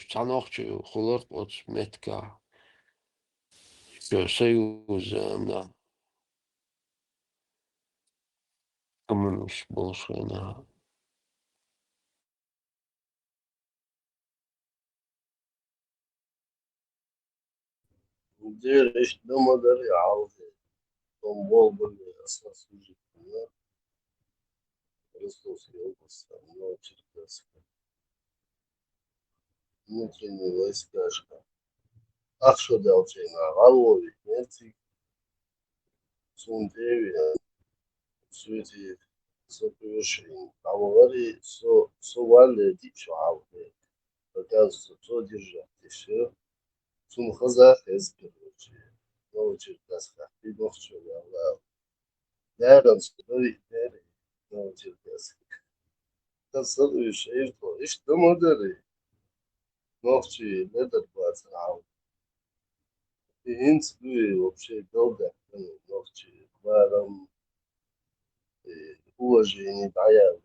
tanaqçı xulur ot metka Soyuz na коммунист болушуна. Дер дома алды. Том был осна служит. Ростовской области, Черкасска. Внутренние войска. Ах, что дал на голове, нефти, сундеви, все эти совершения. А говори, совали дичь алды. Оказывается, что держать, и все. Сумхазах из короче. Черкасска. И ночью я лал. Дэрон, стой, дэрон. Черкасска. Это следующее, что модели. Ночью летом бацал. И инспирую вообще долго. Ночью варом. Уважение дая.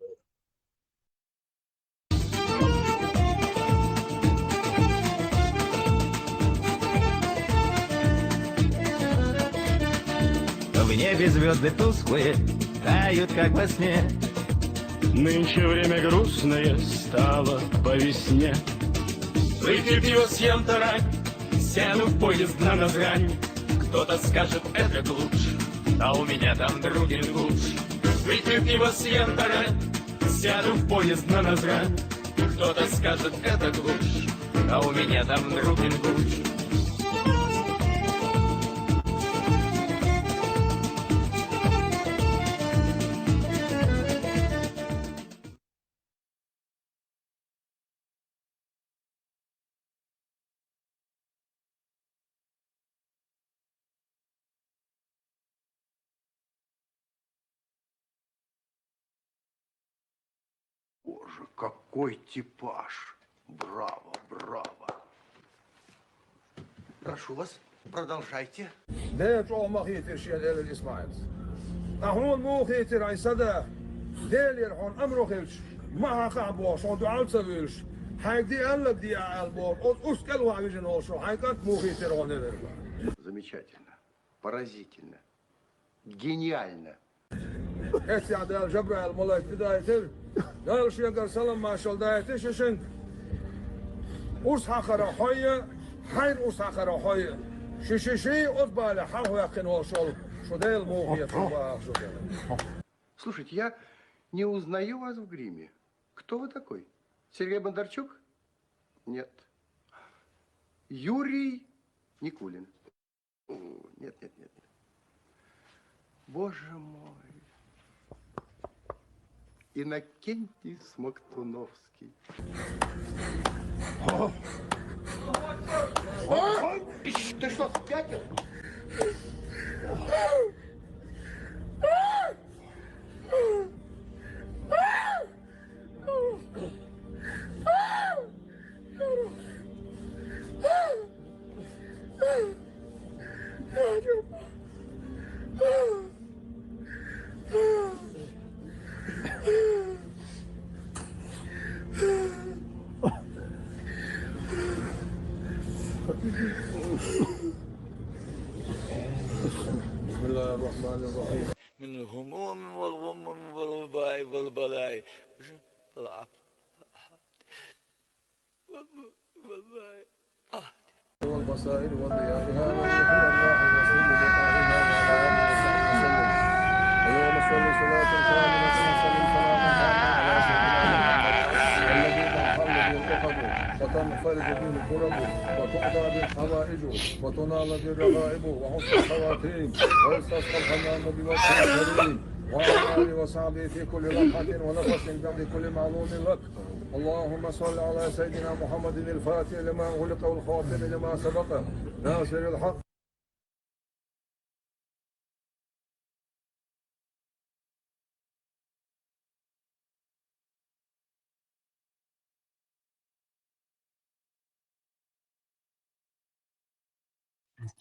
В небе звезды тусклые тают, как во сне. Нынче время грустное стало по весне. Выпью пиво, съем тарань, сяду в поезд на Назрань. Кто-то скажет, это глушь, а у меня там других глушь. Выпью пиво, съем тарань, сяду в поезд на Назрань. Кто-то скажет, это глушь, а у меня там других глушь. Боже, какой типаж! Браво, браво! Прошу вас, продолжайте. ده تو مخيتر شيء دل الإسماعيل. أهون مو خيتر عن صدا دل يرحون أمره خلش ما خعبوا صو دعال سويش هاي دي قلب دي عالبور أسكال وعيجن وشو هاي كانت مو خيتر عن دل. Замечательно, поразительно, гениально. إيش عدال جبر الملاك بدايتر دل شيء قال سلام ما شال دايتر ششن أوس حقرا حية حين أوس حقرا حية شششي أطبع لحاله يقين وشول شو دل مو خيتر شو دل. Слушайте, я не узнаю вас в гриме. Кто вы такой? Сергей Бондарчук? Нет. Юрий Никулин? О, нет, нет, нет, нет. Боже мой. Иннокентий Смоктуновский. Ты что, спятил? بسم الله الرحمن الرحيم. من الهموم والغم والوباء والبلاء والبصائر وضيائها ونحن الله وسلم بقائها وعلى آله وصحبه وسلم. اللهم صل صلاة كاملة وسلم سلاما تاما على سيدنا محمد الذي تنحل به العقد وتنفرج به الكرب وتقضى به الحوائج وتنال به الرغائب وحسن الخواتيم ويستسقى الغمام بوجه الكريم وعلى آله وصحبه في كل لمحة ونفس بعد كل معلوم لك. اللهم صل على سيدنا محمد الفاتح لما أغلق والخاتم لما سبق ناصر الحق.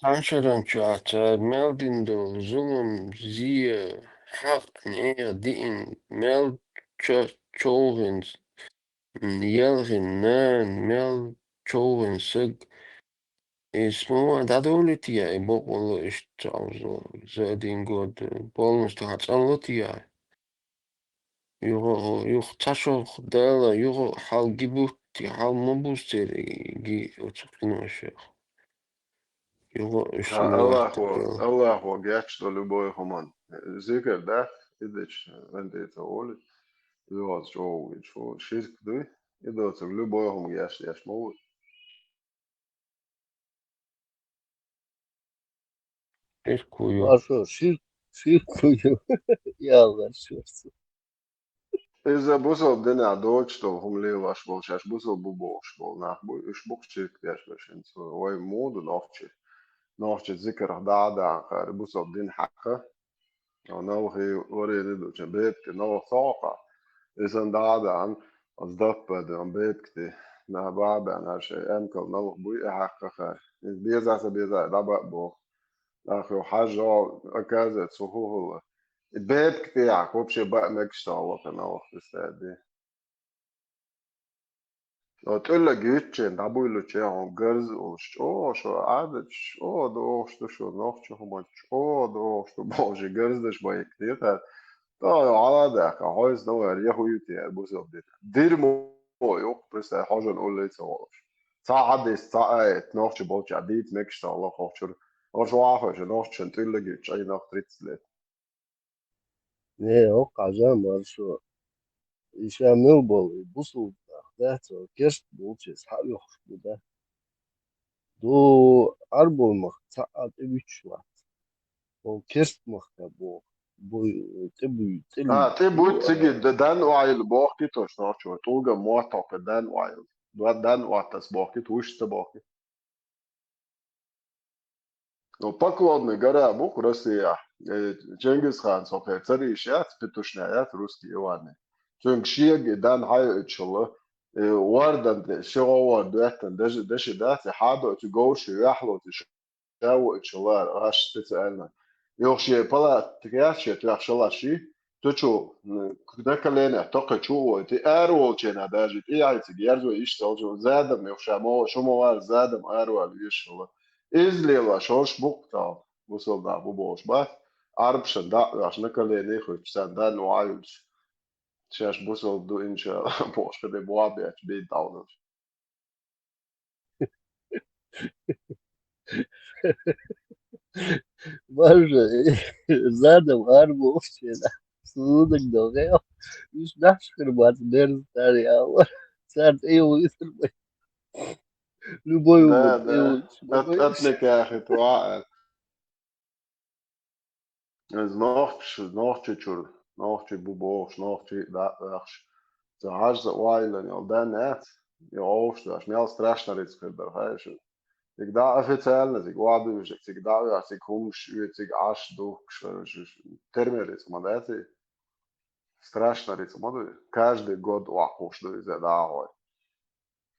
Tanşadan çağatı Meldin'de zulüm ziye hak neye din Mel çoğun yelgin nan Mel Çoğun sık ismu dadolitiya bokulu iştavzu zedin god bolmustu hatsanlitiya yuh taşok dela yuh hal gibuti hal mubusteri gi otsukinoşu yuh işluvartıkı Allah во гячто любой хуман. Зикер да, идеч, вендеца оли, львас чоу, чо, ширк дуй, идоцик любой хум яш мову. bir kuyu Marşo şirk kuyu. Yalvar şurası. Iza busol dina dočto hum lielaš bol šaš busol buboš bol nach bu ish buk širk tiesh bešin. So oi modu nochche zikr dada khar busol din haqqa. No hi ori nidu chen bebke no thoqa. Isan dada an als dappad an bebkti na baba an har shay enkel no bui haqqa khar. Bieza daba bo. Nach حاجة أكازت صهوه الباب بتاعك وبشي بقى ماكش تعوض أنا وقت لو تقول لك جيتشن دابو لو تشيهم جرز وش او شو عادت او دوش تو شو نوخ شو ماتش او دوش تو باجي جرز دش باي كتير تا على ذاك عايز نو ياهو يتي بوزو دير مو يوك بس حاجة نقول لك سواش ساعد ساعات نوخ باجي عديت ماكش الله خوشر وش واحد نوخ تقول لك جيتش أي نوخ تريتسلت Ne o kaza marşo. İşemil bol. Busul da. Dehto. Kerst bulçes. Ha yok bu da. Do arbol saat 3 var. O kerst da bu. Bu tebu اه تي بوت telu تيجي دان وايل باقي توش نوشو توجا مواتوك دان وايل دان واتس باقي توش تباقي No paklodni garā Bukurestijā Džengis Khāns opēc arī šeit pitušnējāt ruski Ivani. Čung šiegi dan hajučula wardan šo duetan deši dati hado tu gauši jahlo tu šau čular aš speciālna. Jo šie palā tikai tu šala šī taču nekalēnē toka čuvo ti ērolčēnā daži ti aici gerzo išcelču zēdam jau šā mo šumo var zēdam ēroli išala. Izliela šoš bukta busolda bu boş bak. Arbšan da aš nekalēnē ihuć sen dan vajuļ. Šeš busoldu inša boş kad je boabēč bija daudz. marşo. Zaten arbol şeyler. Sığdık da ya. Üç naş kırmaz. Dersler ya. Sen iyi uyusun. Любой ده умом. ده İyi uyusun. أتلك يا أخي توعد از نوخش شر نوخش بوبوش نوخش داخش زهاج وايلن يل ده نت يوش ده شمال strašna ric kadar hajš tik da oficiāli tik labi tik da ja tik humš tik aš dukš termeric madeti strašna ric madu каждый год лахуш да изе да хoj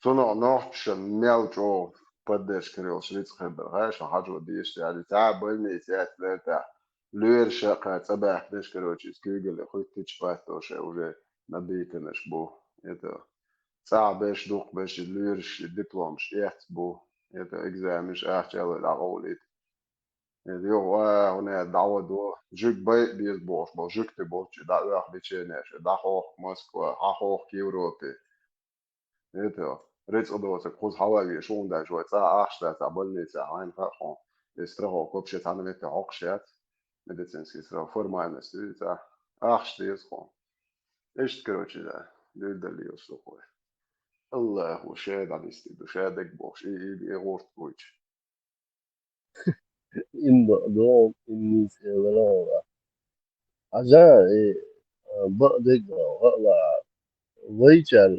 Sono noche melcho поддержка швиц خبر هاش حاجة ديش يعني تعب بني ثلاثة لير شقة تبع ديش كروتش جوجل خوي تيجي باتوش وجا نبيتنش بو это صعب باش دوق باش ليرش دبلومش يحت بو это examش احتيال الأوليت يو هنا دعوة دو جوك بيت بيز بوش بو جوك تبوش دا أخ بيتشينش دا خوخ موسكوا ها خوخ يوروبي это Rec odovce kroz Hawaii schon da jo ca achta ta bolnica einfach straho kopše tam neke okšet medicinski straho formalne studica achta je sko echt короче da людали услугой Allahu шедан истиду шедек бош и горт коч İmba doğum. İmni sevgili. Aza baqdık da. Valla. Vaycal.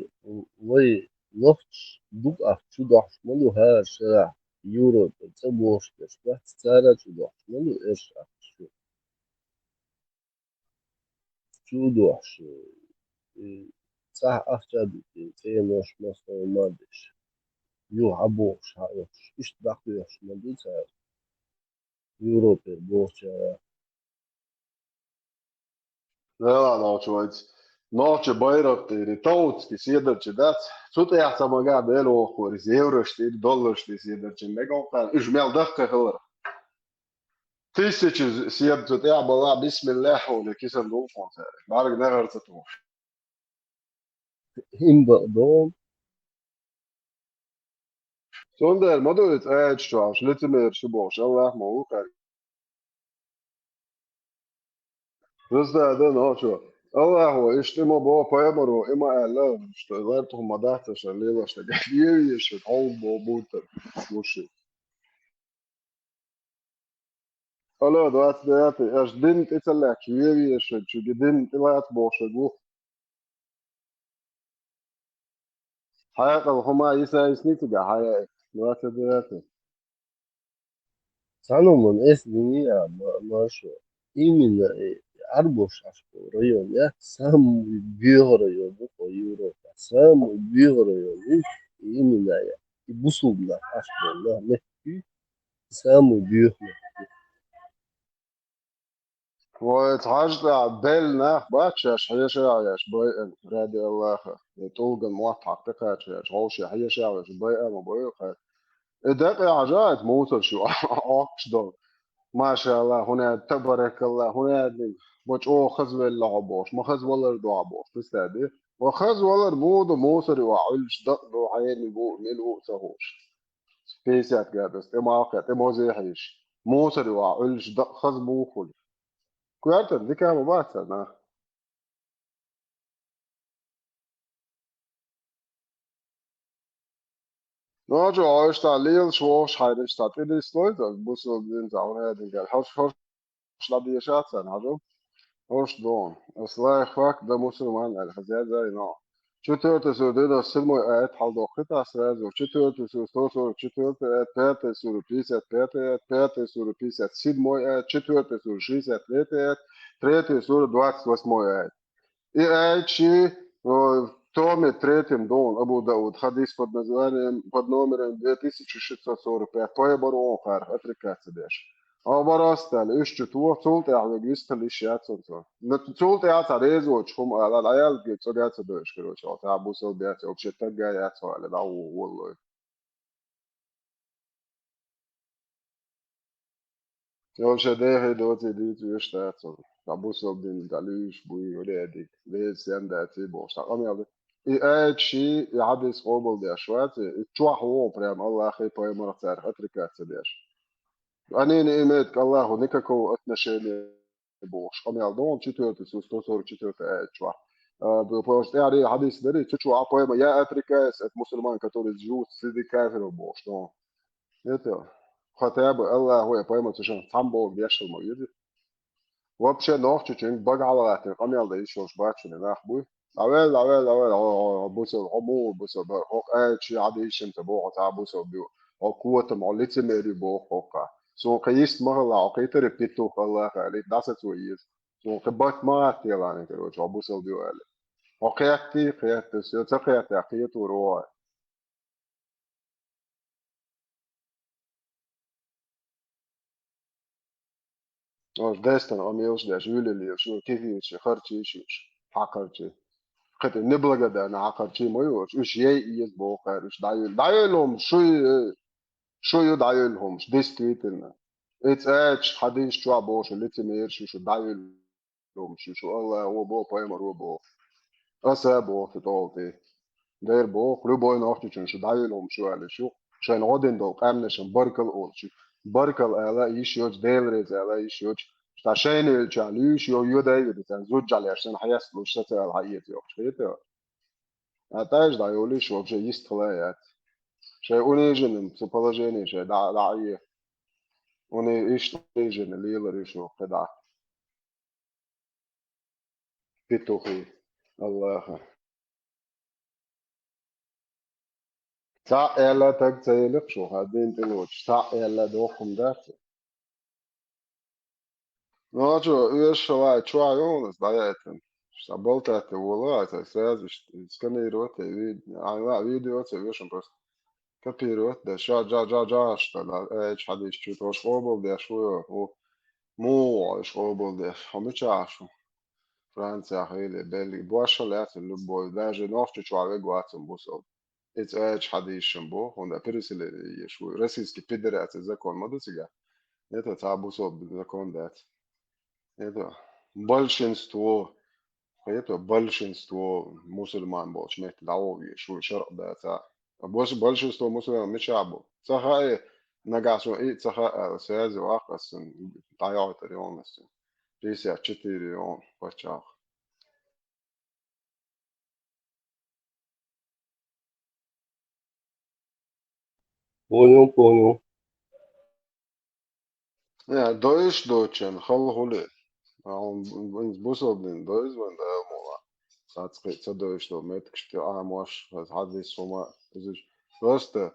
Vay. Loft. Duk af. Çudaşmalı her şey. Euro. Taboş. Destek. Stara çudaşmalı. Eşak. Çudaş. صح أخشى تيموش مصر مادش يو عبوش هايوش إيش داخليش ماديتا يوروبي بوش لا لا شويت Noche bayrakları tauts siedarci dats. Suta yaxsama gada el oxuris euroştir, dollarştir siedarci. Ne gonqan ijmel dakika kılır. Tысячи сiedarci ya bala bismillah onu kisan dolfon ser. Barg ne garsa tuş. إن بقدام Sonder madoit çuaş letimer şuboş Allah mu kar. Rızda da no şu. Allah o işte mo bo payamaro ima Allah işte zartu madahta şalila işte geliyor yeşil hol bo buta bu şey. Allah da at da at eş din italla kiyevi yeşil çünkü din ilat boşa bu. Hayat huma isa isnitiga hayat. Murat da at. سانومون اس دنيا ما شو إيمينا أربوش أشكو ريون يا سام بيغريون بقى يوروبا سام بيغريون إيمينا يا بوسوبنا أشكو لا نحكي سام بيغريون وتعجل بال ناخ باتشاش حيش عايش باي رادي الله يتوقن موقع تقاتش عوشي حيش عايش باي أما باي خير إدق عجائد موتر شو أقش دو ما شاء الله هنا تبارك الله هنا دي بوش أو خز ولا عبوش ما خز ولا دو عبوش تستادي وخز ولا مود موتر وعلش دق دو عيني بو ملو سهوش سبيسات قادس إما أخيات إما زي حيش موتر وعلش دق خز بوخل كوارتر دي كام باتنا ناجو عايش تعليل شوش حيرش تعطيني سلويد بوصل بين زعون هذا قال حوش لابي شاتسن هذا حوش دون اصلاح فاك ده مسلمان الحزاز زي نوع چطور تصور ده سلمو آیت حال دو خطا سراز و چطور تصور چطور پات تصور پیست پات تصور پیست سید مو آیت چطور تصور شیست تريت تصور دوات وس مو آیت и айчи Томе третьим дон Абу Дауд хадис под номером 2645 поеборон хар Африкацы деш. А барастал ищу туа цулт يعني جيستل اشيات صنصا نتصولت يا تريزو تشوم على العيال جيت صديات دوش كروش او تعبو صديات او بشتا جايات على دعو والله يوم شديه دوتي دي توشتات تعبو صدين داليش بوي ولادك ليس ينداتي بوش تعقم I aici jadis obal de šveci, čuah o prям Allah и поймал царь отрекаться деш. Они не имеют к Аллаху никакого отношения больше. Амел дон 144 чуах. Потому что я حديث дарит, чуah пойма я отрекаюсь от мусульман, которые живут среди кафиров больше. Это хотя бы Аллаху я пойму, что сам Бог бешил мой язык. Вообще ног чуть-чуть багалат, амел да еще бачили нахбуй. Awel, بوسو عمو بوسو هوك شي عادي شم تبو تاع بوسو بيو او قوة معلتي ميري بو هوكا سو قيست مغلا عقيت ريبيتو الله علي داسة ويز سو قبات ما تيلاني كروش بوسو بيو علي قياتي سو تقياتي قيتو روا اوش داستن اميوش داش يولي شو كيف يشي خرچي شوش حقرچي قد نبلغ ده انا عقرچي ميوش ايش يز بو خيرش دايلهم شو يدعيلهم ديستريتنا اتس اتش حديث شو عبوش اللي تمير شو دايلهم شو الله هو بو بايمر هو بو اسا بو في طولتي داير بو كل بو نوختي شو دايلهم شو على شو شان غودن دو قامنشن بركل اول شو بركل الا يشيوج ديلريز الا يشيوج عشان الجاليش يو دايد تنزوج على عشان حياس لو شتا الحيات يوش فيتا اتاش دايولي شو بجي يستخلايات شيء اونيجن في положение شيء داعيه اوني ايش تيجن اللي يقدر شو قدع بيتوخي الله تا الا تك تيلك شو هادين تلوش تا الا دوخم داخل ناجو ايش شو يونس دايتن Болтать вулать, сразу сканировать видео, вешен просто копировать, да, что да, حد يشتري توش قابل ده شوية هو مو عايش قابل ده هم يتشافوا Franța, Hile, Belgi, Boașa leață lui boi, даже noștri cioave goață busol. It's aici hadishim bo, onda pirisile yeșu, Российской Федерации закон модуцига. Это табусол закон дать. Это большинство мусульман больше мет лауги, что шарк дать. Большинство мусульман мечабо. Цахай нагасу и цахай связи вахасын, таял тарионности. 54 он почах. Понял. Ja, Deutschen, Hol. Und Busoblin, Deutsch, wenn da mal. Satz Deutsch, mit Amash, was hat das so mal. Es ist, weißt du,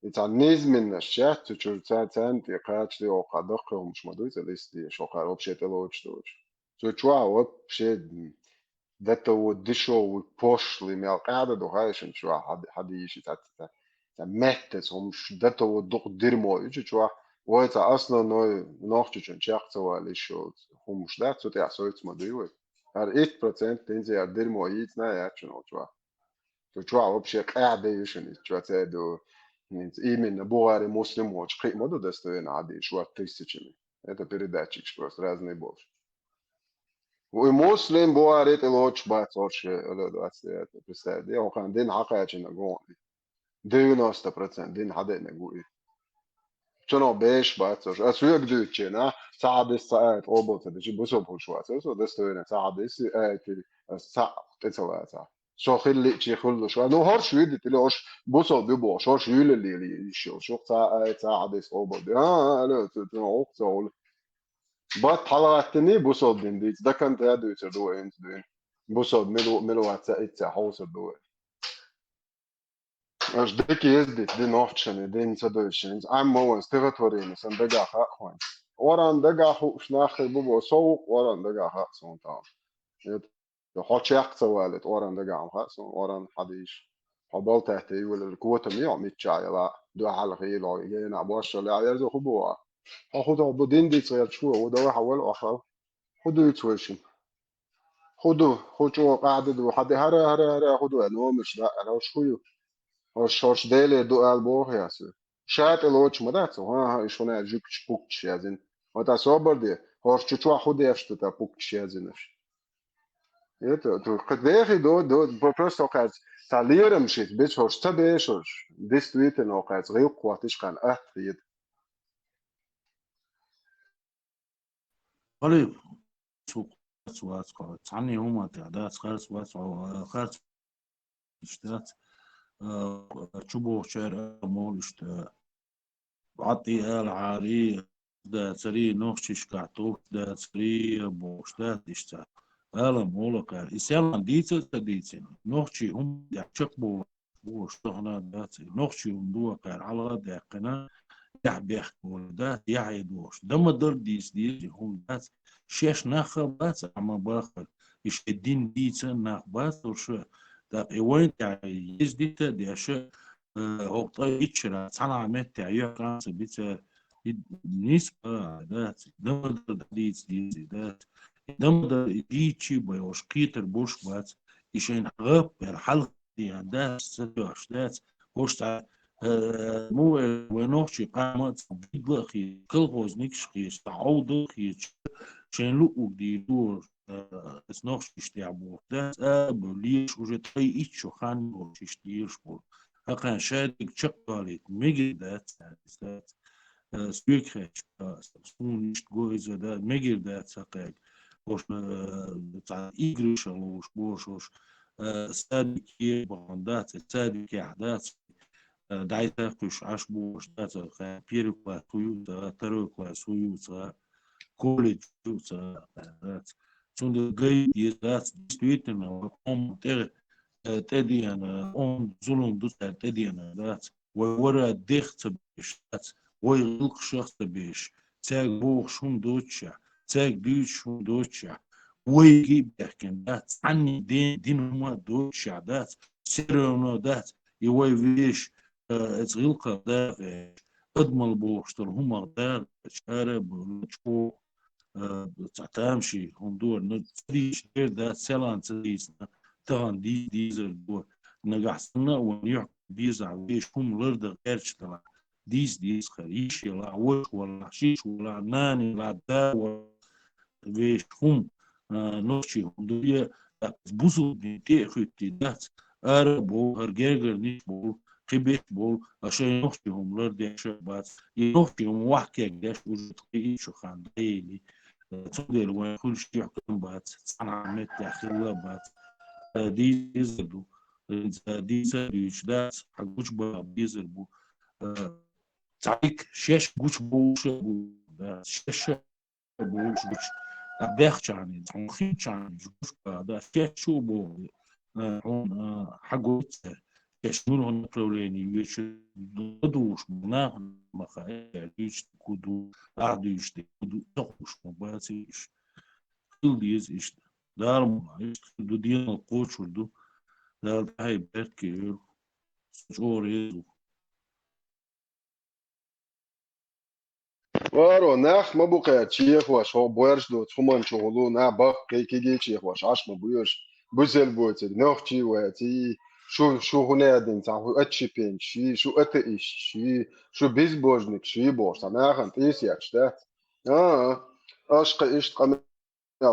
jetzt an Nizmin, das Chat, zu Zeit, die Katschli auch hat doch kaum schmadut, das ist die Schocker, ob steht Deutsch. So, ob steht, ده ودشوا وبوشلي من القاعدة دو هايشن شو حد يشي تا مهتس هم ده ودق ديرمو يجي شو ويتا أصلا نوي نوختشن شاق سوا ليشو هم مش ده سو تيا سويت ما ديوي هر 8% تنزي هر ديرمو يتنا ياتشن شو وبشي قاعدة يشن شو تادو إيمن بوغاري مسلم وش قيم مدو دستوين عادي شو تيستشمي это передатчик просто разные больше ومسلم بواريت الوتش بات وش представь دي وكان دين حقا نقول 90% دين حدا نقول شنو بيش بات وش اسويك دوتشنا ساعد الساعات اوبوت دي بوسو شو اسو دستوين ساعد الساعات ساعه تسلا شو خلي شي خلو شو نو هر شو يدي تلوش بوسو بيبو شو اللي شو ساعد اوبوت لا تنو بات حلقتني بوصل دين ديت ده كان تادو يتردو انت دين بوصل ملو اتسا حوصل دو اش ديك يزدت دين اوفتشن دين تدوشن عم مو استغتورين سن دغا خاخوان وران دغا خو شناخ بوبو سوق وران دغا خا سون تا يت هوتشاق سوالت وران دغا ام خا سون وران حديش حبال تحتي ولا القوه ميو ميتشاي لا دو حلقه يلو ينا بوش لا يرزو خبوا خدوا بدين دي تصير شو وده حول اخر خدوا يتوشن خدوا قاعدة دو حد هرا خدوا انو مش لا انا شويو شوش ديلي دو البو ياسو شات الوش مدات ها شلون اجيك بوكش يازن وتا صبر دي هوش تشوا خد يفشت تا بوكش يازنش يتو تو قديخي دو بروستو قاعد تعلير مشيت بيش هوش تبيش هوش ديس تويت انو قاعد غير قواتش كان اهتريد طيب سوق سوات قرات عني هما تعداد خالص خالص اشتات تشبو شعر مول اشتات عطي العاري ده سري نوخش كعتوك ده سري بوشتات اشتات هلا مولا قال يسال ديتين نوخشي هم يحشقبو بوشتهنا دات نوخشي وندوا قال على دقنا يحبيحكوا ده يعيدوش ده ما در ديس هم دات شش نخ بس اما باخر ايش الدين ديت نخ بس وش ده وين يعني يزديت دي ش هو طيب شرا صنع عملت يا كانس بيت نسبة ده ما در ديت ده ما در ديتشي بيوش كيتر بوش بس ايشين غاب الحلقة دي ده ستوش ده وش مو ونوشي قامت بيدلخي كل نيكشي تعوضخي شين لو دي دور نوشي اشتعبو ده بليش وجه تاي ايتشو خان نوشي اشتيرش بو هكان شادك تشقاليت ميجي دات سبيكريش سون نشت جويزة ده ميجي دات ساقاك وش تاع إيجريش وش بوش سادكي باندات سادكي أحداث دعيتا كش عشبو شتاتا بيركوا تويوتا تروكوا سويوتا كوليج يوتا تون جاي يزات ستويتنا وقوم تدي انا ظلم دوتا تدي انا ذات وورا ديخت بشتات ويغلق شخص بيش تاج بوخ شون دوتشا تاج بيش شون دوتشا ويجيب لكن ذات عني دين هما دوتشا ذات سيرونو ذات يوي فيش تغلق داغ أدمل بوشتر هما داغ شارب لشكو تمشي هم دور نديش ده سلان تديس تهان ديزر دور نجحنا ونيح ديزر ويش هم لرد غير شتلا ديس خريش يلا وش ولا شيش ولا ناني لا دا ويش هم نوشي هم دوريا بوزو دي خيتي دات أربو هرجر نيش بول قبيت بول عشان نوشي هم لرد شبات ينوشي هم وحكي قداش وجود قيش وخانديلي تقدر وين كل شيء يحكم بات صنع مت داخل بات ديزل ديزل يشدات حقوش ديزل بو تعيك شاش قوش بوش شاش بوش أبيخ يعني تنخين يعني جوش هذا شاشو بو هون حقوش شنو هون بروليني ويش دوش بناه مخايل يش كودو قاعد يشتي كودو تخش مباسيش كل ديز إيش دارم إيش كودو دين القوش ودو دار هاي بركي شوري وارو ناخ ما بقى تشيخ واش هو بويرش دو تخمان شغلو نا بق كي جي تشيخ واش عاش ما بويرش بوزل بوتل نوختي واتي شو هنا دين تاعو اتشي بين شو اتايش شو بيزبوجنك شي بوش ناخن تيس ياتشتات اشق ايش قام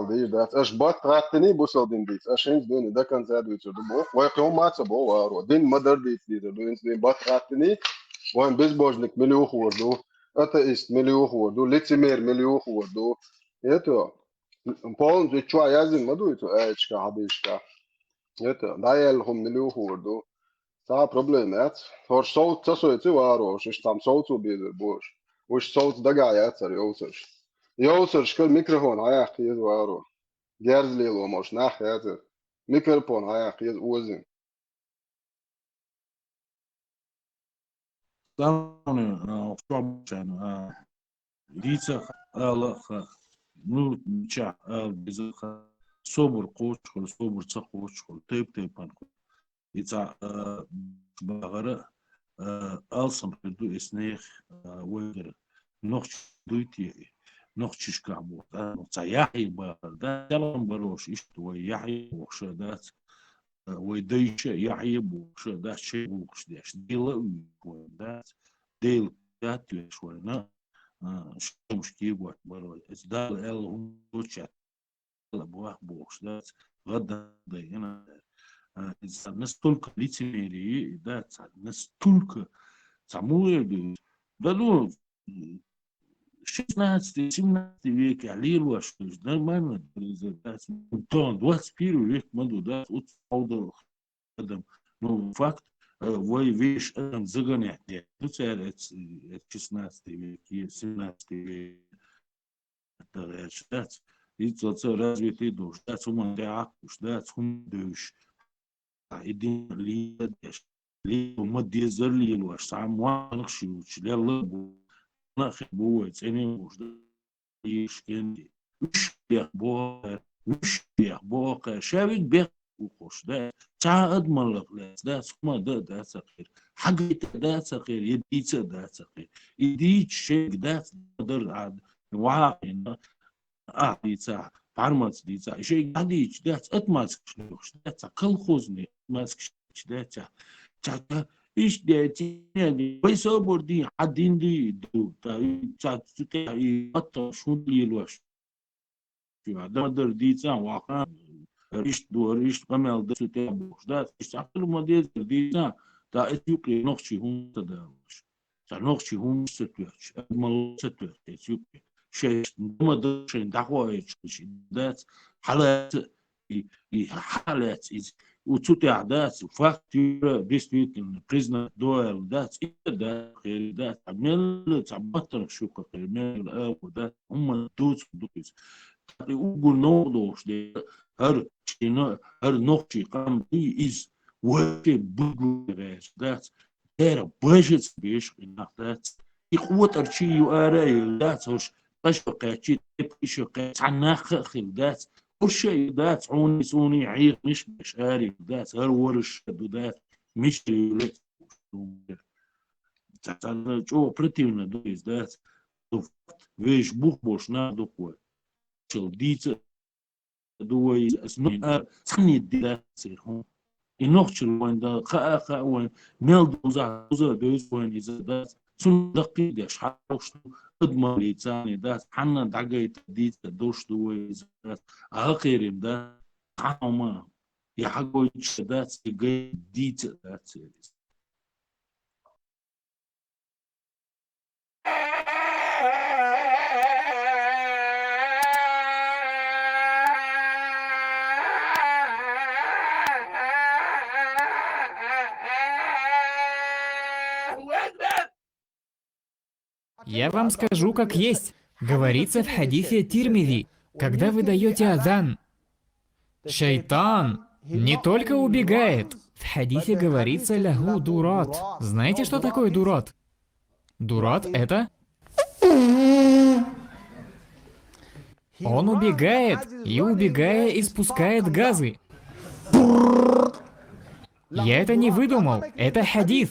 دي دات اش بات راتني بوصل دين ديت اشين دون ده كان زاد ويتو دو ويقوم ما تبو وارو دين مدر ديت دو دين بات راتني وين بيزبوجنك مليوخ وردو ateist miljoen do licemjer miljoen do eto Polen je čua jazin madu to ečka hadiška eto dajel hom miljoen do ta problem et for sout taso et varo je tam soutu bi boš už sout daga jacer joser škol mikrofon aja khiz varo gerzli lo moš nach jacer mikrofon aja khiz uzin طبعا عشان ديتا الله نو تشا بزخ صبر قوش خل صبر تقوش خل تيب بانكو يتا بغرة ألسم بدو إسنيخ وير نوخ دويتي نوخ تشكابو نوخ يحيى بغرة كلام بروش إشتو يحيى وخشدات ويديش يحيى وخشدات شيء وخشداش ديلا وخشدات ديل دات شوينا مش كيبورد برا إصدار ال هم شات بواه بوخشدات غدا هنا الناس تلك ليتميري ده الناس تلك تعمل ده لو شفنا استيشنا تبيك عليل واش ده ما ده تون دوات سبيرو ريك مدو ده وتصعود قدم نو فاكت وي فيش ادم زغن يعني تسال اتشنا تبيك سنا تبيك ده شتات يتصل развитый душ да сумма да уж да сум душ idin li ما ديزر لي الواش سام وانخ شوش لا بو ناخ بو تاني وش يشكن مش بو شاوي بيخ وخش ده تا اضمن لك ده سما ده سخير حاجه ده سخير يديت ده سخير يديت شيء ده قدر عاد واقع ديتا فارمات ديتا شيء قديش ده اتماسك شنوش ده كل خوزني ماسك ده تا إيش ده يعني ويسو بردي حدين دي دو تا تتعي حتى شو دي الوش في هذا مدر ديتا واقع إيش دور إيش قمل ده تتابوش ده إيش تعمل مدير ديتا تا إثيوبيا نقشي هم تداوش تا نقشي هم ستوش أجمل ستوش إثيوبيا شيء ما درشين دعوة شيء ذات حالات حالات وتوتي أحداث فاكتور ديسبيوت بريزنر دوال ذات ذات غير ذات عمل تعبطر شو كمل الأب وذات هم دوت دوت يقول نوضوش ده هر شيء هر نقطة قام بي إز وكي بقول ذات there budgets بيش ذات يقوى ترشي يؤري ذات هوش تشبقى شيء تبقى عناخ خلدات وش ذات عوني سوني عيق مش مشاري ذات هالورش ذات مش يولد تعال جو بريتينا دويز ذات ويش بوخ بوش نادوكوا ديت دوي سني ديت سيرهم إنوخش وين دا خا وين ميل دوزا دوز وين إذا سن دقيقة شحوش قدما ليتاني دا حنا دعجيت ديت دوش دوي إذا أغيرهم دا حنا يحقوا يشدات سجى ديت دات سيريس Я вам скажу, как есть. Говорится в хадисе Тирмизи, когда вы даете азан, шайтан не только убегает. В хадисе говорится лягу дурат. Знаете, что такое дурат? Дурат — это... Он убегает, и убегая испускает газы. Я это не выдумал, это хадис.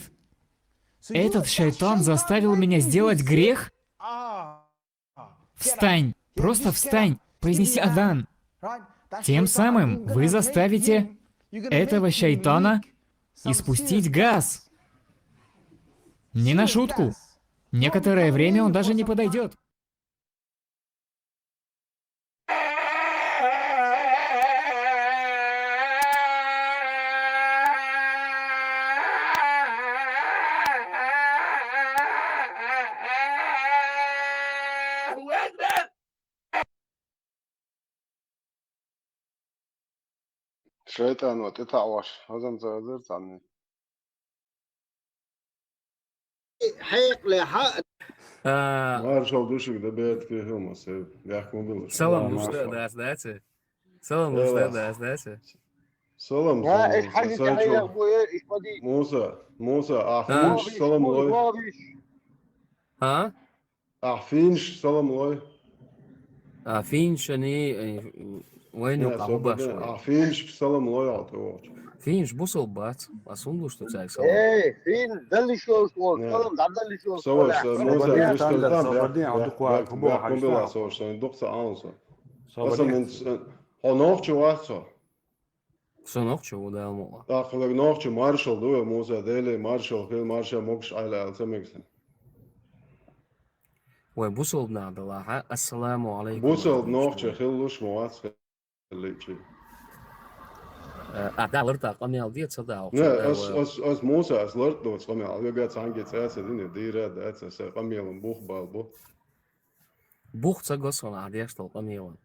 Этот шайтан заставил меня сделать грех? Встань, просто встань, произнеси азан. Тем самым вы заставите этого шайтана испустить газ. Не на шутку. Некоторое время он даже не подойдет. شيطان وتتعوش هذا زادرت عني حيق لحق مارشال دوشك ده بيت كي هم سيب بيحكموا بالله سلام مستأنس داتي سلام مستأنس داتي سلام ها ايش حاجة تحية يا ابويا ايش بدي موسى أعفينش سلام الله ها أعفينش سلام الله فينش أني وين يقع باش أعفينش سلام الله يعطيوش فينش بوصل بات أصلا شو تساعد سلام ايه فين ده اللي شو سلام ده اللي شو سوش موسى بيحكم بالله سوش دقت عنصر أصلا من هنوخش واسا سنوخش وده مو أخلق نوخش مارشال دوه موسى ديلي مارشال خيل مارشال موكش على السمكسن وبوصل بنعدل السلام عليكم بوصل نوخش خيلوش مواسخ اللي شيء ده لرتا قمي على ديت صدق لا أس موسى أس لرت دوت قمي على قاعد سانجي تأسد إن ديرة دأسد قمي على بوخ بالبو بوخ تقصون عادي أشتغل قمي وان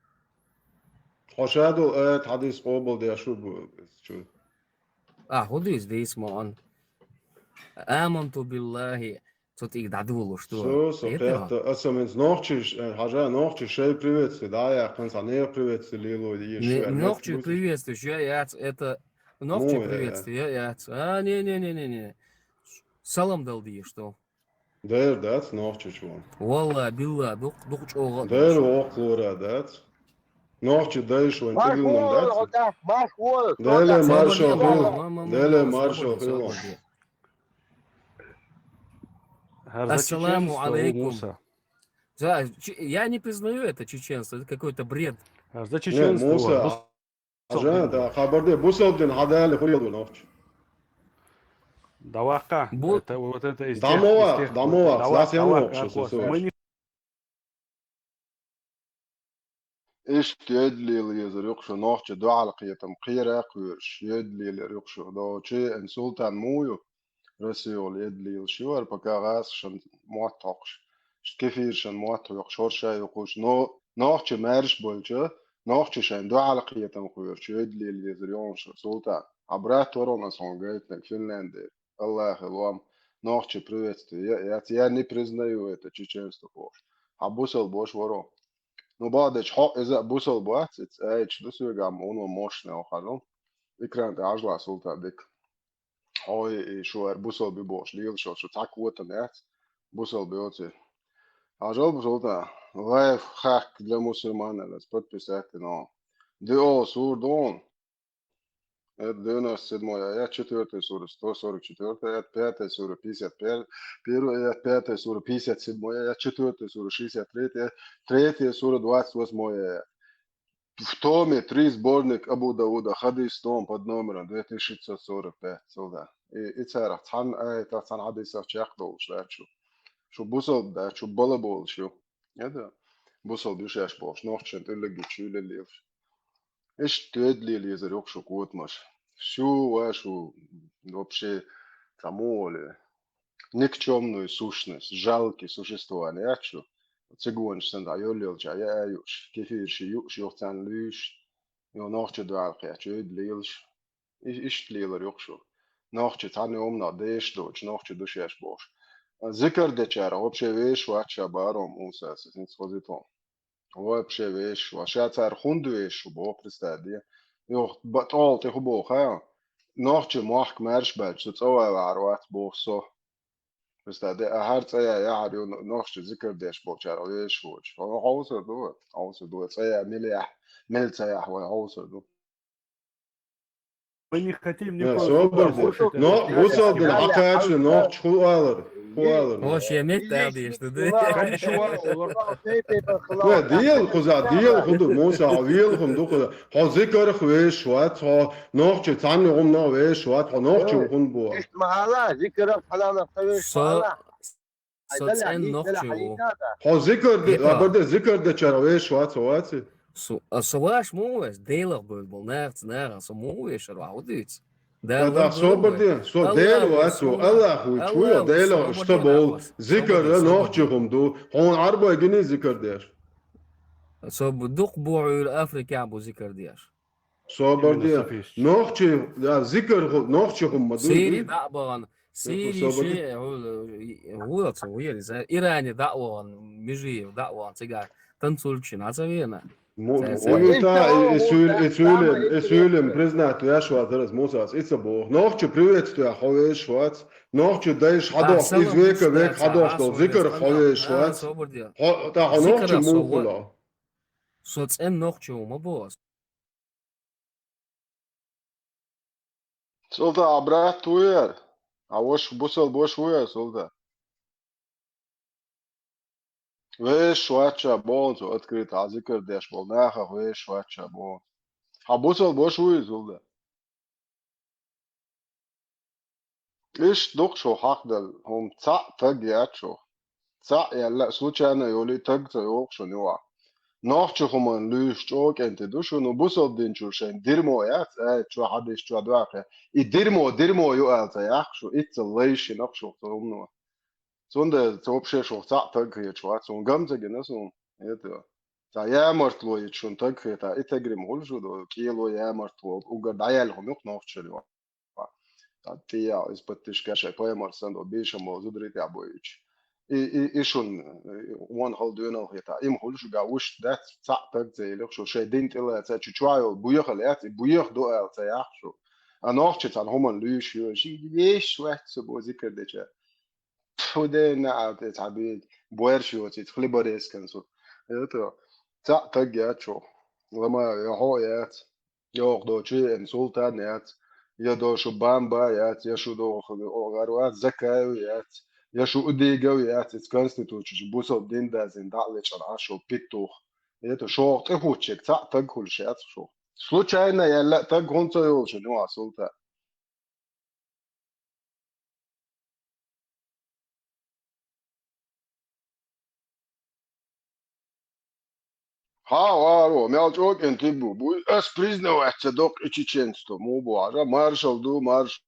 حشادو حديث قبل ده شو هوديس دي اسمه آمنت بالله صوتي دعدولو So, men nochtisch, haja nochtisch schön приветствие, да, я конца не приветствие лило и Ногти приветствуешь, это ногти приветствие, не. Салам дал ди, что? Der dat nochtisch вон. Валла билла, дух чого. Der оклора dat. Nochtisch даешь вон, ты вон dat. Деле маршал. Ассаламу алейкум. Я не признаю это чеченство, это какой-то бред. За чеченство. Да, хабарде бусалдин хадали хуйду ночь. Давака. Это вот это из Дамова, сласяно, что إيش يدلي اللي يزرقش نوخش دعاء القيتم قيرة قيرش يدلي اللي يرقش ده شيء إن سلطان مويو رسول يدلي الشوار بكاغاس شن موتقش كيفير شن موتق شورشة يقوش نوخش مارش بولجة نوخش شن دعاء القيتم قيرش يدلي اللي يزرقش سلطان عبرات تورنا سونجيتنا فنلندا الله خلوام نوخش приветствие я не признаю это чеченство حبوسل бош ورو Ну, بعدش حق إذا بوصل بوقت إتش دسوق عم أونو موشنا وخلون إكران تعجل سلطة ديك هاي شو بوصل ببوش ليل شو تاكوت نات بوصل بيوتي عجل بسلطة غير خاك لمسلمان لس подписать но دو سور دون это 97 я 4 сура 144 это 5 сура 55 первая 5 сура 57 я 4 сура 63 3 сура 28 в томе 3 сборник Абу Дауда хадис том под номером 2545 солда. И царах цан это цан хадисов чахдол шлачу. Шо бусол да, шо балабол шо. Это бусол бишаш бош, нохчен тылги чулелев. Эш тедли лезерок шо котмаш. Шо вообще тамоле никчемную сущность, жалкие существование, ачу. Цигун сен айолил ча я юш, кефир ши юш юхтан лиш, yo нохче дуалхи, ачу лилш, иш лилер юхшу. Нохче тани умна деш доч, нохче душеш бош. Зикр дечара, вообще веш вача баром уса, син спозитон. Вообще веш, ваша цар хунду веш, бо пристадия. Yo, батал те хубо, ха. Нохче мах маршбач, цоа варват босо. Förstår det här säger jag hade ju nog ذكر داش بوشار او ايش وش هو عاوز دو säger مليح säger هو عاوز دو Мы не хотим не никого собор слушать. но вусал да акач но хуалер Hoş yemek derdi işte. لا ديال خذا ديال خذ موسى عويل خم دو خذا ها ذكر خويش وات ها نوخ تاني قوم نو ويش وات ها نوخ خون بو معلا ذكر فلان خويش معلا Sen nokçu. ها ذكر برده ذكر ده چرا ويش وات وات Savaş موش ديلر بول نار سو موش راو ديت. Да, соборди, со дело асо, Аллаху чуя дело, что бол, зикр нохчухум ду, он арба гини зикр деш. So بدق بوعول أفريقيا أبو ذكر دياش. Соборди, нохчи, да, зикр нохчухум маду. سيري دعوان سيري شيء هو تصوير إذا إيراني دعوان مجري دعوان تجار تنسولشين عزوينا. Esülüm priznat ja švat teraz mūsās itsabu. Nohču privietstu ja hovē švats. Nohču deiš hadoš izvieka vek hadoš do zikr hovē švats. Tā ha nohču mūkulā. Sots en nohču ma boos. Solda abrat tujer. A voš busel boš ujer solda. Веш вача бонзо открыт, а зикр деш бол наха веш вача бон. А бусал бош уизулда. Иш дук шо хакдал хом ца таг ячо. Ца яла случайно yoли таг ца yok шо нюа. Нохчо хоман лüш чок энте душу но бусал дин чушен дирмо яц чо хадиш чо дуаке. И дирмо ю алца яхшо итца лейши нохшо томно. Сонда вообще шо ца таг ячо, сон гамза генесон это. Та ямартло ячун таг это итагрим холжу до кило ямартло уга даял хомюк нохчо. Та тия испытыш каша поемарсан до бишамо зудрит абоич. И шон one hol дюнал это им холжу гауш дат ца таг зейлох шо шедин тила ца чучвайл буйхал яц буйх до ал ца яхшо. А нохчо тан хоман лüш ю ши веш вац бо зикр деча. وده نعت تعبيد بويرشو تخلي باريس كنسو это تا تجاتشو لما يهويات ياخدو شيء ان سلطانات يدو شو بامبايات يشو دو غاروات زكاويات يشو اديغويات كونستيتوشن بوسو دين دازين دالش عاشو بيتو это شو تفوتشك تا تقول شيء شو случайно я так гонцо يوشو نوا سلطان Хаваро, мялчок энтибу, буй ас признаваться док и чеченство, мубуара, маршал ду, марш,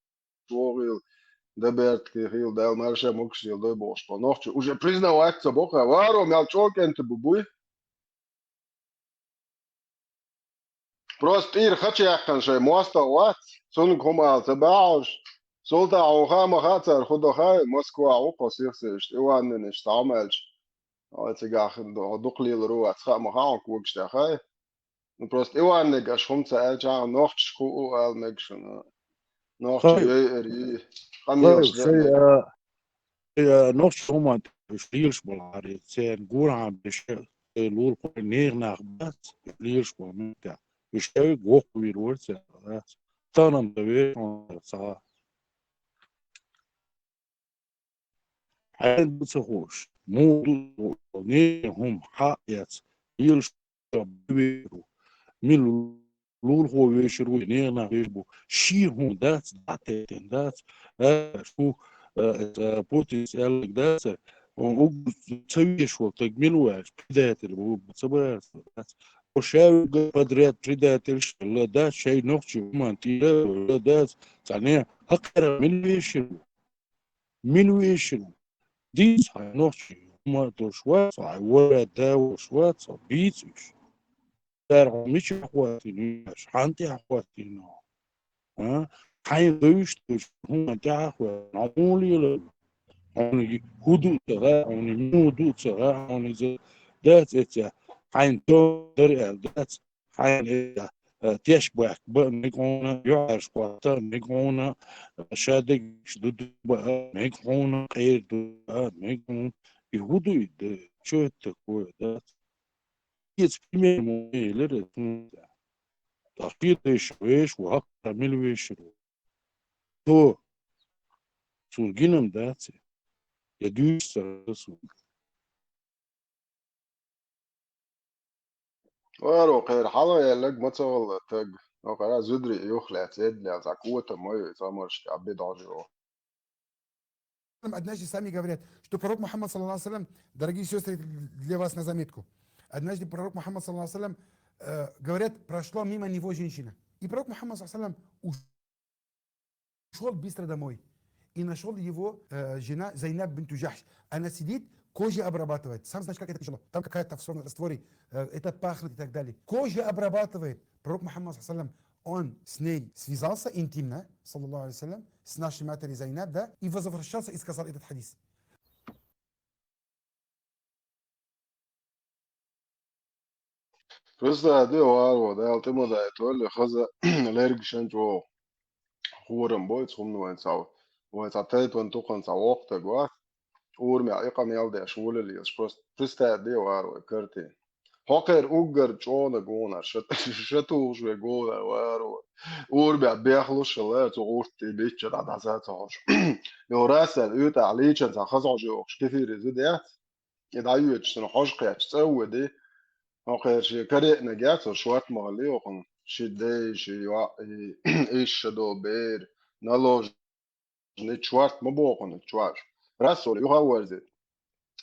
шорил, деберт, кирил, дел, марша, муксил, дай бош, по ночи, уже признаваться, бока, варо, мялчок энтибу, буй. Просто ир хачахкан шей, моста ват, сон комал, забауш, солта аухама хацар, худохай, Москва, опа, сирсиш, Иваннин, штамельш. Als gachen do doklil ro at ga ma gaan koekste ga. Prost Iwan ne gas komt ze elja nog scho al mekshon. Nog eri. نص هم فليش بالعري سين جورا بشل لول كل نير نخبات فليش بالمتع بشل جوك ويرورت تانم دوي صار حال بتسخوش مو نير هم حقيت فليش بيرو Мил лул хо вешеру не на вешбу. Ши ху дац датен дац. Шу потис элек дац. Он уг цевешвал так милуаш. Предатель уг цебас. وشاوي بدريات بريدات لا ده شيء نقشي ما انت لا ده ثانية هكذا من ويشن ديس هاي نقشي ما توشوات هاي ولا ده وشوات بيتش دار مش اخواتي نيش حانتي اخواتي نو ها حين دوش هم انت اخوات عمولي لا هوني هدوء تغا هوني مودو تغا هوني زي دات اتيا حين تو دري دات حين تشبه نيكونا يعرش قواتا نيكونا شادق شدود بقى نيكونا خير بقى نيكونا يهودو يد شو التكوى دات يتسبيمي مويلر تحقيق شويش وهكذا ملويش تو سورجينم داتي يدوش سرسو وارو خير حلا يلق متصل تج او قرا زدري يخلع تيد لا زكوة مي زمرش عبيد عجو Однажды сами говорят, что пророк Мухаммад, саллаллаху алейхи вассалям, дорогие сестры, для вас на заметку. Однажды пророк Мухаммад, саллаллаху алейхи вассалям, говорят, прошла мимо него женщина. И пророк Мухаммад, саллаллаху алейхи вассалям, ушел быстро домой. И нашел его жена Зайнаб бинту Джахш. Она сидит, кожа обрабатывает. Сам знаешь, как это тяжело. Там какая-то в растворе, это пахнет и так далее. Кожа обрабатывает. Пророк Мухаммад, саллаллаху алейхи вассалям, он с ней связался интимно, саллаллаху алейхи вассалям, с нашей матерью Зайнаб, да, и возвращался и сказал этот хадис. Просто دي وارو ده التمو ده تقول خذ ليرج شنجو خورم بويت خم نوين ساو وتعطيت وانتوقن ساوقت جوا اور med iqam yalde shule li prista de waro kerti hoker ugar chona gona shatu shwe goda waro اور بيخلص شلات وقت بيتش da da za hoş yo rasel ut عليك za خزع جو كثير زديات يدعيو تشن hoş قياش تسوي دي hoker شي كري نجات شوات مغلي وقن شدي شي ايش دو بير نالوج نتشوارت مبوقن تشواش راسول يغاورزي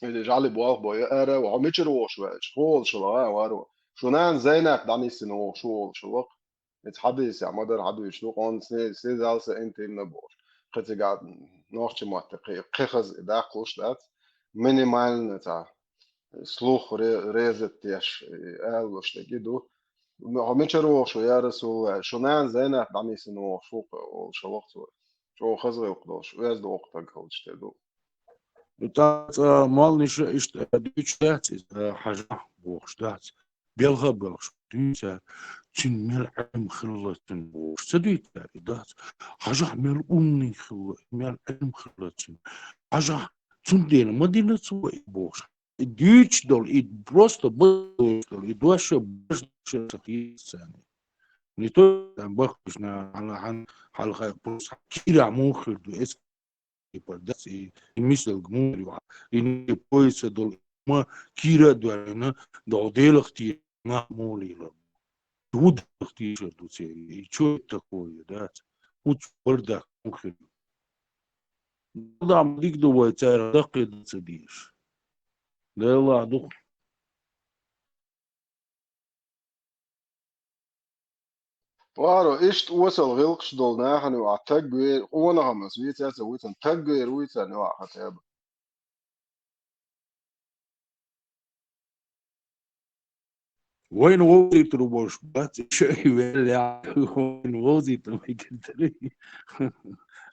اللي جعل بواق بويا ارا وعميتش روش واش شغل شلا وارو شونان زينك داني سنو شغل شلق اتحدث يا مدر عدو شنو قون سني زالس انت نبور قلت قاعد نوختش معتقي قخز داقوش دات مينيمال نتا سلوخ ريزت ياش الوش تجدو عميتش روش يا رسول شونان زينك داني سنو شوق شلق شو خزر يقدوش وياز دو وقتك هوش تدو تات مال نش اشت دوش دات حاجة بوخش دات بيلغى بوخش دوش تين مل علم خلتن بوخش تدويت دات حاجة مل أمني خل مل علم خلتن حاجة تندين مدينة سوى بوخش دوش دول إد بروست بوخش دول إدواش بوخش ثاني نتو عم بخش على حلقة بروست كيرا موخر دو اس das e misal gmur e depois do uma kira do ana do delachti na molila tudo achti do se e cho такое да путь بردا ممكن da مديك دو وتر دقيق تديش لا لا دق وارو إيشت وصل غلقش دول ناحن وعتقوير وانا هم سويتا سويتا تقوير ويتا نوع حتى وين وزي تروبوش بس شيء ولا وين وزي تروي كنتري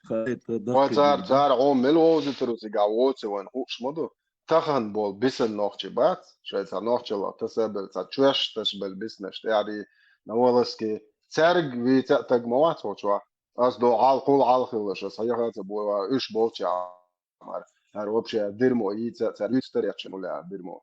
خايت وتار دقيق تار عم ملوزي تروسي قاووتي وان خوش مدو تخن بول بيسن نوخشي بات شوية تا نوخشي لا تسبل تا تشوش تشبل بيسنش تاري نوالسكي تارق في تأتق موات وشوا أصدو عال قول عال خلش صحيح تبوا إيش بولتي عمر هر وبشي ديرمو يتا تاريخ تريتش مولا ديرمو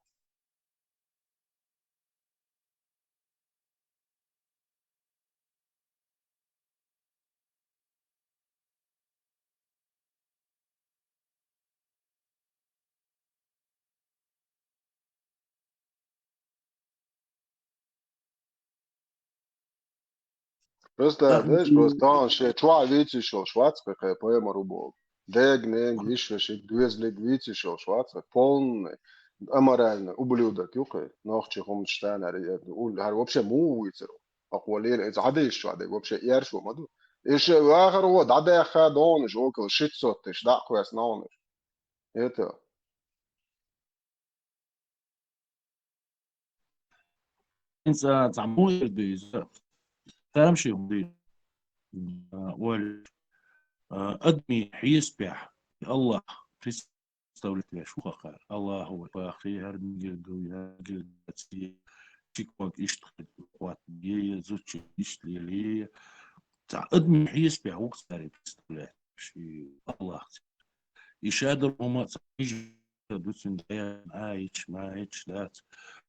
Просто, знаешь, просто он ще чуа віці, що Шварцбека поема рубов. Дег, нег, вишвешик, двезлик віці, що Шварцбек, полный, аморальный, ублюдок, юкай, нахчи хомштайнер, вообще муйцеру. أقوالين إذا عادي شو عادي вообще يرشوا مدو إيش آخر هو عادي خدونش أوكل شيت صوتش دا كويس نونش إيه انت تعمو يردي تمشي ودي وال ادمي حيسبح الله تستولت يا شو خير الله هو باخي هرمي جلدو جلدتي تيكوك اشتغل قوات بيه زوتش اشتغل تاع ادمي حيسبح وقت تاري تستولت شي الله يشادر هما يجي دوتسن دايان عايش ما عايش دات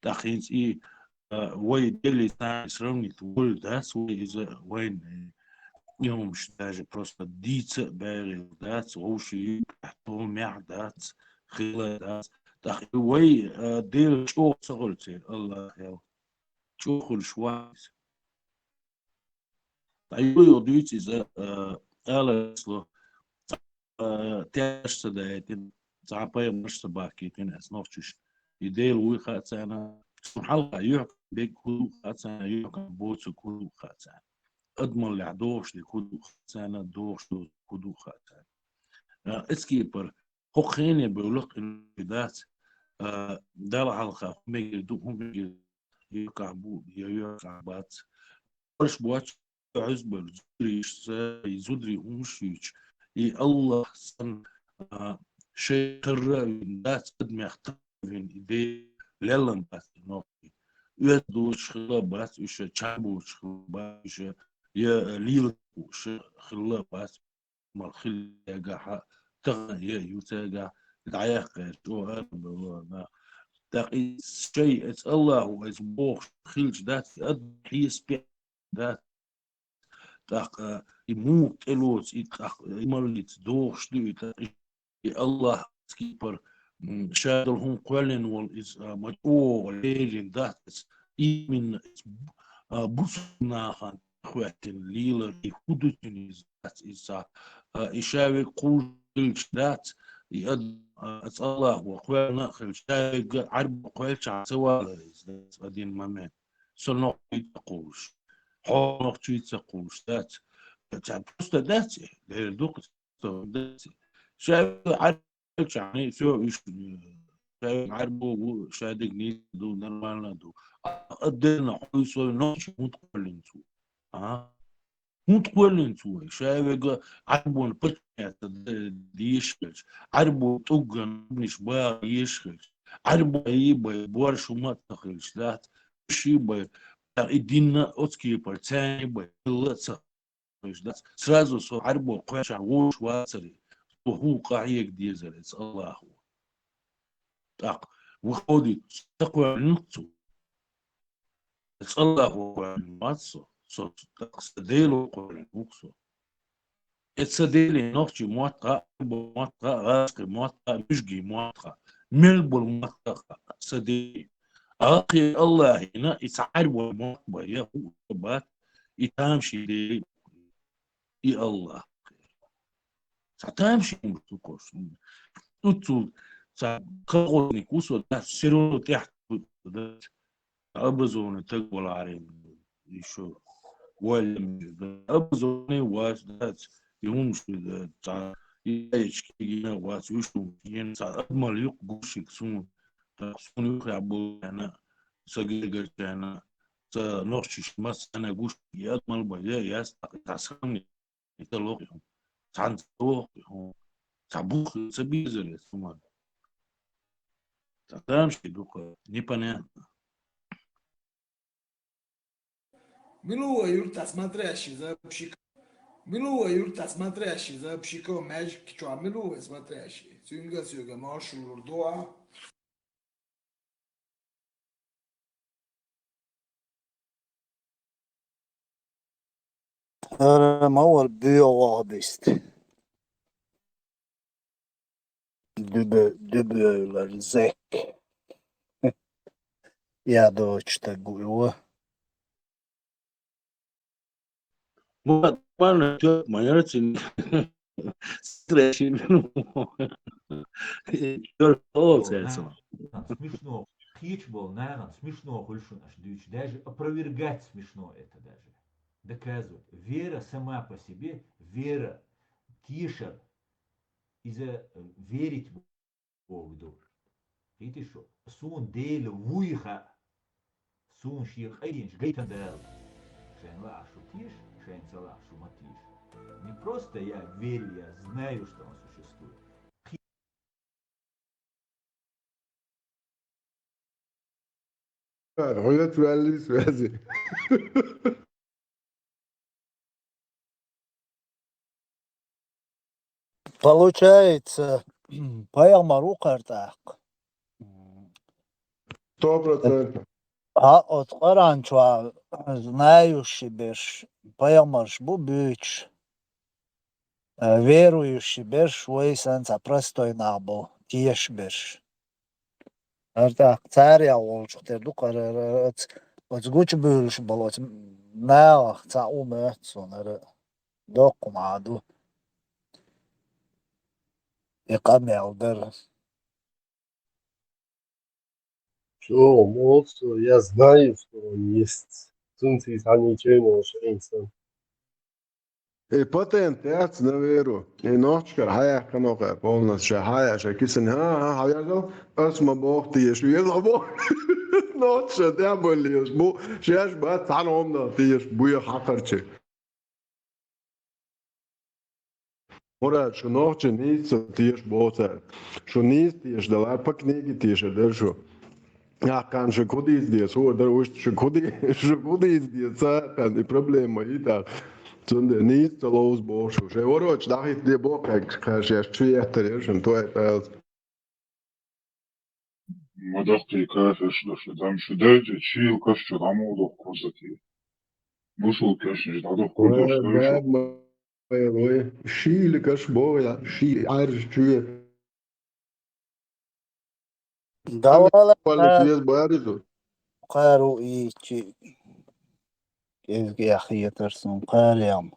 تاخينز ايه وي ديلي تاع سروني تقول داس وي إذا وين يوم مش داج просто ديت باغي دات غوشي تحتو مع دات خيلا دات تاخي وي ديل شو سغلتي الله يا شو خل شوايز تايو يوديت إذا ألسلو تاش تدايتين تعباي مش تباكيتين أسنوفش يديل ويخا تانا حلقة يحكم بيك كل خاتانا يحكم بوتس كل خاتانا اضمن لعدوش لكل خاتانا دوش كل خاتانا اسكيبر خخيني بيقولك البدات دار حلقة ميجي دو هم يقعبو يقعبات ورش بواتش عزبر زدري همشيش الله سن شيء قرر ذات قدم يختار من إيديه ليلن بس نوكي يدوش خلابات إيش تشابوش خلابات إيش يا ليل وش خلابات مال خل يجا تغن يتجا دعيق جو هذا تقي شيء الله وإسبوخ خلج ذات أد حيس بي ذات تق يموت إلوز يتق يمرلت دوخ شدو الله سكيبر شادل هم قولن والإز مدعو ليلين ذات من بوسنا خان خواتن ليلة يهودتني ذات إسا إشاوي قول ذات يد الله وقولنا خلشاوي عرب قولش عن سوال ذات أدين مامين سنوك يتقوش حونك تقوش ذات تعبست ذاتي ليردوك ذاتي شاوي عرب يعني سو إيش شاوي عربو شادق نيدو نرمالنا دو قدرنا حويسو نوش متقولنتو متقولنتو شاوي عربو نبتنيات ديشكش عربو طوغن نبنش باغ يشكش عربو يبا بورشو ما تخلش ذات شي با الدين اوتكي بارتاني با لا تخلش ذات سرازو سو عربو قوش عوش واسري وهو قاعيك ديزل الله هو تاق وخودي تقوى نقطو الله هو الماتسو صوت تقصديلو قول نقصو اتسديلي نقطي مواتقا غاسقي مواتقا مشقي مواتقا ملبو مواتقا سديلي أخي الله هنا يتعرب مواتقا يهو بات يتامشي دي إي الله تامشي مبتوكوش نتو كغوني كوسو ده سيرو تحت ده أبزون تقبل عليه يشوف ولا أبزوني واس ده يومش ده تاع يشكينا واس يشوف ين تاع أمال يقوش يكسون تقصون يخربوا أنا سجل أنا تنورش مس أنا قوش يأمل بيا ياس تاسعني يتلوقهم تعن تلوقهم تعبوخ سبيزر ثم تامشي دوك непонятно. Milua yurta смотрящий за пшик. Milua yurta смотрящий за пшико magic чуа milua смотрящий. Сюга машу доа. ما هو البيو بيست دبل زك يا دوش تقوى Вот, парно, чё, майорцы, строчи, Смешно. Хич был, наверное, смешно хульшун аж дичь. Даже опровергать смешно это даже. Доказывать. Вера сама по себе, вера, тише, из-за верить Богу. Видишь, что? Сун дейл вуйха, сун ших эйнш гейтандел. Шен лашу тиш, шен салашу матиш. Не просто я верю, я знаю, что он существует. Hayat связи. Получается, паялмару картак. 100%. А от Каранчуа знающий беш, паялмарш бубич, верующий беш, вейсенца простой набыл, тиеш беш. Артак царя олчук терду карарат, от гуч бюлш был, от наах ца умецун, докумаду. И камелдер. Что, молодцы, я знаю, что он есть. Сунцы ничего не инсан. Патент, jag на веру. И ночка, хая канока, полностью хая, что кисен, хая жал, осма бог тиеш, везла бог. Ночка, я болеешь, бу, шеш бат, саномна тиеш, буя хакарче. Мурат, что ночка ниц тиеш боца, что ниц тиеш, дала по книге тиеш, держу. Ja, kan je kudi здесь, о, да уж je kudi здесь, а, не проблема, и так. Zunde niet te los boos. Ze horen het dag ik die boek ik ga je twee is en twee pijls. ما دختي كافش دفع دام شداج تشيل كفش دامو دو كوزتي بوصل كاش دادو كودوش Gab maar roe. Schiele kas boya, schi aardig twee. Давала Alle twee boya zo. قارو إيشي كيف يا أخي ترسم قاريام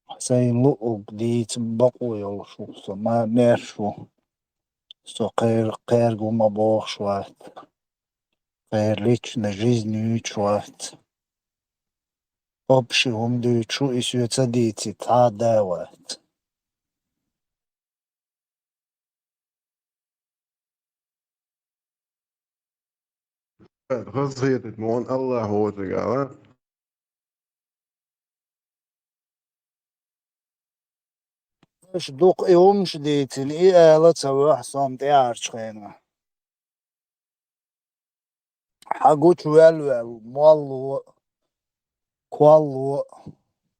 حسين لؤق ديت بقو يلشو ما ميرشو سو قير قوما بوخ شوات قير личной жизнью شوات общим дючу и сюца дити та дават Gasgeet het man Allah hoort ik al. ايش دوق يومش ديتن ايه لا تسوي حصان تعرش خينا حقوش والو مالو كوالو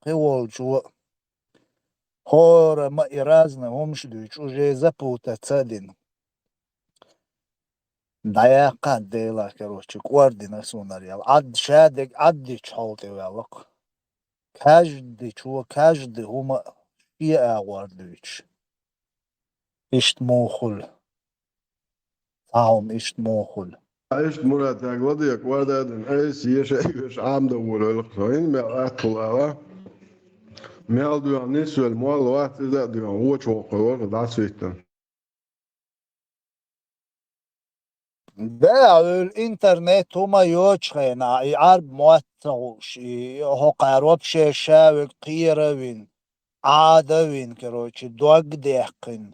قيولجو هور ما إرازنا همش دوش уже запутаться один دايقة ديلا كروش كواردنا سوناريال عد شادك عد تشحوطي والق كاجد شو كاجد هما في أواردوش إشت موخل تعهم إشت موخل Is Murat ja glad ik word dat en is hier zeker samen de woord zijn met atla. Mel du aan is wel mooi wat is dat du aan wat zo gewoon dat zitten. ده الإنترنت هما يوشخنا يعرب موتوش هو قاروب شاشاوي قيروين عادوين كروش دوق ديقين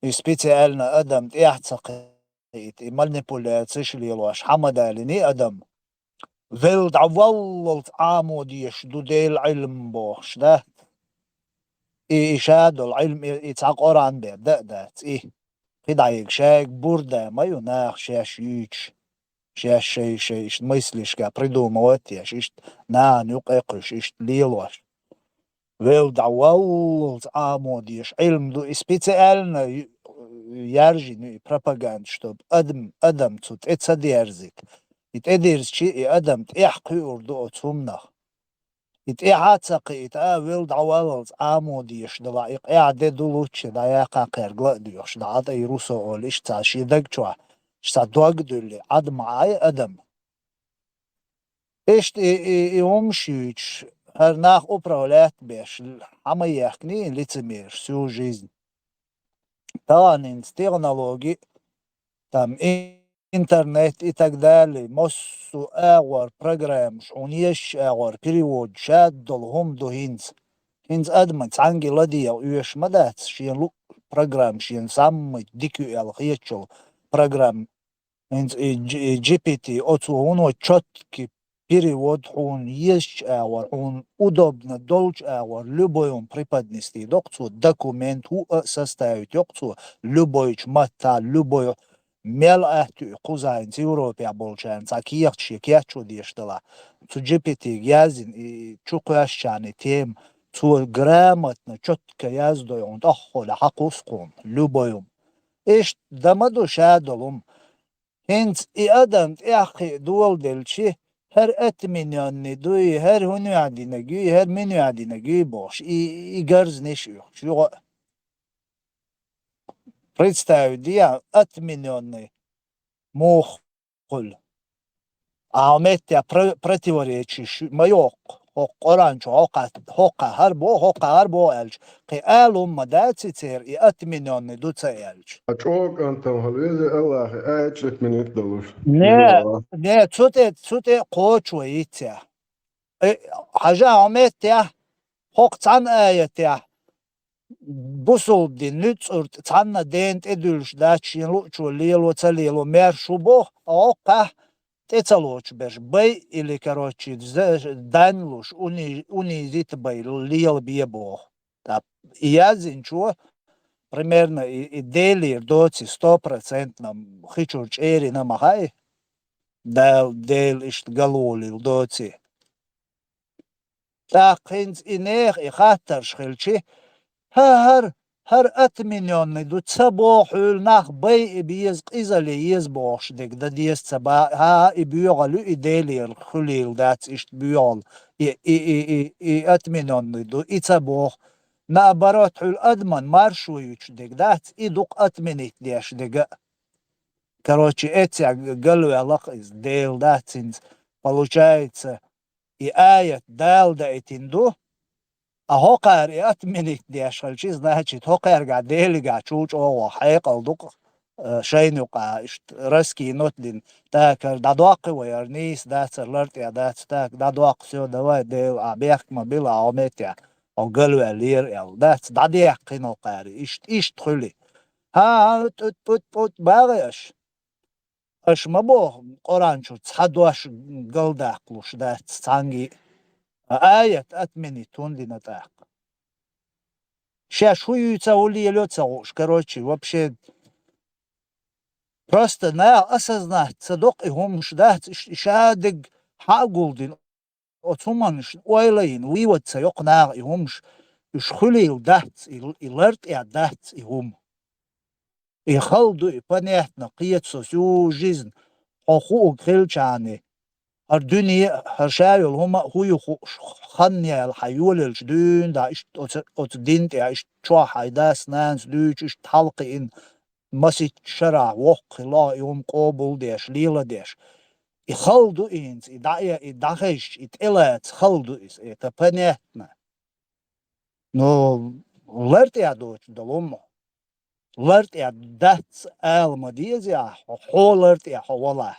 يسبيتالنا أدم تيحتقيت مانيبولاتيش ليلواش حمدالني أدم فيلد عوالت عاموديش دو ديل علم بوش ده إيشادو العلم يتعقر عن بير دات إيه قدعيك شاك بوردا ما يناخ شاش يوش شاش شي إشت ميسليش كا придумывать إشت نان يقيقش إشت ليلواش فيلد عوالت عاموديش علم دو إسبيتالنا يرجي propaganda чтобы أدم تut إتصديرزك إتأديرز شيء أدم تحقي أردو أتهمنخ إتعاتقي إتأويل عوالز عاموديش دلائق إعدي دولوتش دايقا قيرقلا ديوش دعاد أي روسو أوليش تاشي دقشوا شتا دوق دولي عد معاي أدم إشت يومشيش нах управлять беш, а яхни лицемер всю жизнь. Таланин технологии, там интернет и так далее, массу агвар программ, он есть агвар перевод, шад долгом до хинц. Хинц адман цанги ладия, уеш мадат, шин лук программ, шин самый дикий алхиечел программ. Хинц GPT, отцу он четкий перевод, он есть агвар, он удобно долж агвар, любой он преподнести, докцу документ составить, докцу любой чмата, любой мел ахту кузайн Европе болчан цакиячи кячу диштала цу GPT язин и чукашчани тем цу грамотно четко яздой он ахола хакускун любой эш дамаду шадолум хенц и адам яхи дول делчи her etminyanni duy her hunu adina gü her menü adina gü boş и гарз нешью чего представить я отмененный мохуль а метя противоречишь майок оранчо хока харбо элч кы алум мадацитер и отмененный дуца элч أشوك أنت وهالويزي الله أجلك من يقدروش не цуте قوچويتيا حاجة عمتيا хоқ цан аятя бусул дин нütsurт цанна дент эдүлш дачин лучу лило цалило мер шубо ока тецалоч беш бей или короче данлуш унизит бей лил биебо да я зинчу примерно и дели доци 100% хичурч эри на махай дел ишт галолил доци так хинц инех и хаттар шхилчи هر أتمنى دو تسبو حول ناخ بي بيز قيزالي يزبوش ديك دا ديز تسبا ها إبيوغلو إدالي الخليل دات إشت بيول أتمنى دو إتسبوخ نابرات حول أدمن مارشويوش ديك دات إدوك أتمنيت ديش ديك короче эти галу аллах из дейл датинс получается и аят дал да этинду а хокар и отменить дешалчи, значит, хокар гадели гачуч о хайкал дук шейнука раски нотлин так дадуак вайрнис дацер лерт я дац так дадуак все давай дел абех мобила аметя огалу алир ел дац дадиак кинокар ишт хули ха пут багаш аш мабо qoranчу цадуаш галдаклуш дац цанги آية أتمني توندي نتاق شو يتساولي يلوتساوش короче вообще просто на осознать صدق هم شدات شادق حاقولدين أتومانش ويلين ويوتسا يقناع همش يشخلي الدات يلرت يعدات هم يخلدو يبنيتنا قيت سوسيو جيزن حقوق خلشاني هر دنيا هر شايل هما هو خنيا الحيول الجدون دا إيش أتدينت يا إيش شو حيداس ناس دوش إيش تحلقي إن مسيت شرع وق لا يوم قابل ديش ليلة ديش يخلدو إنس يدعيش يتقلت خلدو إس يتبنيتنا نو لرت يا دوش دلومو لرت يا دات المديز يا حولرت يا حوله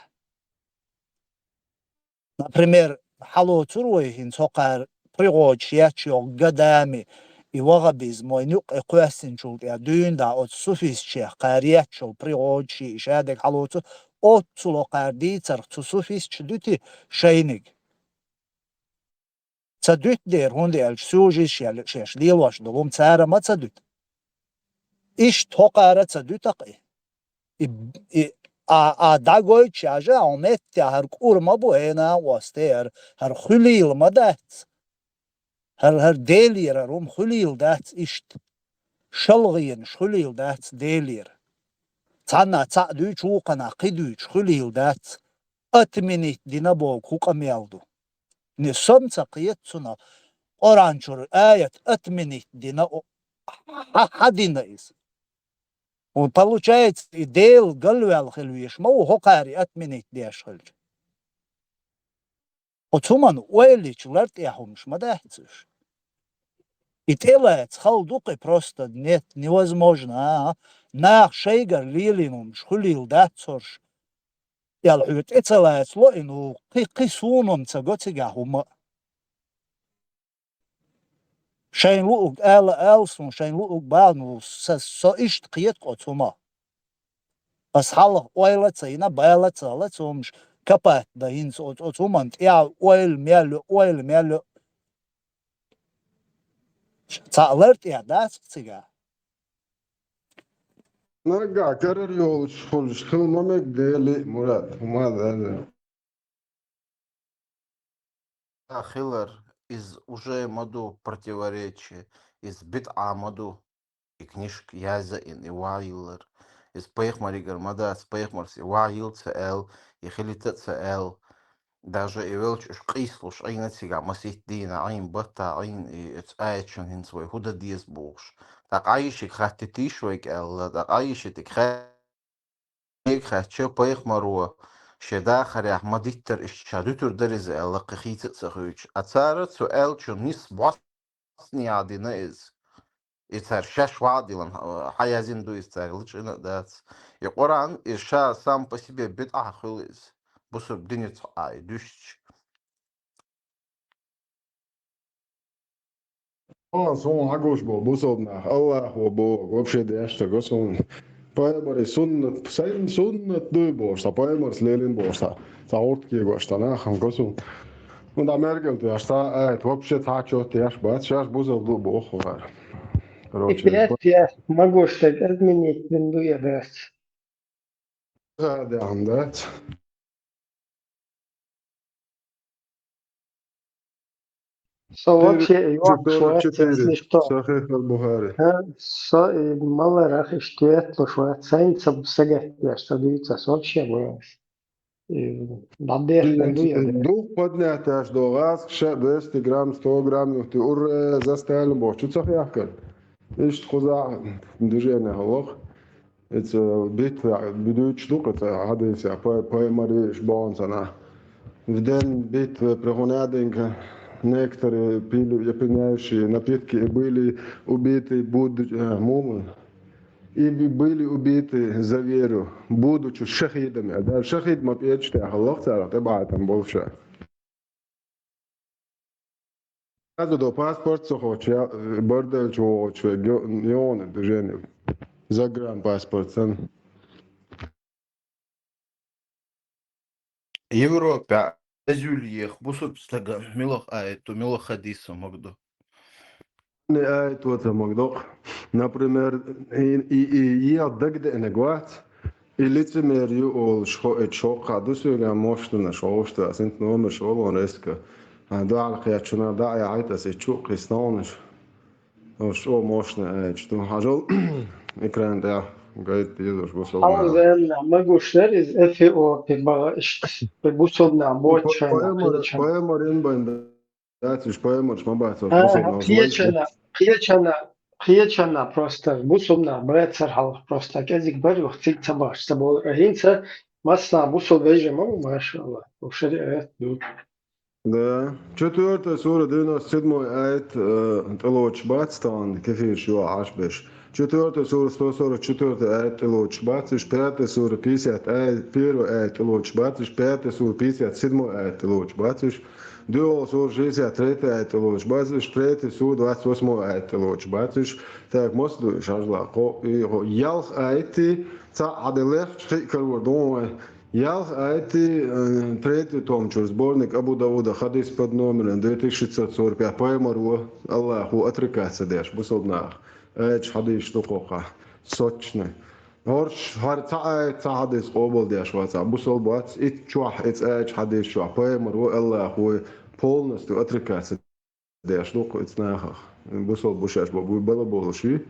Например, халоцуруихин сокар пригочиячо гадами и вагабиз мой нюк экуэсинчул я дюнда от суфисче кариячо пригочи шадек халоцу от сулокарди царцу суфисч дути шейник цадут дер хунде алч сужи шеш лилваш долом цара ма цадут иш токара цадутаки и دعوی چیزا آمد تا هر کورما بوینا واسته هر خلیل مدت هر دیلیر روم خلیل دات ایشت شلغین خلیل دات دیلیر تانا تعدی چوکنا قدی خلیل دات اتمنیت دینا با کوکم یالدو نسام تقیت سنا اورانچور آیت اتمنیت دینا حدینا ایست Он получается и дел галвел хелвиш, мау хокари отменить дешхельч. Отуман уэлич лартяхумш мадахцуш. И телец халдуки просто нет, невозможно. Нах шейгар лилинум шхулил дацорш. Ялхют эцелаец лоину кисунум цагоцигахума. Шайн лук элсун, шайн лук балну со ишт киет отума. As halch oiletsa ina bailetsa letsumsh kapat da ins otumant ja oil melu Alert ja das ciga. نرجع كرر يول شغل ما ديلي مراد وما Хиллер из уже моду противоречия, из бит'a моду, и книжки Яза и Вайлер, из Пейхмаригар мода, с Пейхмарси Вайл ЦЛ, и Хилита ЦЛ, даже и велч уж кислуш, ай нацига, масит дина, ай бата, ай эц айчен хин свой, худа диес буш. Так айшик хатти тишвейк эл, так айшик ik ga Peichmaru, Shedachar Ahmaditter is Shadutur there is a Lakahit Sahuch. Atzara to El Chunis Bosnia is. It's her Shashwadilan, Hayazin do is the that's your Quran is Shah sam по себе bit Ahulis. Busub Dinit I dush. сон агуш был бусобна Аллах бог вообще дешта госон Поймар суннат сайм суннат дуй бошта поймар слелин бошта заортки бошта на хам госон und Amerika du hast da вообще тачо тяж бац сейчас бузов ду бог вар короче я могу что-то изменить виндуя драсс. да андат Вообще, если что, صحيح البخاري мало рах и что это швейцарцы сагат, что даются вообще было. Надеюсь, дух поднятый до вас 200 грамм 100 грамм ты ур заставил бог что صحيح كان ايش خذا движение هوخ это битва بدوت штука هذا يسا по мариш бонсана в день битвы проходят некоторые пили опьяняющие напитки и были убиты мумы и были убиты за веру, будучи шахидами. Да, шахид ما بيجتهد Аллах تعالى تبعتهم больше. هذا до паспорт сохоча бордел чуваче неоны движение. Загран паспорт сан. Европа Азюльех, Бусуп Стаган, Милох Аэту, Милох Хадису Магду. Вот Магдох. Например, и отдагде негват, и лицемерию ол шок, а дусуля мощно шоушта, а сент номер шолон реска. А да алхиячуна да я айта се чук кристаниш. Шо мощно что хажал экран да говорит Иисус бусол. могу что из ФО бусол на боча. Поэморин банда. Да, ты ж поэмориш мабаться. Приечана просто бусолна брецархал просто кезик барих цик цабаш цабол рахинца масса бусол веже могу машалла. Вообще Да. 4 сура 97 аят Телоч Батстан, кефир шуа ашбеш. 4 сура 144 аят Телоч Батстиш, 5 сура 50 аят 1 аят Телоч Батстиш, 5 сура 57 аят Телоч Батстиш, 2 сура 63 аят Телоч Батстиш, 3 сура 28 аят Телоч Батстиш. Так, мосту шажла. Ялх аити ца аделех шикарвардон. Я это третий том, сборник Абу Давуда, хадис под номером 2645, поэмару Аллаху отрекаться дешь, бусолнах, хадис штукоха, сочный. Орш хадис обл деш ваца, бусол бац, ит чуах, ит хадис чуах, поэмару Аллаху полностью отрекаться деш, штуку ит нахах. Бусол бушаш бабу было болши,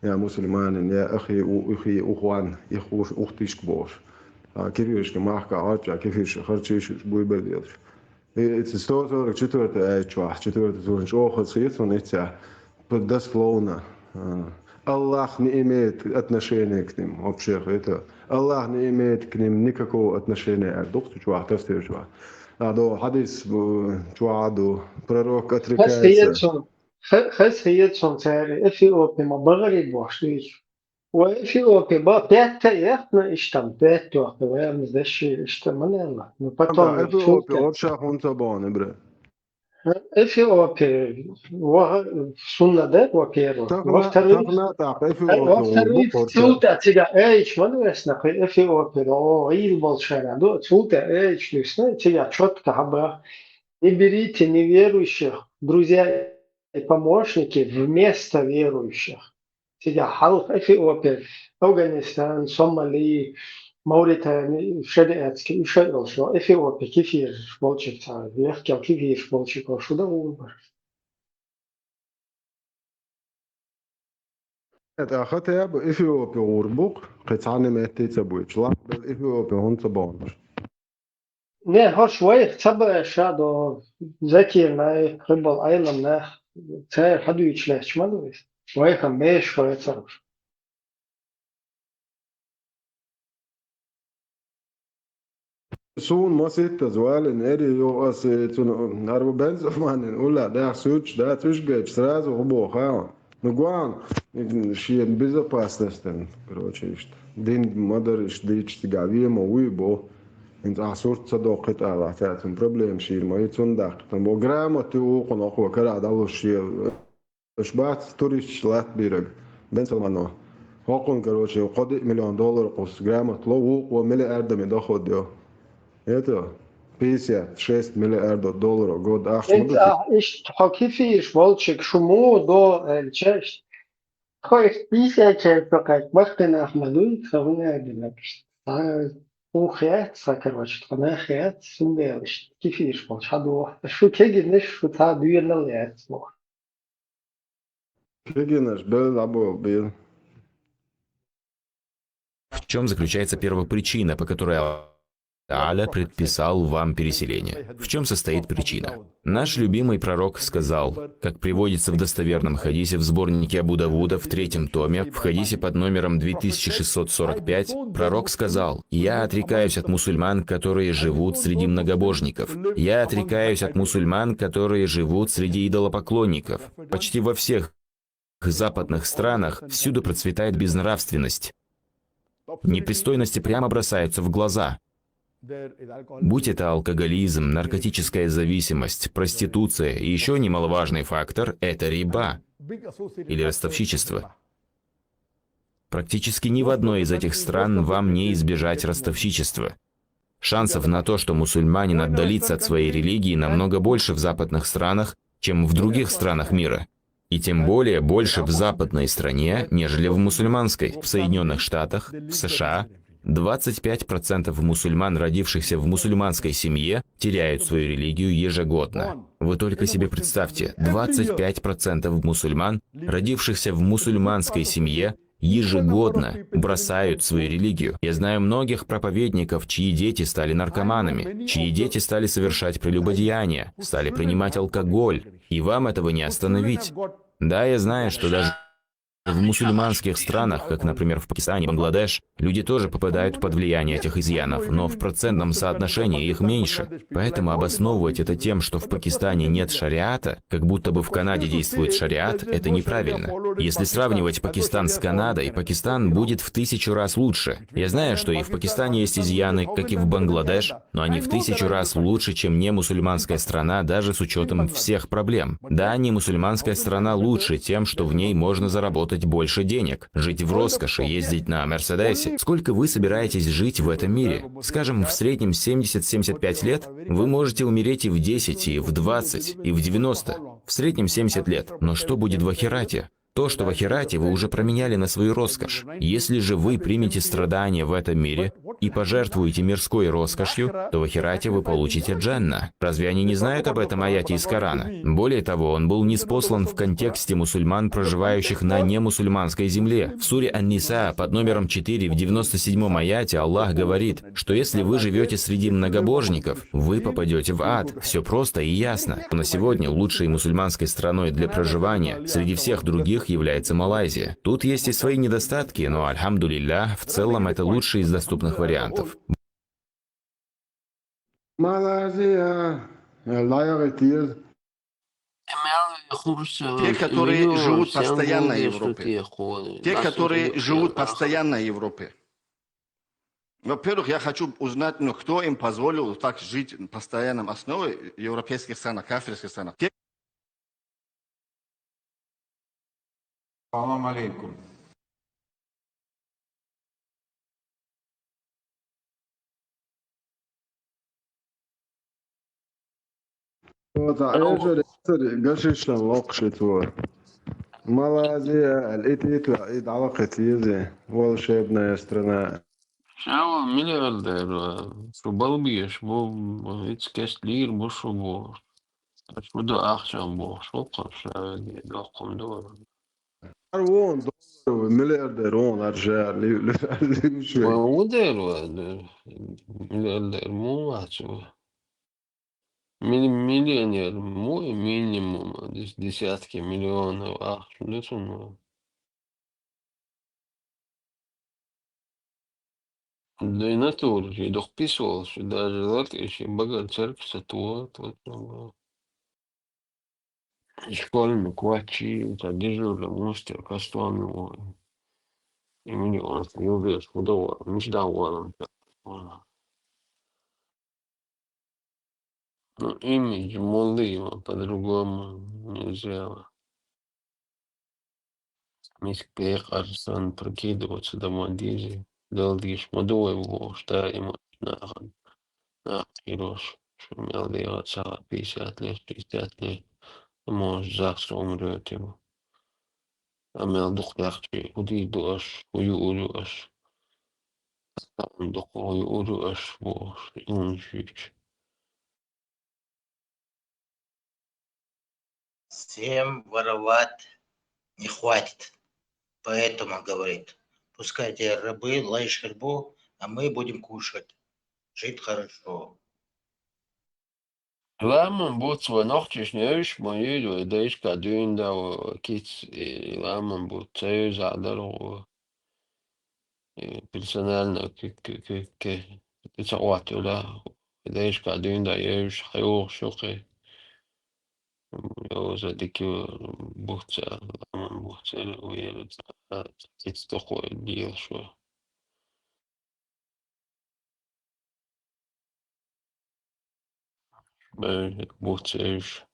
я мусульманин, я ахи ухуан, их ухтишк бош. كيفيش كماحكة عاطفة كيفيش خرجيش بوي بديلش. It's a story четвертый эчвах, четвертый зурнч охот схитсон эця поддаст флоуна. Аллах не имеет отношения к ним вообще это. Аллах не имеет к ним никакого отношения. Доктор чувак, тестер чувак. до хадис чуаду пророк отрекается. خس هي تشاري إثيوبيا ما بغرب وحشيش وإثيوبيا بات يأخذ إشتم بات وقت ويا مزدش إشتمنا الله نبطل إثيوبيا ورشة خونتا بان بره. إثيوبيا وصلنا ده وكيرو وقتروي توتا تيجا إيش ما نسنا في إثيوبيا أو إيل بالشارع دو توتا إيش لسنا تيجا شوت كهبا наберите неверующих, друзья и помощники вместо верующих. Сидя халк Эфиопия, Афганистан, Сомали, Мauritania, Шариатский, Шариатский, Эфиопия, кефир, молчит, легкий кефир, молчит, что да умер. Это хотя бы Эфиопия урбук, хотя метится будет, шлак был Эфиопия он собонж. Не, хош ваих цаба шадо закир на рыбал айлам на царь хаду и члех чмадовис. Ваиха меш фарецаруш. Soon must it as well in area as to narrow bands of man and all that such that which gets сразу убоха. Ну гуан ши безопасность короче что день модериш дичь гавимо уйбо انت عصورت صداقت على تعتم بروبلم شيء ما يتصندق تبو جرامة وقنا قوة كلا دلو شيء إيش بعد توريش لات بيرج بنسل منه هاقون كروشي وقد $1,000,000 قص جرامة لو ومليار من داخل ديو это 56 миллиардов долларов год إيش تحكي فيش والشك شمو دو الشاش خويش بيسا شاش فقط وقتنا أحمدوي خلونا أدلكش وخيات سكروش أنا خيات سنديش كيفيش بالش هادو شو كيجنش شو تعدوي لليات مو كيجنش بل أبو بيل. В чем заключается первопричина, по которой Аллах предписал вам переселение? В чем состоит причина? Наш любимый пророк сказал, как приводится в достоверном хадисе в сборнике Абу Давуда в 3-м томе, в хадисе под номером 2645, пророк сказал: «Я отрекаюсь от мусульман, которые живут среди многобожников. Я отрекаюсь от мусульман, которые живут среди идолопоклонников». Почти во всех западных странах всюду процветает безнравственность. Непристойности прямо бросаются в глаза. Будь это алкоголизм, наркотическая зависимость, проституция и еще немаловажный фактор – это риба или ростовщичество. Практически ни в одной из этих стран вам не избежать ростовщичества. Шансов на то, что мусульманин отдалится от своей религии, намного больше в западных странах, чем в других странах мира. И тем более больше в западной стране, нежели в мусульманской. В Соединенных Штатах, в США 25% мусульман, родившихся в мусульманской семье, теряют свою религию ежегодно. Вы только себе представьте, 25% мусульман, родившихся в мусульманской семье, ежегодно бросают свою религию. Я знаю многих проповедников, чьи дети стали наркоманами, чьи дети стали совершать прелюбодеяния, стали принимать алкоголь, и вам этого не остановить. Да, я знаю, что даже в мусульманских странах, как, например, в Пакистане, Бангладеш, люди тоже попадают под влияние этих изъянов, но в процентном соотношении их меньше. Поэтому обосновывать это тем, что в Пакистане нет шариата, как будто бы в Канаде действует шариат, это неправильно. Если сравнивать Пакистан с Канадой, Пакистан будет в 1000 раз лучше. Я знаю, что и в Пакистане есть изъяны, как и в Бангладеш, но они в 1000 раз лучше, чем не мусульманская страна, даже с учетом всех проблем. Да, не мусульманская страна лучше тем, что в ней можно заработать больше денег, жить в роскоши, ездить на Мерседесе. Сколько вы собираетесь жить в этом мире? Скажем, в среднем 70-75 лет? Вы можете умереть и в 10, и в 20, и в 90. В среднем 70 лет. Но что будет в ахирате? То, что в ахирате вы уже променяли на свою роскошь. Если же вы примете страдания в этом мире и пожертвуете мирской роскошью, то в ахирате вы получите джанна. Разве они не знают об этом аяте из Корана? Более того, он был ниспослан в контексте мусульман, проживающих на немусульманской земле. В суре Ан-Ниса под номером 4 в 97-м аяте Аллах говорит, что если вы живете среди многобожников, вы попадете в ад. Все просто и ясно. На сегодня лучшей мусульманской страной для проживания среди всех других является Малайзия. Тут есть и свои недостатки, но, альхамдулилля, в целом это лучший из доступных вариантов. Малайзия, Лайагатир. Те, которые живут постоянно в Европе. Те, которые живут постоянно в Европе. Во-первых, я хочу узнать, ну, кто им позволил так жить на постоянном основе в европейских странах, кафирских странах. Те, Салам алейкум. Вот, ايش قشش لوقشت هو مالازيا الاتيت العيد علاقة يزي والشيبنا يسترنا. Шава миллиардер, балбиш, it's кестлир, бушубо. Шуду ахшам бо, шоқам шаведи, доқом дор. أروون دولار ملياردير هون أرجع لي شوي. ودير ملياردير مو واحد. Миллионер, мой минимум, десятки миллионов, летун. Да и натур, я дописывал, что даже латыши, богат церковь, сатуат, вот, школьный, квачи, дежурный, мустер, кастуан, и миллион, не убьешь, удовольно, мечтал, ну, имидж молодым, по-другому нельзя. Мискех Арсан прокидываться до Мадизи, Далдиш, Мадуэ его, что ему на Хирош, шумел делаться 50 лет, 60 лет, может завтра умрет его. А мел дух яхчи, уди дуаш, ую урюаш, там дух ую урюаш, бож, он жить. Всем воровать не хватит. Поэтому, говорит, пускай те рабы, лаешь хлебу, а мы будем кушать. Жить хорошо. Лама бутсва нохтиш неуш моюду, дайш кадюн да киц, лама бутсаю задару. Персонально, это вот, да, лишь один даешь, хаюр, шуки, я за дикий бухца, бухца, уедет, это такое дело, что бухцаешь,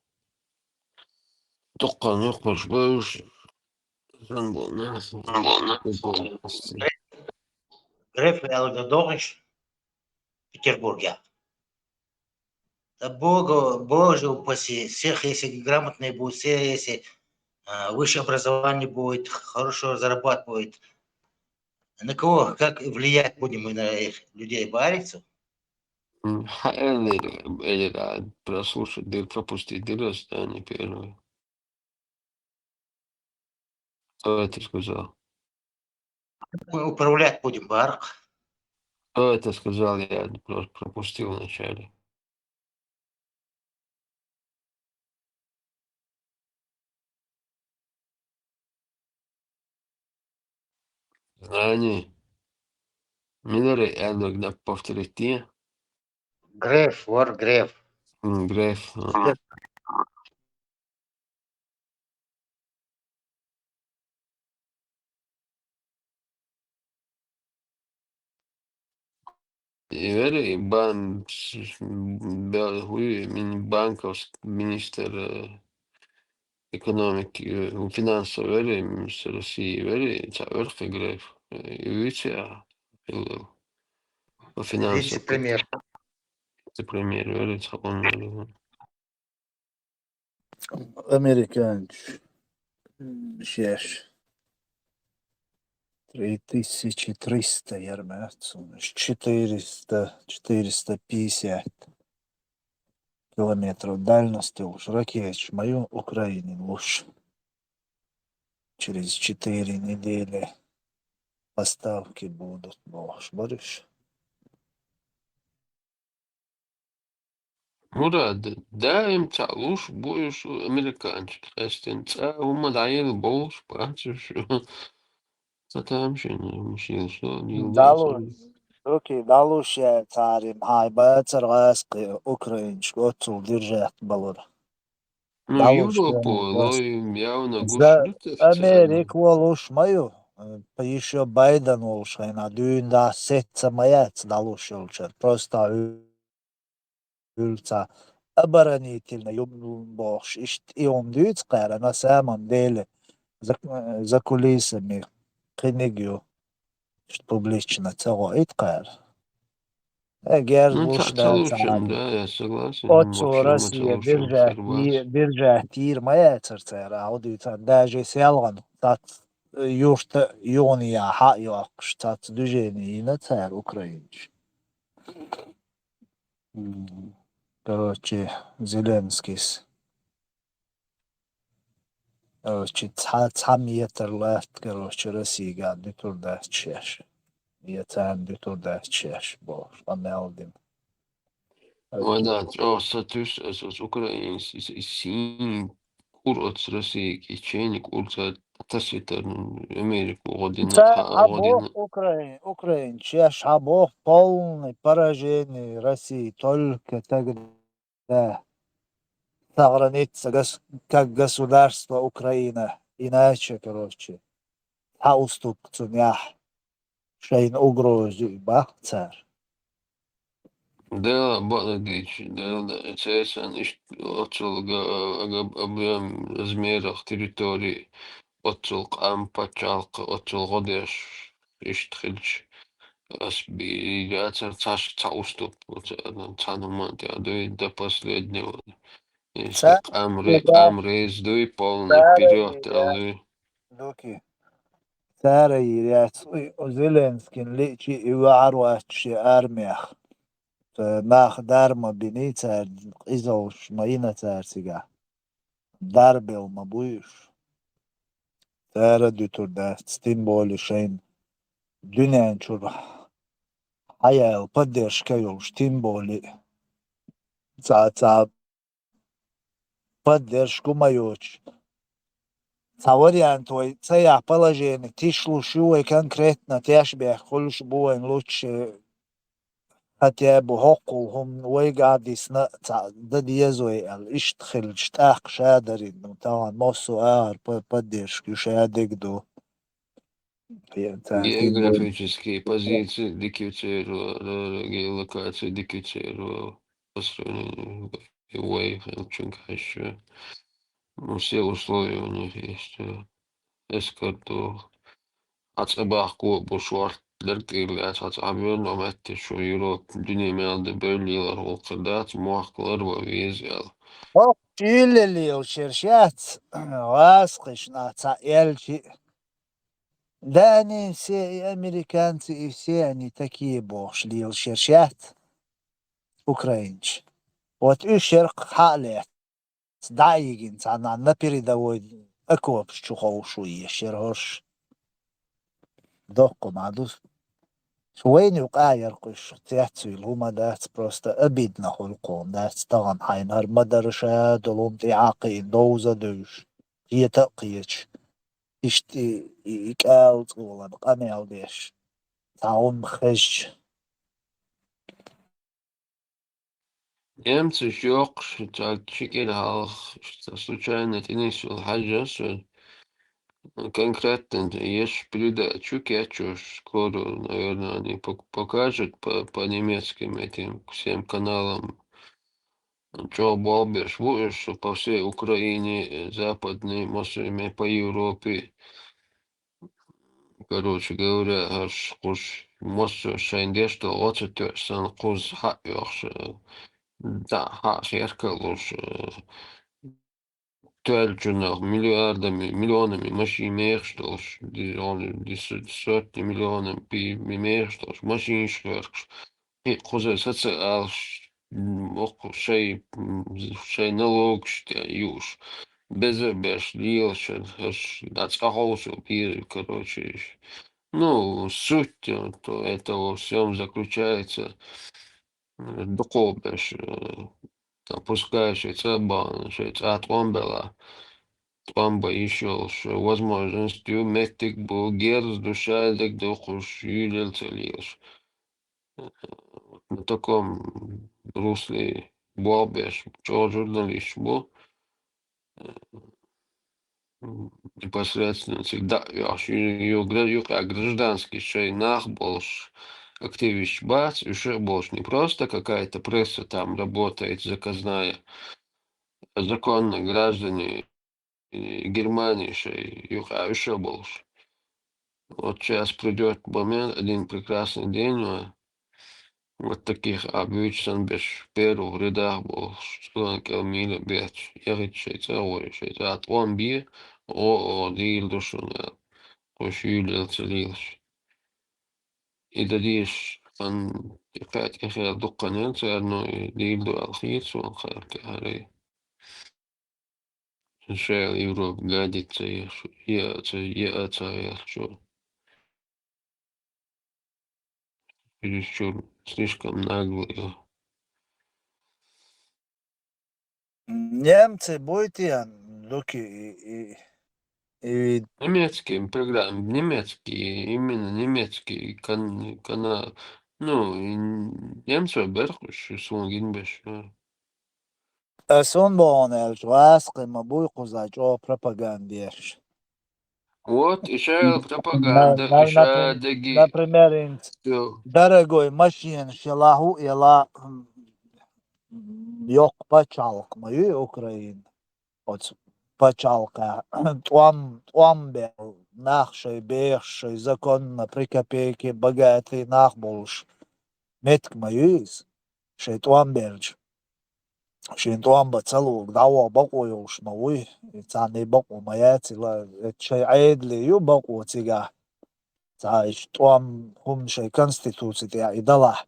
только не хочешь, боишь, Греф Элгадович в Петербурге. Да Боже упаси, всех, если грамотные будут, все, если высшее образование будет, хорошо зарабатывает. На кого, как влиять будем мы на их людей, бариться? или прослушать, да пропустить, да не первый. Кто это сказал? Мы управлять будем, Барк. Кто это сказал, я просто пропустил вначале. Знание. Миллеры, я иногда повторить те. Греф, вор Греф. Греф. И банковский министр экономики, финансов, министр России, Цаверка Греф. По финансам. Вице-премьер. Вице-премьер, он. Американец. 3300 ярмец, 450 километров дальности уж ракет, мою Украине лучше. Через 4 недели поставки будут, боже, борешь. Мурад, да, им лучше будешь американчик, а умадаем больше, бачишь. Там еще не мужчина, что не Да, Окей, далуше царим хай бацаргаски украинч отцу держат балур. Ну, Далуш Европу, явно за гушлют официально. Америк волуш маю. Еще Байден волуш на дюнда сетца маяц далуш волчер. Просто ülца оборонительно юбош. И он дюц кара на самом деле за кулисами книгю публично цего иткар. Эгер Ну, волш да целушен, царим. да, я согласен. Отцу Вообще мы Россия целушен Хорватии. биржа тир моя церцера, аудита даже селган, тат юшта юния ха юак, штат движение на царь украинч. Короче, Зеленский. Короче, ца метр лeft, короче, Россия гад, тур да чеш. Я царь тур да чеш, бо, амелдин. Да, статус Украиnas sim kurz России чейник kurz тасвитер Америку година Обох година. Украин, чеш, обох полный поражение России только тогда сохранится как государство Украина. Иначе, короче, уступ цунях, шейн угрозы, царь. Да, Баладич, да, цесан ишт отцол объем размерах территории, отцол пачалка, отцол годеш, ишт хилч. Асби, я уступ, цануман, до последнего. Если рейс дуй полный вперед, Дуки. Царь Зеленский личи и варвачи армиях. Мах дарма бини царь, изолш маина царь сега. Дарбел мабуиш. Царь дютурда, тем более шейн. Дюнян чур. Хаял поддержка юлш, тем более. Ца поддержку маёч. Ца вариант твой, ца положение. Ты шлушивай конкретно, тяжбе, хулш буэн лучше. Хотя бы хокулهم ويقعديسنا دديزوي الاشتخل شتاق شادرين طبعا موسو поддержки шадегду географические позиции декицировал, геолокации декицировал по сравнению еще. Ну, все условия у них есть. Эскорту. Ацебахку бушвар деркилес ацабион нометти şu Euro dünyada bölgeler olkırdat muhakklar ve vizyalı. Ох, чилили шершат, васкишна цаэльчи. Да они все американцы и все они такие бошли шершат, украинч. Вот и шерк халет. Дайгин цана на передовой окоп чухоушуи шерхош. Доку мадус. Швейни уqayar قش تياتسويل هما دات بروستا أبيدنا خلقون دات طغن حين هر مدرشة دلوم تعاقي دوزة دوش هي تقيتش اشتي إكاو تقولا بقامي ديش تعاون بخش Немцы жоқ, чекер халық, случайно теннисил хаджас, конкретно есть передачу, кетчу, скоро, наверное, они покажут по немецким этим всем каналам. Джо Болбиш, что по всей Украине, западной, может, по Европе, короче говоря, аж может, шайндеш, что вот сан куз хатёрш, да, херкалуш, тэльчунах, миллиардами, миллионами машин мерштош, сотни миллионов мерштош, машин шверкш, и кузы социалш, шей налог, что юж. Без беш лилшен, ацахолсу пир, короче. Ну, суть этого всем заключается доколбеш, опускающий цеба, от омбела, омба еще возможностью метик был герз, душа, дек духуш, юлил целиш. на таком русле Бобеш, что журналист был, непосредственно всегда, гражданский шей нах больше активист бац, еще больше не просто какая-то пресса там работает заказная, а законно граждане Германии шей, еще больше. Вот сейчас придет момент, один прекрасный день, вот таких обычно без первых рядах был, что миля без ехать шейца от он би, дил душуна, хош юлил целилш. И дадиш он يقعد إخير دقة ننسى إنه يديله الخيس والخير كهري. شيء يوروب قاعد يتسير شو чересчур слишком наглый. Немцы будете, Луки, и Немецкий программ, немецкий, именно немецкий канал. Ну, немцы берхуш, сунгин беш. Сонбон эльжваск, мабуй кузачо пропагандеш. Вот, еще пропаганда, еще деги. Например, дорогой машин шелаху ила yok пачалк мою Украину. Вот пачалка. Туам бел нахшей бешей законно при копейке богатый нахболш. Метк мою из. Шей туам бельж. Шей туам бацалук дао бакуюш мауи. Цаны баку маятила. Шей айдли ю баку цига. Цаиш туам хум шей конституция идала.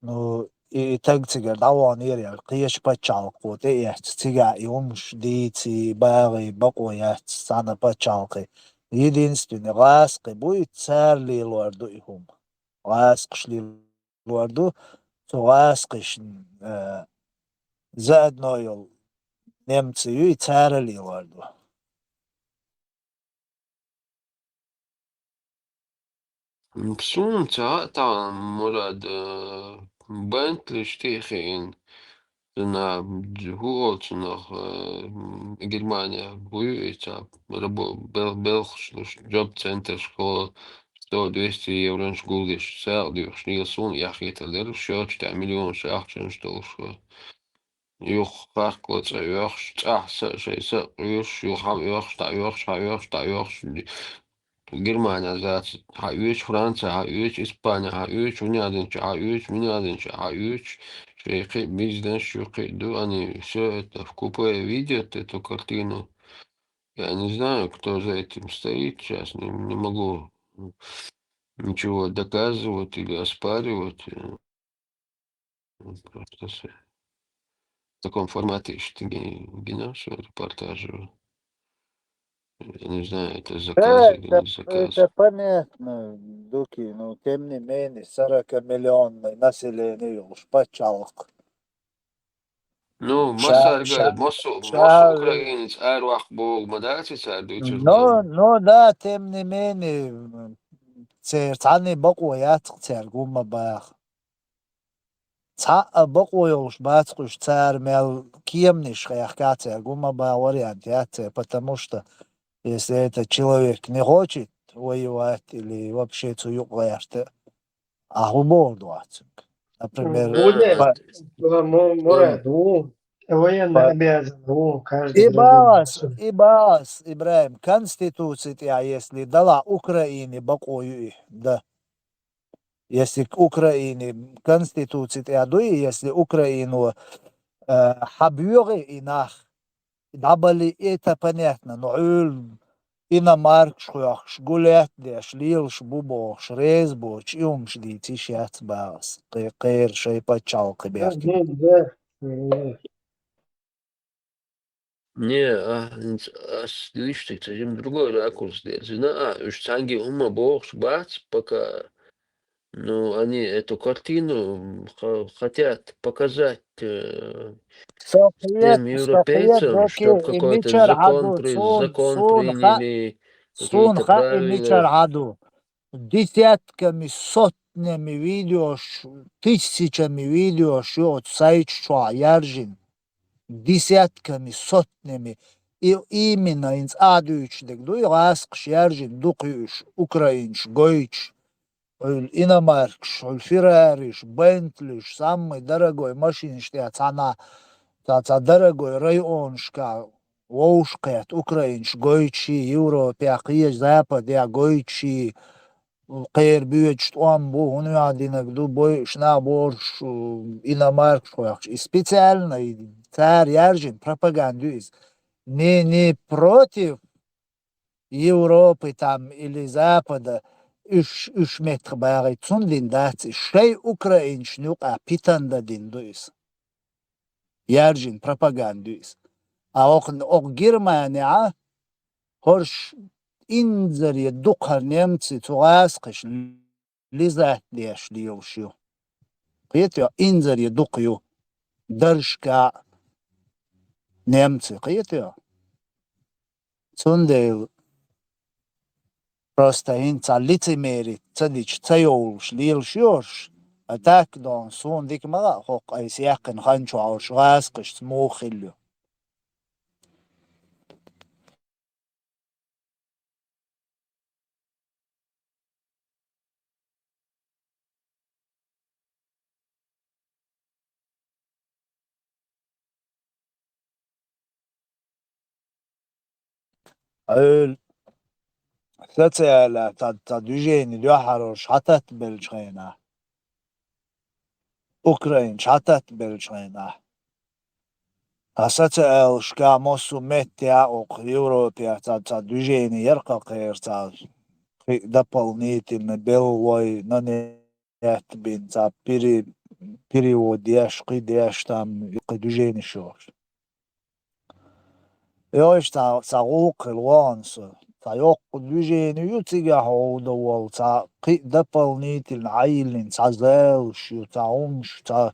Ну, и так цигар даван ирял, қияш пачалку, те яхт цига, и умш дици, баги, баку яхт, сана пачалки. Единственный ласки будет царли лорду и хум. Ласки шли лорду, то ласки заодно ел немцы и царли лорду. Псун та мурад Бентли штихин на гуолцунах Германия буйца белх job центр школа 100-200 евро шгулдиш саудиш нилсун яхиталер шоч та миллион шахчен штолшо юх харклоц юх часа шейса юх Германия заац хаюч Франция хаюч Испания хаюч унядынча хаюч минядынча хаюч шейхи бизнес шухиду они все это в купе видят эту картину. Я не знаю, кто за этим стоит сейчас, не могу ничего доказывать или оспаривать. Просто в таком формате что генаш репортажа. Я не знаю, это заказ или не заказ. Это понятно, Дуки, но тем не менее 40-миллионное население уж пачалок. Ну, масарга, мосу украинец, арвах бог, мадати сардуйчер. Но да, тем не менее, церцаны бакуят цергума бах. Ца бакуюш бацкуш цар мел кемниш хаяхка цергума ба вариант, потому что если этот человек не хочет воевать или вообще цуюкваяшты, а губорду ацик. Например, Мурат, военно обязан, каждый гражданин. Ибас, Ибраим, Конституция, если дала Украине бакою, да. Если Украине Конституция, да, если Украину хабюги инах, дабали это понятно, но иномарк шхуях, шгулят деш, лил шбубо, шрезбо, чиум шди, тишят бас, кыр шей пачалка бяхки. Не, видишь, ты совсем другой ракурс здесь. Уж санги ума бог, бац, пока, ну, они эту картину хотят показать тем европейцам, чтобы какой-то закон приняли, какие-то правила. Десятками, сотнями видишь, тысячами видишь, вот сайт что, яржин, десятками, сотнями. И именно инс адуючдек, и ласкш, яржин, дукюш, украинш, гойч, иномаркш, феррариш, бентлиш, самый дорогой машинштя, цена, дорогой районшка, Воушкет, Украинш, Гойчи, Европе, Киеш, Западе, Гойчи, Каир Бюч, Туамбу, Унядинок, Дубой, Шнаборш, Иномарк, и специально царь Яржин пропагандист. Не против Европы там или Запада, үш метр бары цундин даци, шей Украинш, нюк, питанда диндуис. Яржин пропагандист. auch Germania horsch inzer je dukar Nemci zuaskisch lizat liash liushu. Qiyet ya inzer je dukju darshka Nemci. Qiyet ya. Цунде просто инца лицемерит, цадич цайолш, лилшёш, а так дон сун дик мага хок айс яқин ханчу ауш гаскиш смухилю. Öl Soziala движение дёхарош хатат белчхена. Украин хатат белчхена. А социал шка мосу метя ок Европе движение ярко кэрца дополнительно белой на нет бин за перевод яшки там движение шош. Ёш та ок луансо. Тайок движение ютига хоудовал, та дополнительно айлин, та зелш, та умш, та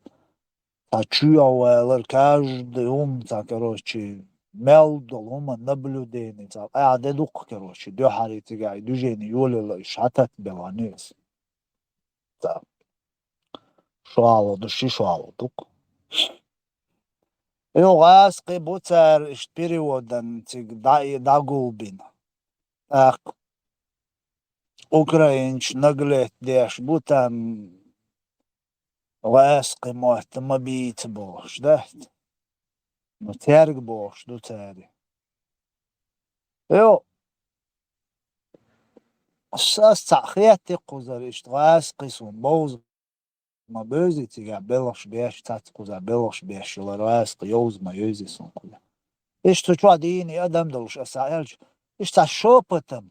чуявелер, каждый та, короче, мелдол, наблюдение, та, дедук, короче, дёхари тига, движение юлила, шатат беланис. Та, шуало, души шуало, тук. Газ буцар переводан, тиг, дагулбин. Украинч наглет деш, бутам ласки мот, мабит бош, да? Ну, терг бош, ду цари. Йо, сас цахети кузариш, ласки сун, боз, ма бözi тига, белош беш, цац кузар, белош беш, ласки, йоз ма йози сун кузар. Иш tu чуа дини адам долш, асаэлч, иш та шепотом,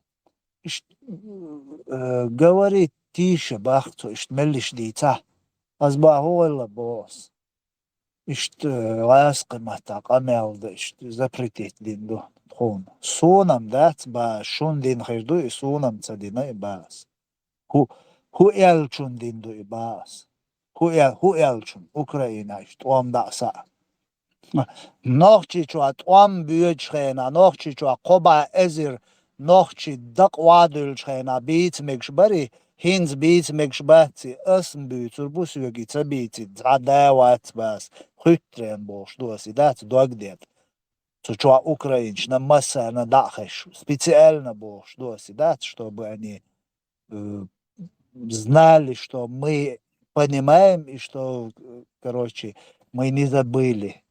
говорит тише, бахцу, мелиш дица, азбахойла бос. Ласки мата, камелда, запретить динду. Сунам дац ба, шун дин хижду, и сунам цадина и бас. Ху элчун динду и бас. Ху элчун, Украина, туам даса. Нохчи чуа туам бючхена, нохчи чуа коба эзир, нохчи дак вадулчхена, бит мекшбари, хинз бит мекшбати, эсн бит, урбус югица бити, задават бас, хутрен бош, доси, дат, догдет. Чуа украинч, на масса, на дахеш, специально бош, доси, дат, чтобы они знали, что мы понимаем, и что, короче, мы не забыли.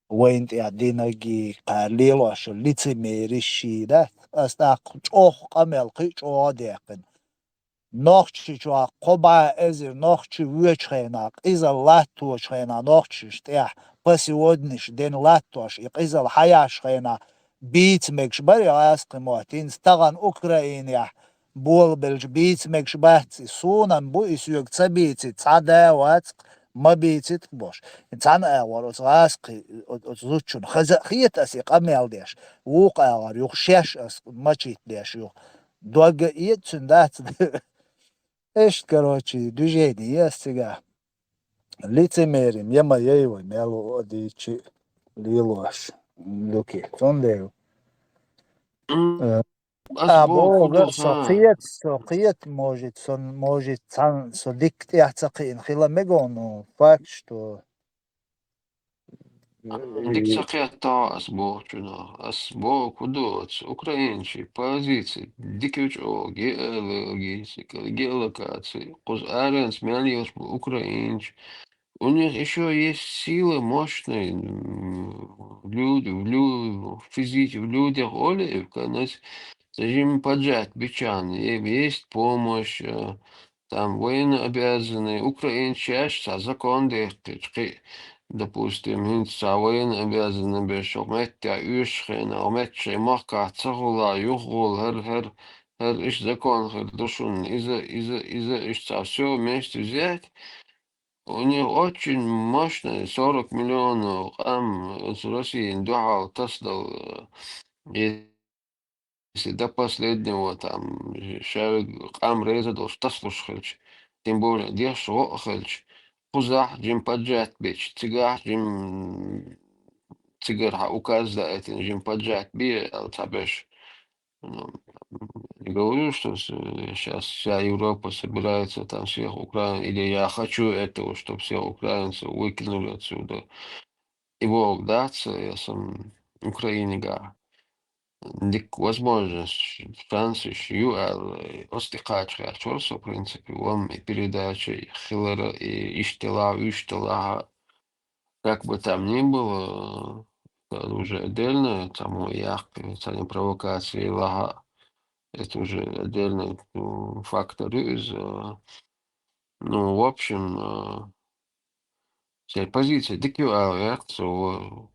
وين يعديناجي قليل عشان лицемерие да استاق چوخ قمل قي چو ديقن نوخچي چو قبا ازر نوخچي وچخيناق إذا لاتو چخينا نوخچي شتيح بس يودنش دين لاتوش إذا الحياة خينا بيت مكش بري عاسق موتين استغن أوكرانيا بول بلج بيت مكش باتي سونان بو يسيوك تبيتي تصادا واتق ما بيتت بوش انسان اول وتغاسقي وتزوتشون خيت اسي قميل ديش ووقع اور يخشاش اس ماتشيت ديش يو دوغ يتسندات ايش كروتشي движение стига лицемерим яма еево мело одичи лилош луки сондею أسبوع بوغ كدوس سوقيت موجت سان سو ديك يعتقين خلا ميغونو فاكشتو Dik sakjata asbočuna, asbokudots, ukrainči, pozīcija, dikiučo, геолокация, кузарен смелилась украинч. У них еще есть сила мощная в людях, Оли, скажем, поджать бичан, есть помощь, там военнообязанные, украинцы, закон допустим, инца военнообязанные беш, ометя ушхена, ометче мака, цагула, югул, иш закон, душун, из-за ишца, все вместе взять, у них очень мощные 40 миллионов с России дуал таздал, если до последнего там шарик резадол, что слушать, тем более дешево хельч, кузах джим поджать бич, цигах джим цигар указ да это джим поджать би, табеш. Ну, не говорю, что сейчас вся Европа собирается там всех украинцев, или я хочу этого, чтобы все украинцев выкинули отсюда. И Бог даст, я сам Украине га. Дик возможность, шансы, остыкач, в принципе, вам и передачи Хиллера и Иштела, как бы там ни было, это уже отдельно, там это не провокации, лага. Это уже отдельный фактор ну, в общем, вся позиция дикива реакцию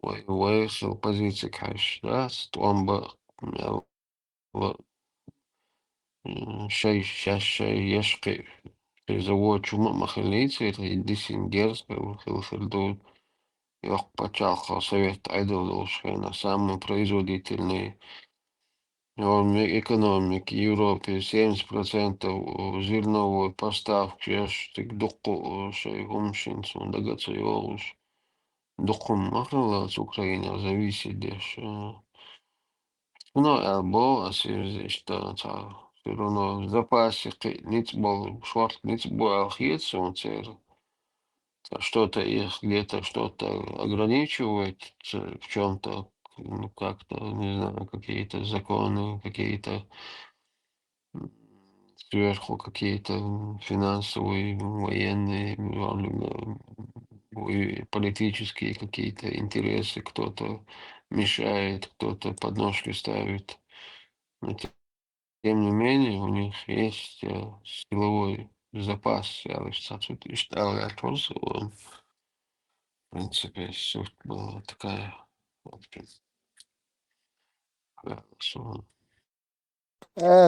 вышел позиция каш, да, стомба шей ешки завод чума махалицы, это диссингерс, хилфердут, йох пачалха совет айдол, на самый производительный экономики Европы 70% зерновой поставки аж так духу шей гумшинцу дагаться йоуш духум махала с Украины зависит деш. Ну, або что все равно в запасе ниц был шварт ниц был алхиец он что-то их где-то что-то ограничивает в чем-то, ну, как-то, не знаю, какие-то законы, какие-то сверху какие-то финансовые, военные, и политические какие-то интересы, кто-то мешает, кто-то подножки ставит. Но тем не менее, у них есть силовой запас. Я отсюда читал, я тоже, в принципе, суть была такая, в общем, что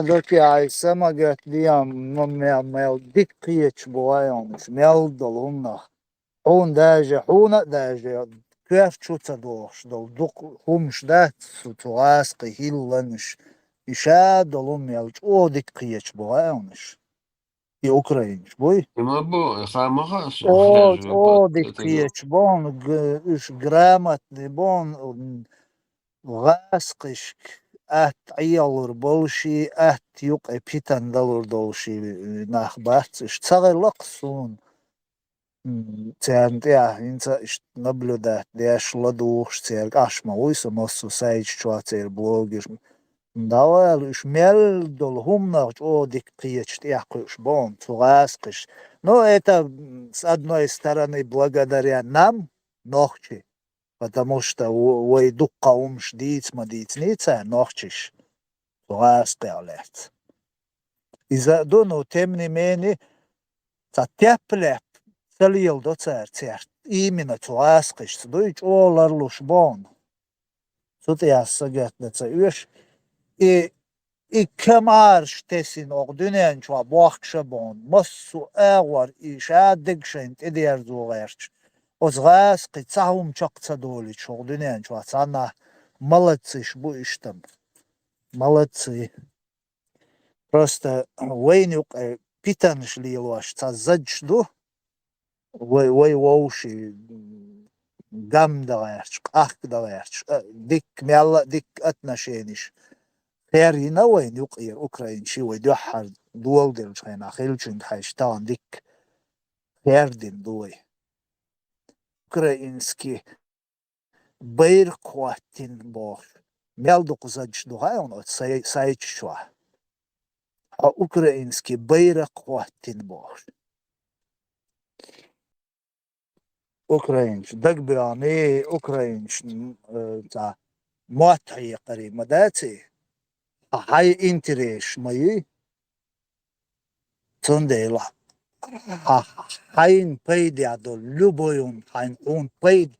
دوكي عاي سمجت ديام ميل ديك قيتش بوايونش ميل دلونا حون داجة حون داجة كيف شو تدوش دوك همش دات سوتواسقي هيلنش إشاد دلون ميلج او ديك قيتش بوايونش и Украинч, бой. О, дик қиеч бон, үш грамотный бон, غاسقش ات عيالور بولشي ات يوق ابيتان دالور دولشي ناخباتش تصغر لقصون تيان انت наблюдать ديش لدوش تير اشما ويسا مصو سايج شوا تير بلوغش давай уж мел дол хумнах о дик қиеч тяхуш бон тугасқиш. Но это с одной стороны благодаря нам, нохчи, потому что ой дукка умш дицница нохчиш тугасқиалет. И-за но тем не менее за теплеп целил до церцер именно тугасқиш дуич оларлуш бон. Тут я сагатнеца уж и кемарш тесин огдунен чва бахшабон массу эвар ишаддгшент идерзуверч озгас қицаум чақцадоли чогдунен чва цана молодцыш бу иштам молодцы просто войнук питанш лилаш цазаджду вой воуши гам даварч ах даварч дик мяла дик отношениш خيرنا وين يقير أوكرين شي ويدحر دول دل شينا خيلشن حيشتان ديك خير دين دوي أوكرينسكي بير قواتين بوش ميلدو قزاج دوهاي ونوت سايج شوا أوكرينسكي بير قواتين بوش أوكرينش دق بياني أوكرينش تا مواتعي قريب مداتي هاي انتريش ماي تنديلا هاين بيد يعدو لبويون هاين اون بيد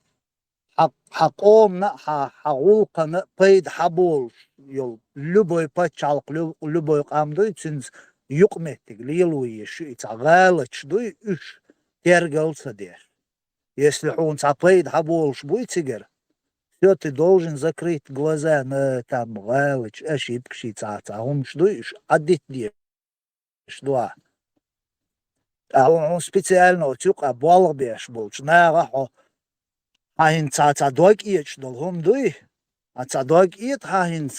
حقوم حقولقنا بيد حبول يل لبوي باتشالق لبوي قامدو تنز يقمتك ليلوي شو غالتش دوي اش ترجل صدير если он بيد حبول شبوي تيجر все, ты должен закрыть глаза на там галыч, ошибки, цаца, он ждешь, отдыхнешь, что? А он специально утюг, а балбеш был, чнага, хин цаца дог ич, дол хом дуй, а ца дог ит, хин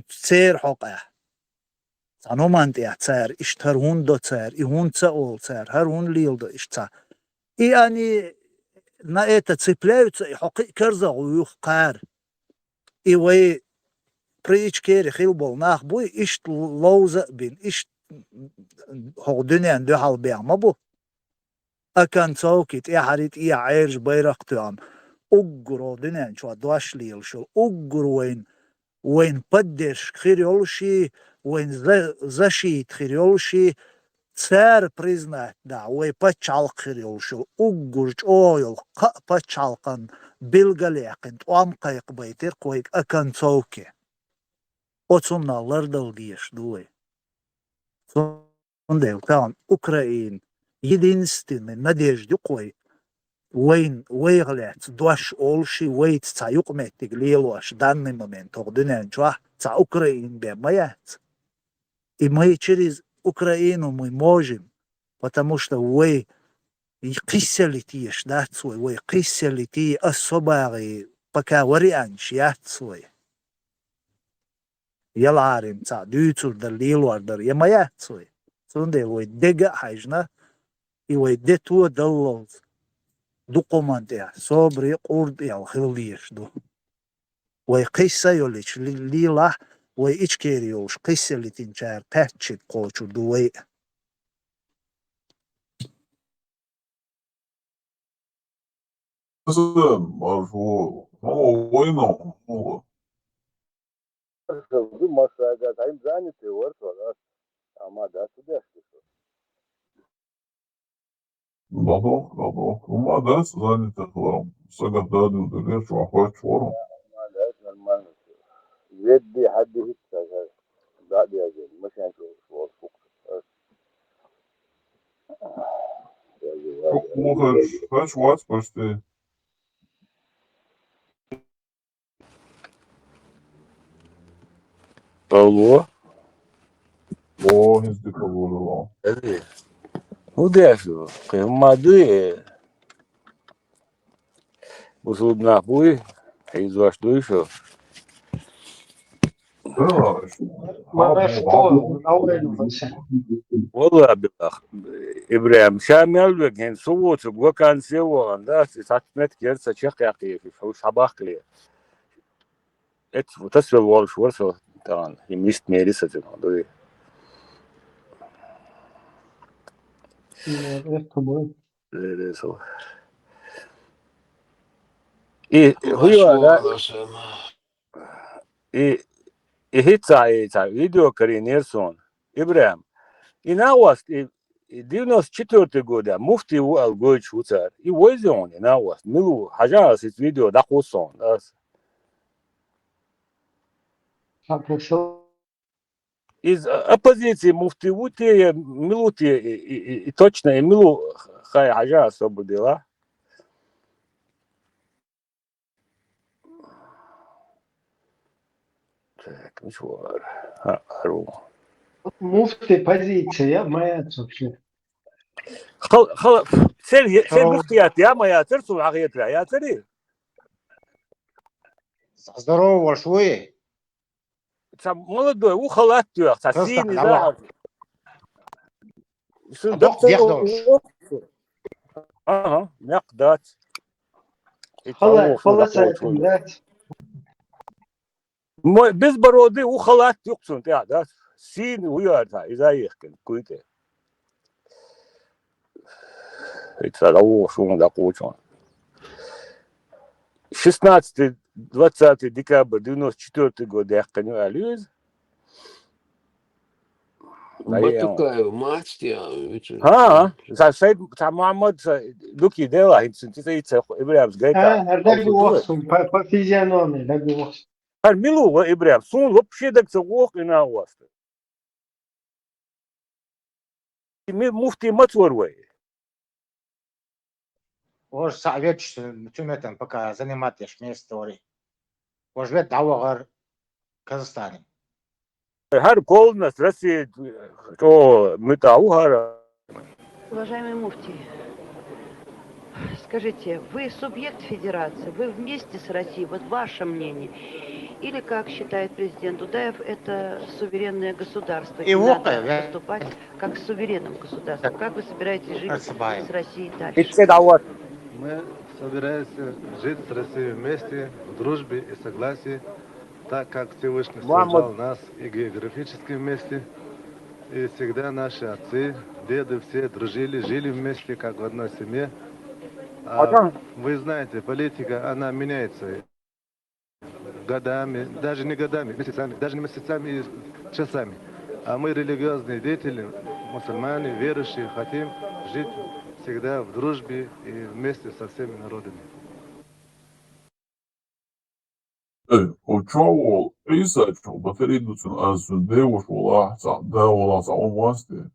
цер хока. Саномант я цер, иш тер хундо цер, и хунд цаол цер, хер хун лилдо иш ца. И они на это цепляются, и хоки керза уюх кар. И вы причкери хилбол нах буй, иш лоуза бин, иш хогдунен духал бямабу. أكن توكيت إيه حريت إيه عيرج بيرقتهم أجرو دنيا شو دواش ليل شو أجرو وين بدش خيريولشي وين زشيت خيريولشي цар признать да وين بتشالق خيريولشو أجرج أويل ق بتشالقن بالجليقن وام قيق بيتر قويك أكن توكي أتصنع لردل ديش دوي صندل كان أوكرين единственной надежды кой войн выиграть дуаш олши войт ца юкметик лилуаш данный момент орденен чуа ца Украин бемаят. И мы через Украину мы можем, потому что вы киселитиш да свой, вы киселити особари пока вариант ят свой. Яларим ца дюцур дар лилуар дар ямаят свой. Сунде вы дега хайжна и вы дету даллоз документия собри قرد الخليش دو вы قصة يوليش ليلا вы ичкериош قصة اللي تنشار باتشت قوشو دوي Вы массага, там заняты, вот, а да, сюда. Добро. Молодец, занято хлам. Сагададил дыреш, вахвач форум. Молодец, нормально. Веди, хадди хитса, да, диагел, машин шо фук. Хач вац почти. Алло. О, не здекаволило. Ну, дешево. Кемады. Усудна хуй. Из ваш душу. والله بالله ابراهيم شامل وجهن صوت وكان سوى الناس تسمت كيرسا شيخ يقي في حوش حباقلي ات وتسوى والش ورسو طبعا يميست ميريسا تنو ايه هو ايه هيتسا видео Каринерсон Ибрахим. И на вас 94 года муфти Алгой Чуцар. И возьон на вас. Милу хажас из видео да хосон. Из оппозиции муфти вути милути и точно и милу хай хажас обудила. Так, мишвар. مفتي позиция моя вообще. خل سير مفتيات يا ما يا ترسو عقيتها يا تري. Здорово, швы. молодой, ухалат тюах, син за. Ага, мяк дать. خلاص اعتمدت без бороды ухалат тюксун, да. Син уярта, из-за их какой-то. Это того, что он докучил. 16-20 декабря 94 года я коню Батукаев, мать я. Сайд Мухаммад Луки дела, инциденция Ибраимс гайта. هردك وقسم по физиономии هردك وقسم Милу Ибраим, сон вообще так завох и на вас. Мы муфти матворвай. Ож совет, что тюметом пока занимаешь место ори. Ож вет давагар Казахстане. Хар колнас Россия, то мы таугара. Уважаемый муфти, скажите, вы субъект федерации, вы вместе с Россией, вот ваше мнение, или, как считает президент Дудаев, это суверенное государство, и надо поступать как с суверенным государством? Как вы собираетесь жить с Россией дальше? Мы собираемся жить с Россией вместе, в дружбе и согласии, так как Всевышний создал нас и географически вместе. И всегда наши отцы, деды все дружили, жили вместе, как в одной семье. Вы знаете, политика, она меняется годами, даже не годами, месяцами, даже не месяцами и часами. А мы религиозные деятели, мусульмане, верующие, хотим жить всегда в дружбе и вместе со всеми народами. Očuo Isaču, bateriducu asu devušu lāca, devu lāca omvaste.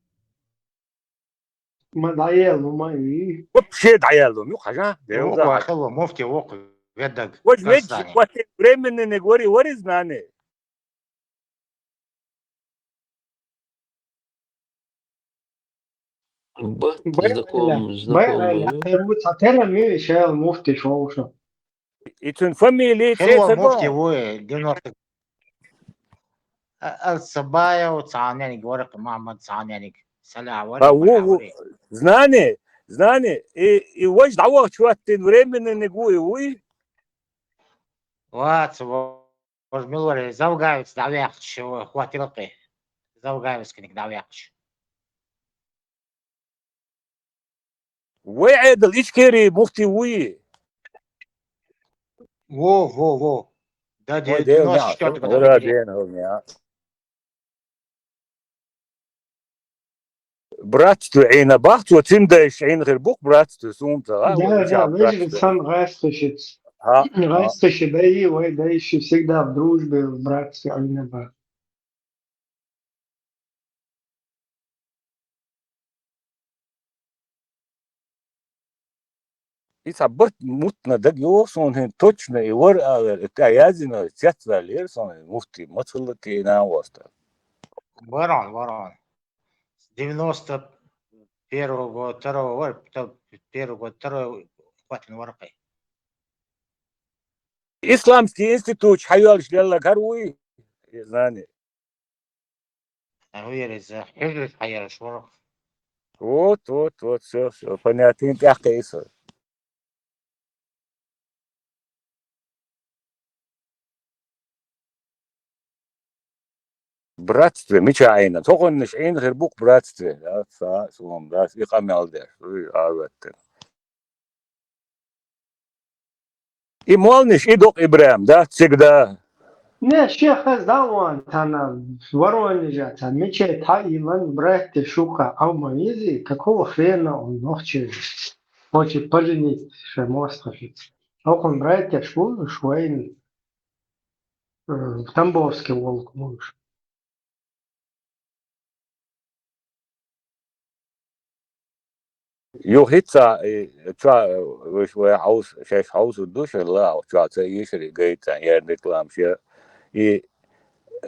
Надоело мои. Вообще доело, ну хажа. Хело, муфти вок, ведак. Вот ведь временно не говори, вори знане. Знаком. Хотела мне еще муфти шоу. И тун фамилии Хело, муфти вой, 90. Al-Sabaya Цаняни, говорит Мухаммад Цаняни. Знане, и вось давах чуаттин временно не говори, Вот, вож милори, завгавец давяхч, хватилки. Завгавец кник давяхч. Вой айдал ичкери муфти вой. Во. Да, 94 года. Братство, эйна бахту, тимдаешь, эйн гербук, братство, сумта. Да, видишь, сам растущий. Растущий, да еще всегда в дружбе, в братстве, а не на бах. И саббат мутна, да геосон, точно, и вор, это язина, тятва, лерсон, муфти, мацулати, на оста. Ворон. 91 год, 2 год, 1 год, 2 хватит воркой. Исламский институт, хайал шлялла каруи, знание. Уверится, хижрит хайал шворок. Вот, все, понятно, тяжко есть. Братство, мечайна. Только он наш эйн гербук братство. Да, сум, да, и камялдер. И молниш, и док Ибраим, да, всегда. Не, шех сдаван, тана, воронежа, тан, мече Таиланд, братья Шука, Алмаизи, какого хрена он хочет поженить Шемостровец. А он братья Шуэйн, в Тамбовский волк муж. يوهيتسا شوي عاوز شايف عاوز الدوش لا شو يشري جيت يعني ريكلام شيء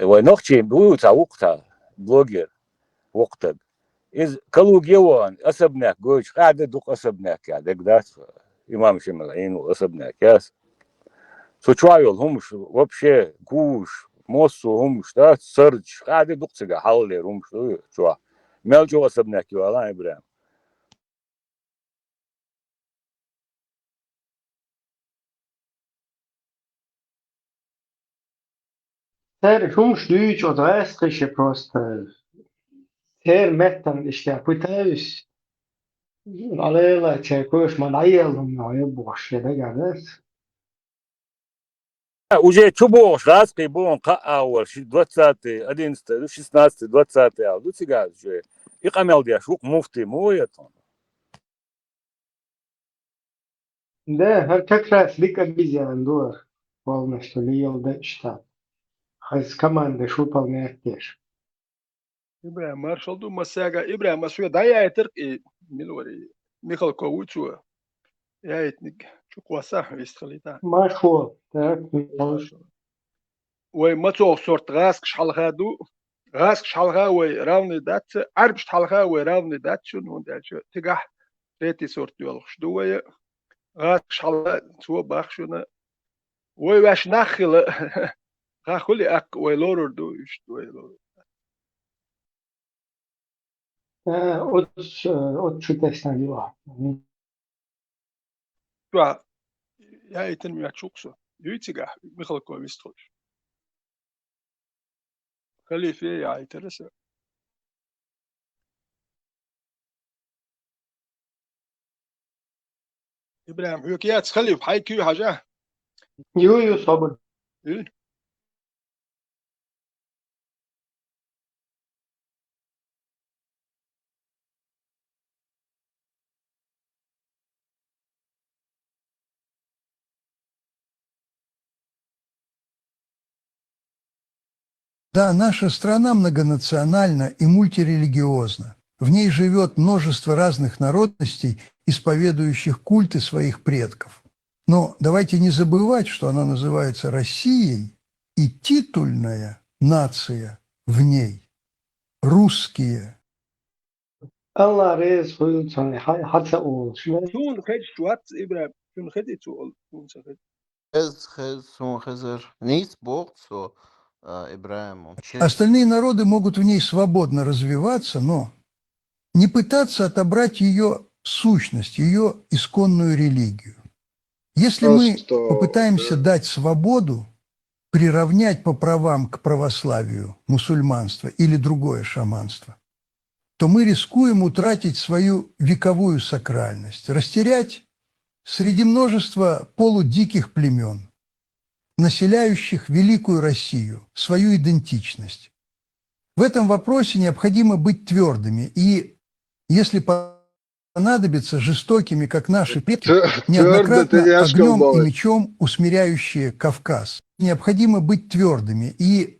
ونختي بيوتا وقتها بلوجر وقتها إذ كلو جوان أسبناك جوش قاعد دوق أسبناك يعني دقدات إمام شمالين وأسبناك ياس سو ترايل هم вообще гуш موسو همش ده سرج قاعد دقتك حاول همش شو مال جو سبناك والله إبراهيم Ter Jungs Deutsch oder Estrische Prost. Ter Metten ist der Puteus. Alle Tschekos man ayalım ya boş yere geldi. уже чубош раски бон قاول شي 20 11 16 20 а дутига же и камелдия шук муфти моятон Да, her tekrar dikkat biz yani dur. Olmuştu bir yılda işte. Hayız kamanda şu palmiyettir. إبراهيم مارشال دو مساجا إبراهيم مسوي دايا يترك ملوري ميخال كووتشو يا يتنك شو قواسا يستخليتا Maşo. Tak mi hoş. وي ما تو صورت غاسك شحال هادو غاسك شحال غا وي راوني دات عرب شحال غا وي راوني دات شنو داتش تقح ريتي صورت يولخش دو وي غاسك شحال تو باخ شنو وي واش ناخل غا خلي اك وي لورر دو يش وي لورر Ot şu destan var. تو يا يتن ميا تشوكسو يتيغا ميخال كو ميستخلش خلي فيه يا يترسى إبراهيم حيوكيات خلي في حيكيو حاجة Yo sabır. إيه Да, наша страна многонациональна и мультирелигиозна. В ней живет множество разных народностей, исповедующих культы своих предков. Но давайте не забывать, что она называется Россией, и титульная нация в ней – русские. Allah razı olsun. Hatta olsun. شون خد شوات إبراهيم شون خد تقول شون خد Сун Хезер. Низ Богцо, Ибраим. Остальные народы могут в ней свободно развиваться, но не пытаться отобрать ее сущность, ее исконную религию. Если мы попытаемся дать свободу, приравнять по правам к православию мусульманство или другое шаманство, то мы рискуем утратить свою вековую сакральность, растерять среди множества полудиких племен, населяющих великую Россию, свою идентичность. В этом вопросе необходимо быть твердыми и, если понадобится, жестокими, как наши предки, неоднократно огнем и мечом усмиряющие Кавказ. Необходимо быть твердыми и,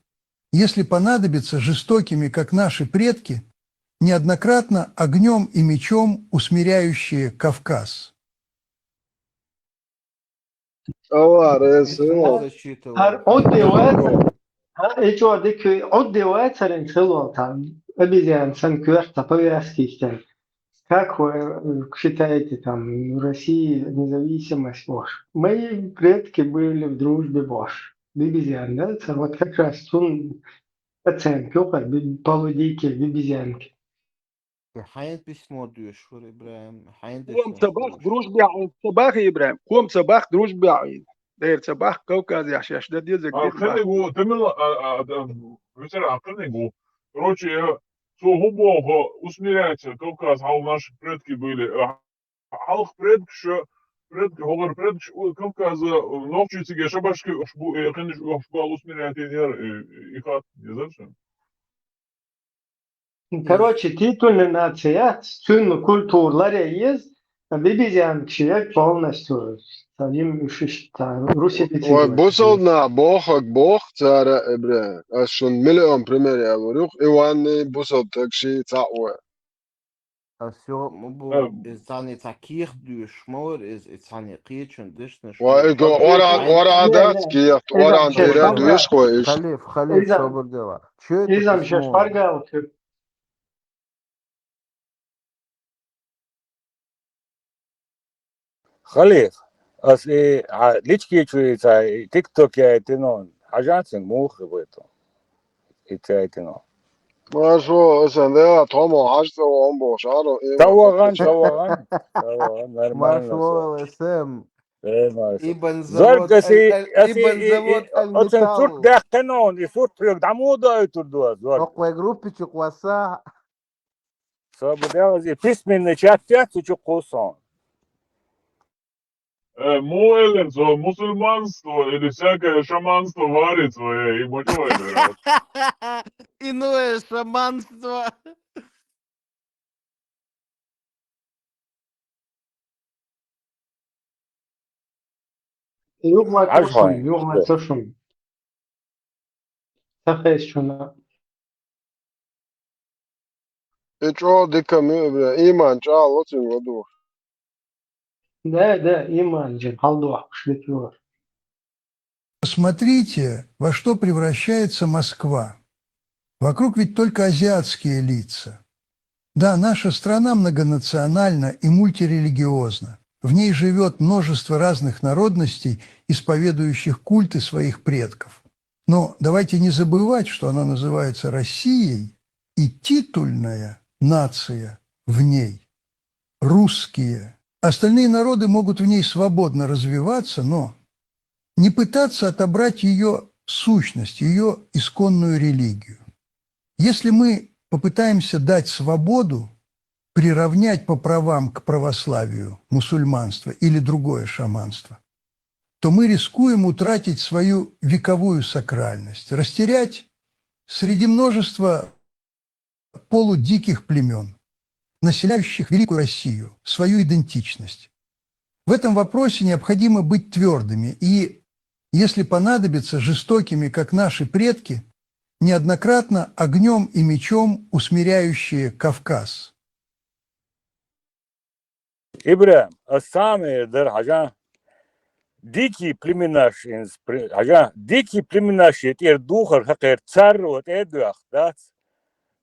если понадобится, жестокими, как наши предки, неоднократно огнем и мечом усмиряющие Кавказ. Hiç oradaki o devaatların хилотан обезьян санкюрта повязки. Как вы считаете, там, в России независимость ваш? Мои предки были в дружбе ваш. Бибизян, да? Это вот как раз тун оценки, полудики, бибизянки. حين письмо дюш, Ибраим. قوم صباح دروش بيعين صباح إبراهيم قوم صباح دروش بيعين داير صباح كوكاز يا شاش ده دي زي Книгу, ветеран книгу. Короче, что Бог усмиряется, Кавказ, а наши предки были. Халк предки, говорю, предки Кавказа, новчицы, шабашки, шбал усмиряет и хат, не зачем? Короче, титульная нация, тün культурları yiyiz. Бибизян человек полностью. Самим Руси. وصلنا بوخك بوخ ترى إبراهيم عشان مليون بريمير يا بروح إيواني بوصل تكشي تعوى Все, إنسان تكيخ دюш مور إنسان قيتشن دشنا ورا دات كيف ورا ديرة دويش خويش خليف صبر دوا شو إذا مش فرقة خليف أصل ليش كي شوي تاي تيك توك يا تنون حاجات مخ بيتو يتايتنو ما شو اسندها تومو حاجة وامبو شعره توغن ما نرمال شو اسم ابن زرق زود ابن اسي زود اتن ترك المثال ده قانون يفوت يقدمو ده يتردوا زرق اقوى جروب تشوك وسا صاب ده بيس من شاتات تشقوصون Moelenso, muslimanstvo ili всякое шаманство варится, и мочевой, да. иное шаманство. Yok ma عاش tosun, هاي yok ma tosun. Tafes şuna. اتشو ديكا ايمان شعر لطن ودو Да, iman cin, haldu ahmışlık yok. Посмотрите, во что превращается Москва. Вокруг ведь только азиатские лица. Да, наша страна многонациональна и мультирелигиозна. В ней живет множество разных народностей, исповедующих культы своих предков. Но давайте не забывать, что она называется Россией, и титульная нация в ней – русские. Остальные народы могут в ней свободно развиваться, но не пытаться отобрать ее сущность, ее исконную религию. Если мы попытаемся дать свободу, приравнять по правам к православию мусульманство или другое шаманство, то мы рискуем утратить свою вековую сакральность, растерять среди множества полудиких племен, населяющих Великую Россию, свою идентичность. В этом вопросе необходимо быть твердыми и, если понадобится, жестокими, как наши предки, неоднократно огнем и мечом усмиряющие Кавказ. إبراهيم السامي در حاجة ديكي بلمناش إنس حاجة ديكي بلمناش يتير دوخر حقير تسر وتأدو أخدات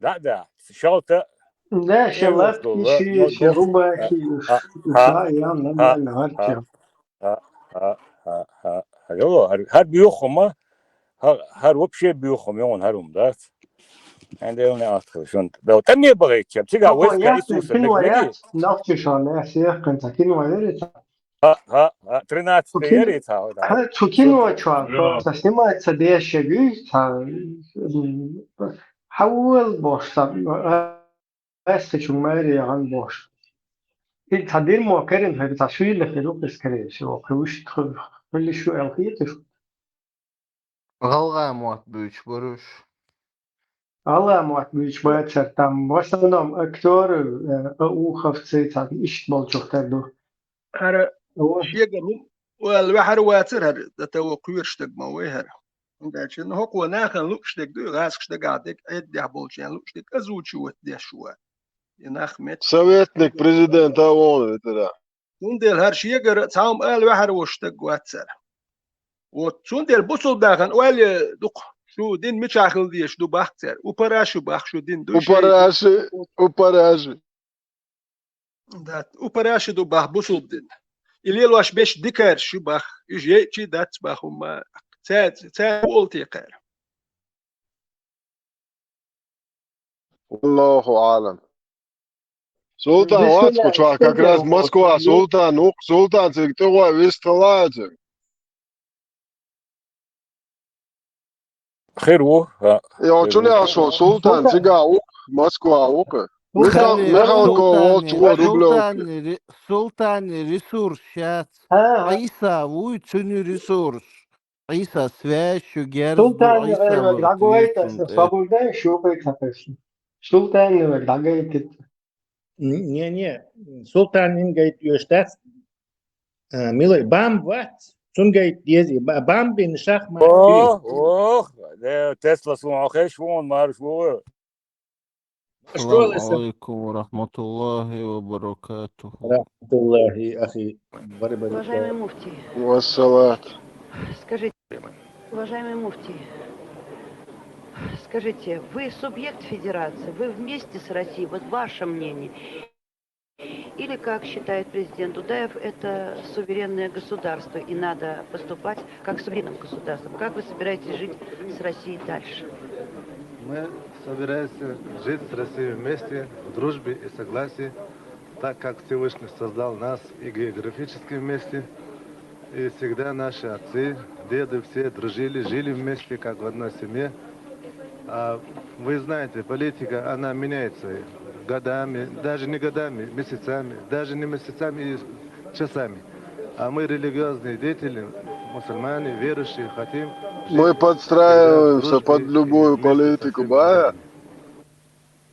لا شالتا Da, şelat kişi, şeruba ki, uşağı ya, ne harca. هر بيوخما هر وبشي بيوخم يون هرم دات عندنا أخذ شون لو تني بغيت شاب تيجا Ama ويسكا ya, إيسوس kin إنك نجي vayat, nafçı şana, siyah kınta, kin vayat. ترينات تياري تاو Ha, çukin o çuva, tasnima etsa değişebilir, حول boşsa, استشماري عن boş. التعديل مؤكد في تصوير لخلق السكريس وكوش كل شو الخيط غلغة موت بيش بروش الله موت بيش باید سرتم واسمدام اکتور او خفت تاعت إيش بالجوختر دو هر شيء من والبحر واتر هر ده قوير شتق ما ويهر عندك إنه هو ناخن لوكشتق دو غاسك شتق عادك أيد يحبولشين لوكشتق أزوجي وتدي شوى يناخ مت советник президента ООН это وندل هر شيء جر تعام البحر وشتق واتر وتوندل بوصل داخن وال دق شو دين مشاخل ديش دو باختر وبراشو باخ شو دين دو وبراشي دات وبراشو دو باخ بوصل دين اللي لواش بيش ديكر شو باخ يجي تشي دات باخوما تات قولتي قال والله أعلم سلطان واتسكو شو как раз Москва سلطان تكتوى выстилаете خير و يا شو لي شو سلطان تيجا Москва اوكي ميخالكو سلطان ресурс сейчас عيسى ويتشني ресурс عيسى связь герб Sultan عيسى Dragojta свобода шупай капешн. Sultan Dragojta. Не, Султан говорит, что милый бам ват, он говорит, ези бам бин шахмат. ده تسلا سمعوا خيش وون ما أعرف هو السلام عليكم ورحمة الله وبركاته. ورحمة الله أخي. Уважаемый муфтий. والصلاة. Скажите, уважаемый муфтий, скажите, вы субъект федерации, вы вместе с Россией, вот ваше мнение? Или, как считает президент Дудаев, это суверенное государство, и надо поступать как суверенным государством. Как вы собираетесь жить с Россией дальше? Мы собираемся жить с Россией вместе, в дружбе и согласии, так как Всевышний создал нас и географически вместе. И всегда наши отцы, деды все дружили, жили вместе, как в одной семье. А вы знаете, политика, она меняется годами, даже не годами, месяцами, даже не месяцами и часами. А мы религиозные деятели, мусульмане, верующие, хотим Мы подстраиваемся под любую политику, бая.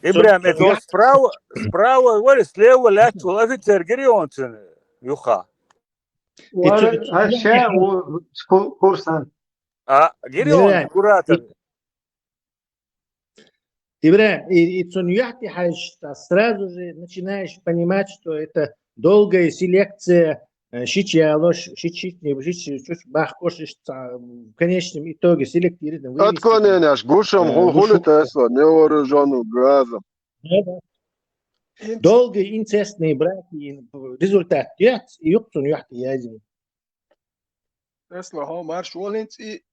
Ибрahim, это вот справа, говорит, слева, лячу, офицер, гирионцин, юха. Курсан. А гирион, куратор. Ибрahim, и цуньяхти сразу же начинаешь понимать, что это долгая селекция щичьялош, в конечном итоге селектировано. Отклонение, гушам, хули Тесла, невооруженным газом. Долгие инцестные браки, результат нет, и юктун яхти язим. Тесла, марш, волинц, и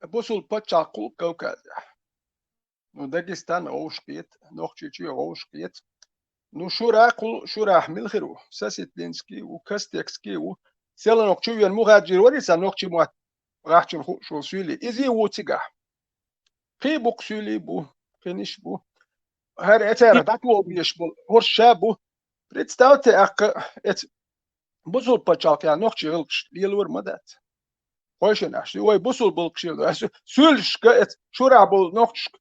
босул пачакул кавказа. Ну, Дагестан оушкет, нохчичи оушкет. Ну, шурах милхиру, саситлинский, у Кастекский, у селанок чуян мухаджир, вариса нохчи муат, рахчин шул сюли, изи утига. Хибук сюли бу, финиш бу. Her etera taklo biš bol, horšabu. Представьте, бусул пачалка нохчи илкш, лилур мадат. Хойшенаш, ой бусул был кшил, сюльшка, шура был нохчик.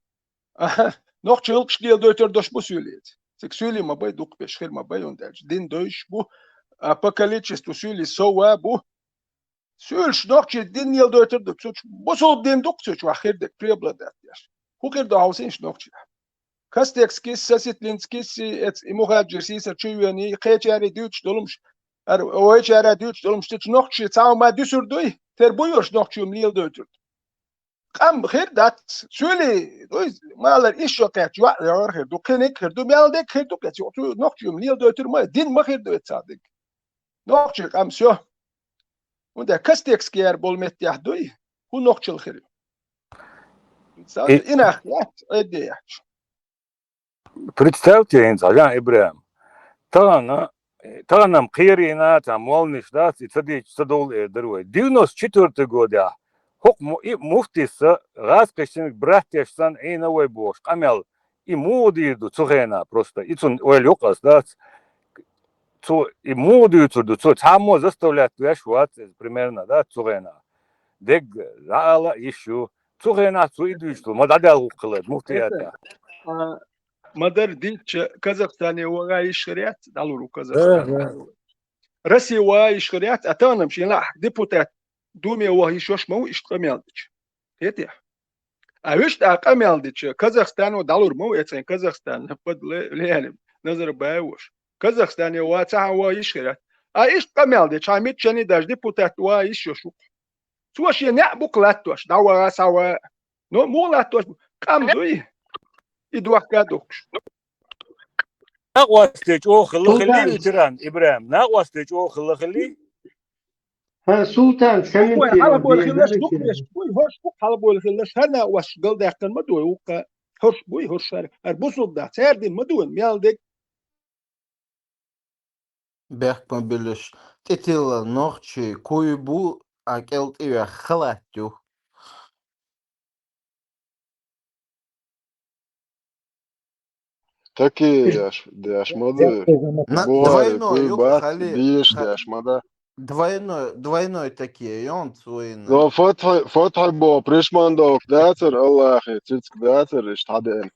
Нохчи илкш лил дойтер дош бусулит. Сексуали мабай дук пешхир мабай он дальше. Дин дойш бу, по количеству сюли сова бу. Сюльш нохчи дин лил дойтер дук, бусул дин дук суч вахир дек приобладат. Хукир да хаусинш нохчи. Кастекский, саситлинский, имухаджирси, сачуяни, хечари дюч долумш, ойчара дюч долумш, тич нохчи, цаума дюсурдуй, тербуйош нохчи умлил дойтер. Кам хир дат, сюли, малар ишо кэч, ва'лар хир ду, кэник хир ду, мялдек хир ду, кэч, нохчи умлил дойтер, ма, дин махир дует садик. Нохчи, кам сё. Унда кастекский бол меттях дуй, ху нохчил хир. Инах, эдеяч. Представьте, Ибрahim, нам кирина, там, волниш, да, и цадич, цадол, дорогой. 94 года, хок муфтиса, раскаченных братьяшсан, и новой бош, камел, и моды идут, цухена, просто, и цун, уэлюкас, да, и моды идут, само заставлять, вешват, примерно, да, цухена. Дег, зала, еще, цухена, идут, что, мададал укалет, муфтията. Мадар дич Казахстане уагаи шариат, далуру Казахстан. Россия уагаи шариат, атанам шила депутат думе уаги шош мау иштамелдич. Это. А вишь так амелдич Казахстану далур мау это Казахстан под леяним Назарбаевош. Казахстане уаца уаги шариат. А иштамелдич амит чани даж депутат уаги шошу. Суаш я буклатош, дауа сава. Но мулатош кам дуи. Идуакадокш. Нагвастич охлахли ветеран Ибрahim. Нагвастич охлахли. Султан, ой, hala boy khilash duk besh boy hosh duk hala boy khilash hana wash galdaaqan madoy uqa hosh boy hosh shar arbusub da sardin madoy mealdek Бехпа билиш. Тетила нохчи, куйбу, акелт ивя халатю. Такие яш моды. Двойной, хали. Биш яш мода. Двойной такие, и он свой. Но فتح بو بريشماندوك داتر الله أخي تسك داتر إيش تحدين.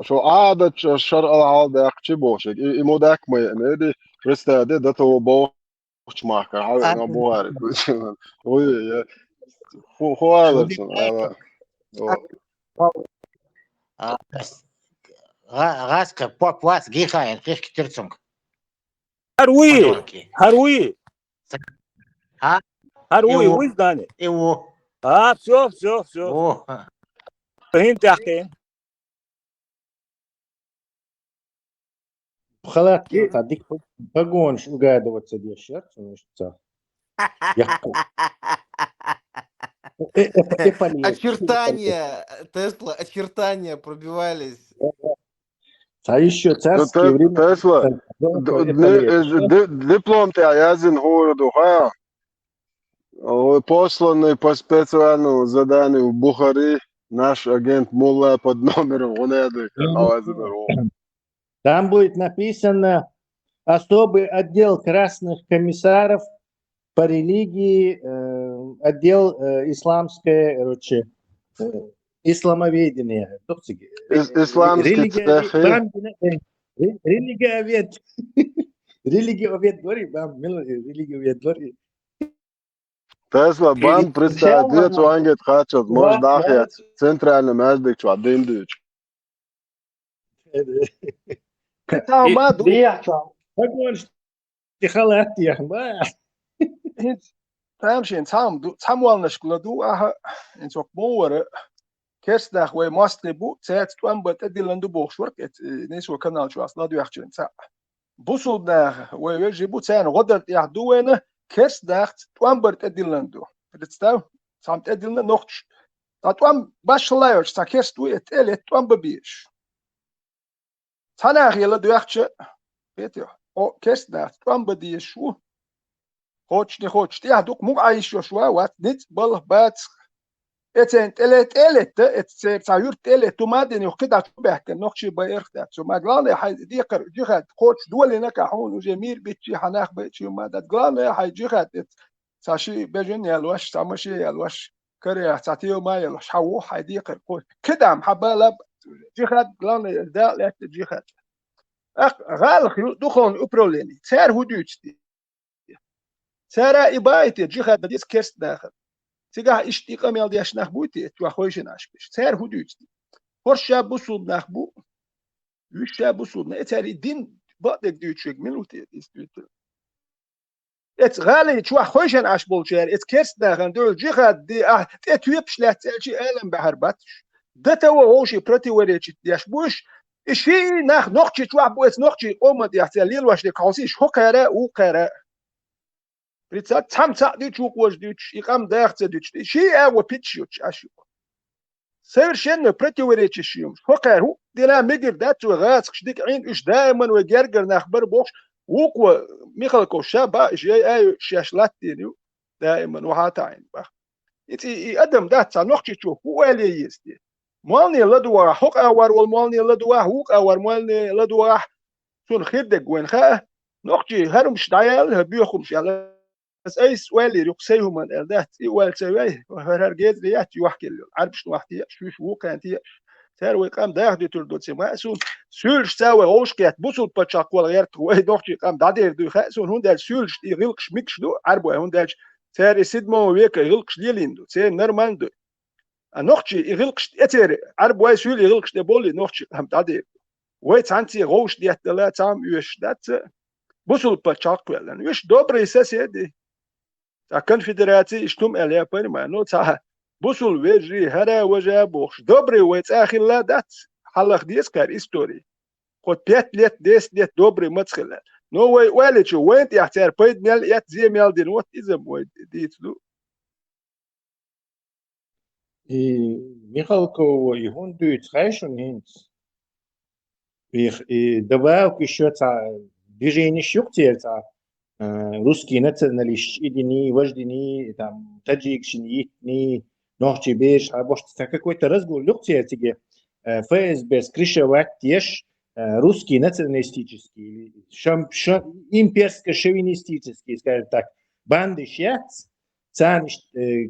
شو عادة الشرق العادة يحكي إمو داك ما يمدي بريستادي ده تو بوش معك هذا أنا بوارد. هو هذا Раска, поп, вас, гихаен, хишки тирцунг. Харуи. А? Харуи, вы знали? Его. А, все. Хин тахтин. халатки, тадик погонш угадываться дешер, что Очертания, Тесла, очертания пробивались. А еще царские времена. Тесла, диплом тебя язын городу, а? Посланный по специальному заданию в Бухаре наш агент Мулла под номером Там будет написано особый отдел красных комиссаров по религии, отдел исламское, короче, исламоведение. Религиовед, говори, религиовед, говори. Тесла бан представляет, что ангет хачат, может нахер центральный мясдик, что один дыч. Tamshin Tamwalnish Gladu aha in Sok Moore Kerstdag we Mastribu, Zet Twambert Edilandu Borswork, et Niswa Canal Chas, Ladu Action. Busseldag we Jibu San, Rodert Yahduene, Kerstdag Twambert Edilandu. Het stout, Samt Edilan noch. Dat Twam Bachelor, Sta Kerstu et Elet Twambabish. Tanach Yella Duache, Peter, o Kerstdag Twambadish. Хочешь, я дук мог еще шва, вот нет был бац. Это цаюр телет, тумадин يخدع تبعك نقشي بيرخدع. ثم قلنا حي ديقر جهد خوش دول نكحون وجميل بيتشي حناخ بيتشي ما ده قلنا حي جهد ساشي بجن يلوش سامشي يلوش كريه ساتيو ما يلوش حو حي ديقر خوش كده محبالة جهد قلنا ده لا جهد. غال دخون أبروليني سعر هدوتي. سارا إبايت جهاد بديس كرست داخل سيجاه اشتيقة ميل ديش نخبوتي تو خويش ناشبش سار هدوتي هرشا بوصل نخبو وشا بوصل نتاري دين بعدك دوتشيك ملوتي استويت ات غالي تو خويش ناش بولشير ات كرست داخل دول جهاد دي تتويبش لا تلشي عالم بحرباتش دتا وهوشي برتي وريتش ديش بوش اشي نختي تو بوس نختي قومت يحتليل واش دي كوسيش هو قرا وقرا Прицат сам дичук вож дич, и кам дахце дич. Ши эго питчуч ашу. Совершенно противоречащим. Хокару, дина мигер дату газ, кшдик ин уж дайман و гергер нахбар бокш. وقوة ميخلكو شابا جاي اي شاشلاتينيو دائما وهاتاين با. إتي أدم دات نوختي تشوف هو اللي يستي. مالني لدوا حق أور والمالني لدوا حق أور مالني لدوا سون خدق وين خا نوختي هرم شدايل هبيخم شال بس أي سؤال يقصيهم من الدات يوال سويه وهر جيد ريات يوحكي له عارفش نوحتي شوف هو كانتي تروي قام داخل تردد سما سون سولش سوى غوشكات بوصل بتشاق ولا غير توي دوختي قام دادير دو خاسون هندل سولش يغلقش ميكش دو عربو هندل تاري سيدمو ويك يغلقش ليليندو تي نورمال دو نوختي يغلقش اتير عربو سول يغلقش دي بولي نوختي قام دادير ويت انتي غوش ديت لا تام يوش دات بوصل بتشاق ولا يوش دوبري ساسيدي a konfederacji ishtum elia понимаю تا بوصل وجري هرا وجا بوخش добрый ويت اخلا دات حلق ديس كار истории خد 5 лет 10 лет добрый мацхلا но وي والچو وين يحتار بيد ميل يات زي ميل دين وات изم وي ديتلو и Михалко и он дует хорошо хинц и добавил еще движение щуктер русские националисты, идини, вождени, там, таджикщини, итни, нохчи беш, а может, какой-то разговор, люктиятиге, ФСБ скрещивать тешь русские националистические, имперско-шовинистические, скажем так, банды шьяц,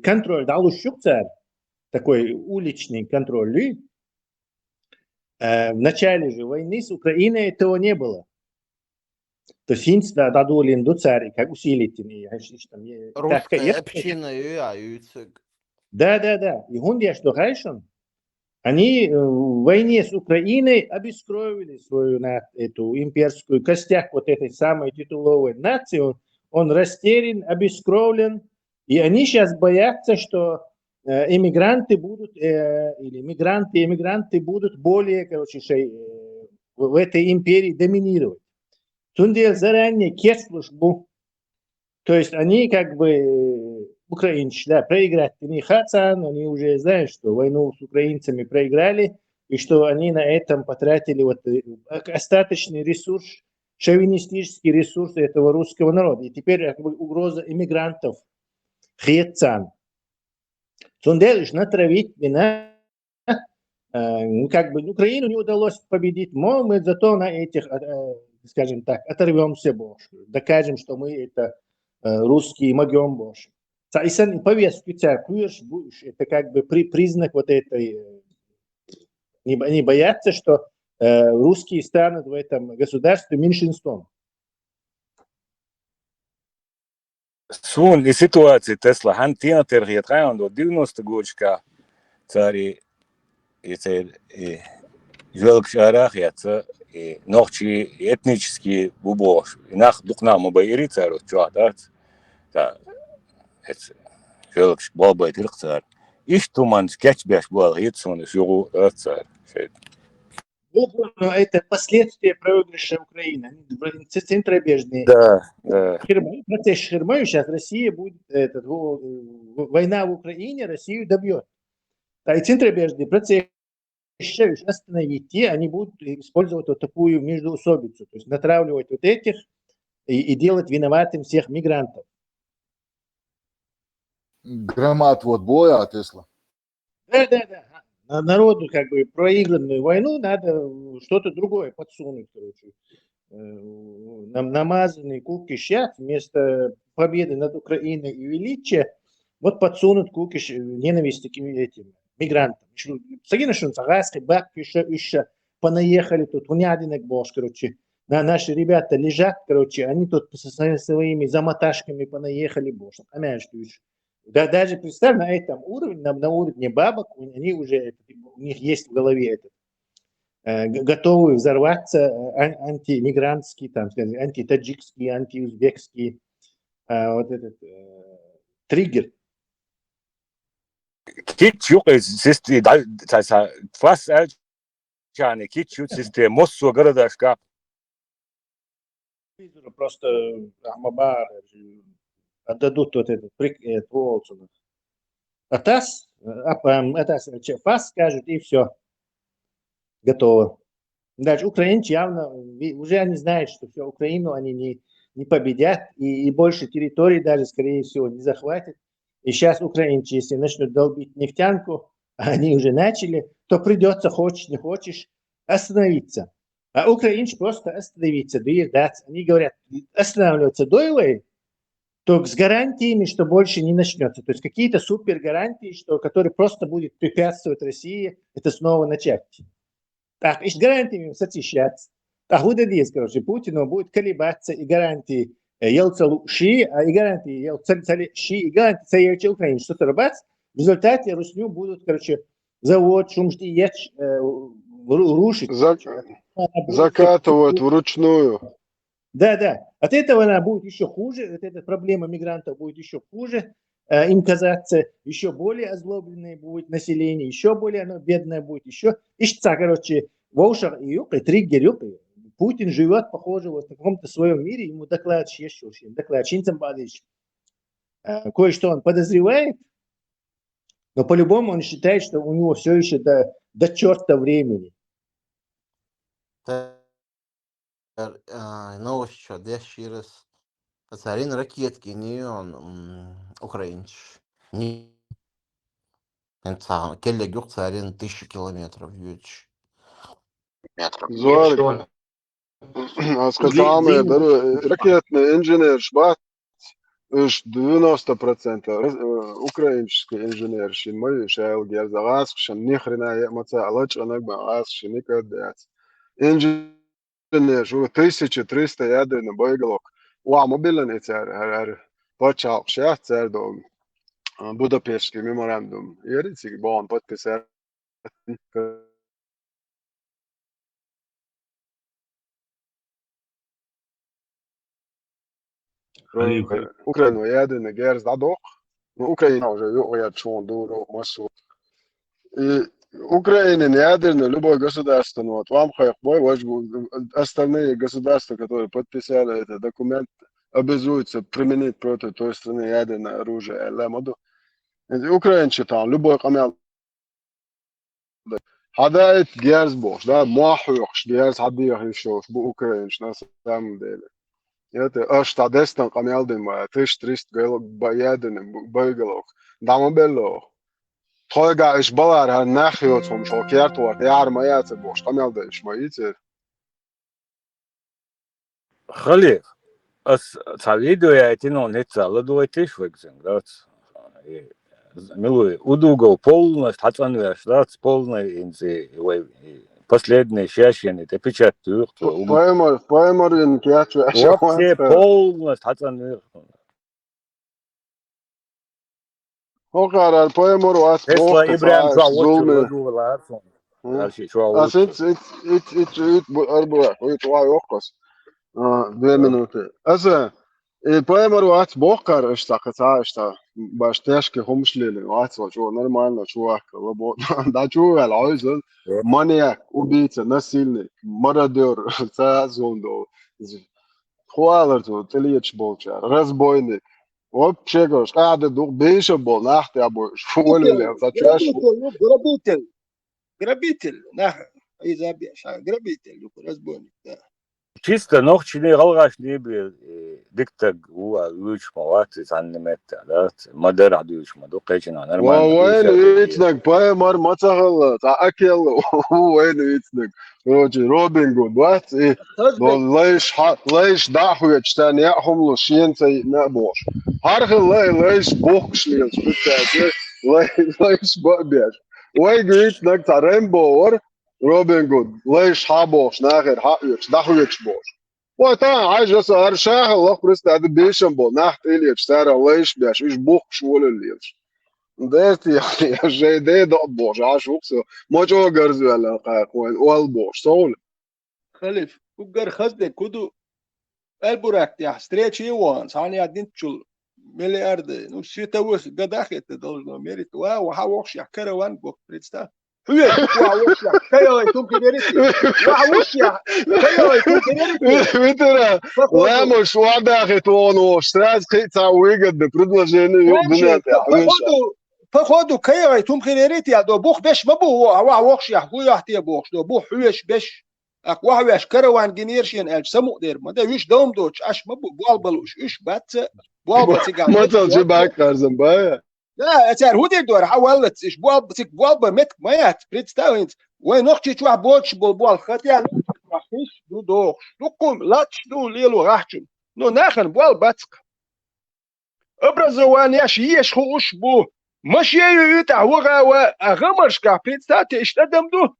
контроль дал ущукцар, такой уличный контроль, в начале же войны с Украиной этого не было. То есть инц дадут индуцари, как усилить русская община юяются. Да. И он что хорошо. Они в войне с Украиной обескровили свою эту имперскую костяк вот этой самой титуловой нации. Он растерян, обескровлен. И они сейчас боятся, что эмигранты будут, или эмигранты будут более, короче, в этой империи доминировать. Тундель заранее кецлушбу. То есть они как бы украинцы, да, проиграть не хотят, они уже знают, что войну с украинцами проиграли, и что они на этом потратили вот остаточный ресурс, шовинистический ресурс этого русского народа. И теперь как бы угроза иммигрантов. Хетцан. Тундель натравить меня. Как бы Украину не удалось победить, но мы зато на этих, скажем так, оторвемся больше. Докажем, что мы это русские могем больше. И повестку это как бы признак вот этой, не боятся, что русские станут в этом государстве меньшинством. Sun i situācija Tesla han tienatērhiet rajondo 90 gočka цари и жолкш арахица и нохчи этнические бубош и нах духна мобайри цару чуатат та это жолкш бабай тирцар иш туман скетч беш был хитсон шугу цар Но это последствия проигрыша Украины. Они центробежные. Да, да. Процесс Ширмаю сейчас Россия будет, война в Украине Россию добьет. А и центробежный процесс остановить, и они будут использовать вот такую междоусобицу, то есть натравливать вот этих и делать виноватым всех мигрантов. Громад вот боя, Тесла. Да. Народу как бы проигранную войну надо что-то другое подсунуть, короче. Намазанный кукиш вместо победы над Украиной и величия вот подсунут кукиш ненависти к этим мигрантам. Сагинашун сагаски бак еще понаехали тут унядинок бош, короче. Наши ребята лежат, короче, они тут со своими замоташками понаехали бош. Да, даже представь, на этом уровне, на уровне бабок, они уже, у них есть в голове этот, готовы взорваться антимигрантский, там, антитаджикский, антиузбекский вот этот триггер. Кичу систем, фас чане кичу систем, моссу городашка. Просто Амабар отдадут вот этот прикет Волцу. Атас фас скажут, и все. Готово. Дальше украинцы явно, уже они знают, что все, Украину они не победят, и больше территорий даже, скорее всего, не захватят. И сейчас украинцы, если начнут долбить нефтянку, а они уже начали, то придется, хочешь не хочешь, остановиться. А украинцы просто остановиться, они говорят, останавливаться дойлой, только с гарантиями, что больше не начнется. То есть какие-то супер гарантии, которые просто будут препятствовать России это снова начать. Так, и с гарантиями сочищаться. Так, вот здесь, короче, Путину будет колебаться и гарантии Елцалу-Ши, и гарантии Елцалу-Ши, и гарантии Цаевича Украины. Что-то рыбать. В результате Русню будут, короче, завод, Шумжди-Еч рушить. Закатывать вручную. Да. От этого она будет еще хуже, вот эта проблема мигрантов будет еще хуже, им казаться, еще более озлобленное будет население, еще более оно бедное будет, еще. Ищца, короче, Волшар и Юпы, триггер. Путин живет, похоже, вот в каком-то своем мире, ему доклад Шинцам Бадыч. Кое-что он подозревает, но по-любому он считает, что у него все еще до черта времени. Ну що, де ще раз царин ракетки, не он украинч. Не келле гюк царин 1000 километров юч. Зорик. Сказали, ракетный инженер шбат, 90% украинский инженер, шин мой шайл герзагас, шин нихрена я маца алач анак багас, шин никогда. Инженер, шо 1300 ядерный боеголовок. Ва мобильный царь, почал шах царь дом. Будапештский меморандум. Ярицик бон подписал. Украина ядерный герз дадок. Украина уже югает шон дуру массу. И Украина не ядерная, любое государство, ну вот вам остальные государства, которые подписали этот документ, обязуются применить против той страны ядерное оружие. Украинцы там, любой камел. هذا جهاز بوش ده ما حيوش جهاز حدي يشوف بأوكرانيش ناس دام ديله يات أشتا دستن قميل دين ما تريست قالك بيادن بيقلوك دام بلو توقع إيش بلار هالناخيوتهم شو كيرتوات يعر ما يات بوش قميل دين إيش ما يصير خليف أس تعيدوا يا تينو نتسال دوي تشوكزن دات милуй, удугал полностью, хатанвер, штат полный инзи, последний шашин, это печать тур. Поэмор киачу вообще полностью хатанвер. Хокар поэмор вас Тесла Ибрахим зулме. Арбуа, твой окос. 2 минуты. Аса поэмор вас бокар اشتا باش تشكي همشليلي واتسو شو نورمالنا شو احكي لبو دا شو العايز مانياك وبيتا نسيلني مرادور سازوندو خوالرتو تليتش بولشار رزبويني وبشيكوش قاعد دوق بيش بول نحت يا ابو شو اللي فتشاش грабитель нах إذا بيش грабитель رزبويني Чисто ногчини галгаш либи диктаг уа уч мават заннемет да мадер адуч маду кечина нормально وين يتنق بايمر ما تغلط اكل وين يتنق روبن جود وات ليش داحو يجتان يحهم له شين سي نابوش هارخ ليش بوكش ليش ليش بقبيش وين يتنق تاع ريمبور روبن جود ليش حابوش ناخر حقيش داحو يجبوش وطبعا عايز يسأل شاهل الله برست هذا بيشنبو نحت إليش ترى ليش بيش إيش بوكش ولا ليش ديت يعني جاي دي دقبوش عاش وقسو ما جو جرزو على قاق والبوش سول خليف وقر خزدك كدو البراك يا ستريتش يوان ثاني عدين تشل مليارد نو سيتوس قداخت دولنا ميريت وحوش يا كروان بوك بريستا حويت وحوش يا كيوي تومكي ديريتي وحوش يا كيوي تومكي ديريتي وترى لا مش وعداخت ونوش تراز قيتا ويقد предложение يوم فخودو كيوي تومكي ديريتي يا دو بوخ بيش مبو وحوش يا هو يحتي بوخ دو بوخ حويش بيش أقوى ويش كروان جنيرشين ألف سمو دير ما ده ويش دوم دوش أش مبو بالبلوش إيش بات بالبتيجان ما تلجي باك كارزن بايا لا أتار هو دير حاولت إيش بالبا مت مايات بريتستاوينت وين أختي شو بوتش بول خاتيان راحيش دو دوخ دوكم لاتش دو ليلو راحتم نو ناخن بالبتك أبرزوان ياش يش خوش بو مش يتع وغا أغمرش كا بريتستاتي إشتدم دو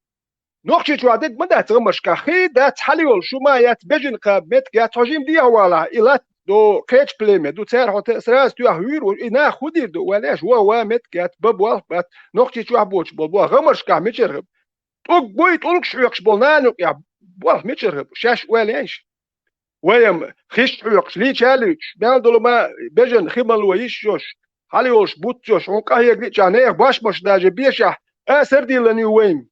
نوختي شو عدد مدة تغمرش كا خي دات حليول شو ما يات بجن قابت كا تهجيم دي والا إلات دو كيتش بليمي دو تسير هو تسراس تو هوير وإنا خدير دو ولاش وامت كات ببوال بات نوختي شو عبوش بو غمرش كا متشرب توك بوي تولك شو يقش بولنانو يا بوال متشرب شاش ولاش ويم خيش يقش لي تشاليش بان دول ما بجن خيمال ويش جوش حليولش بوت جوش ونقا هي جانير باش مش داجي بيشا أسر دي لني وين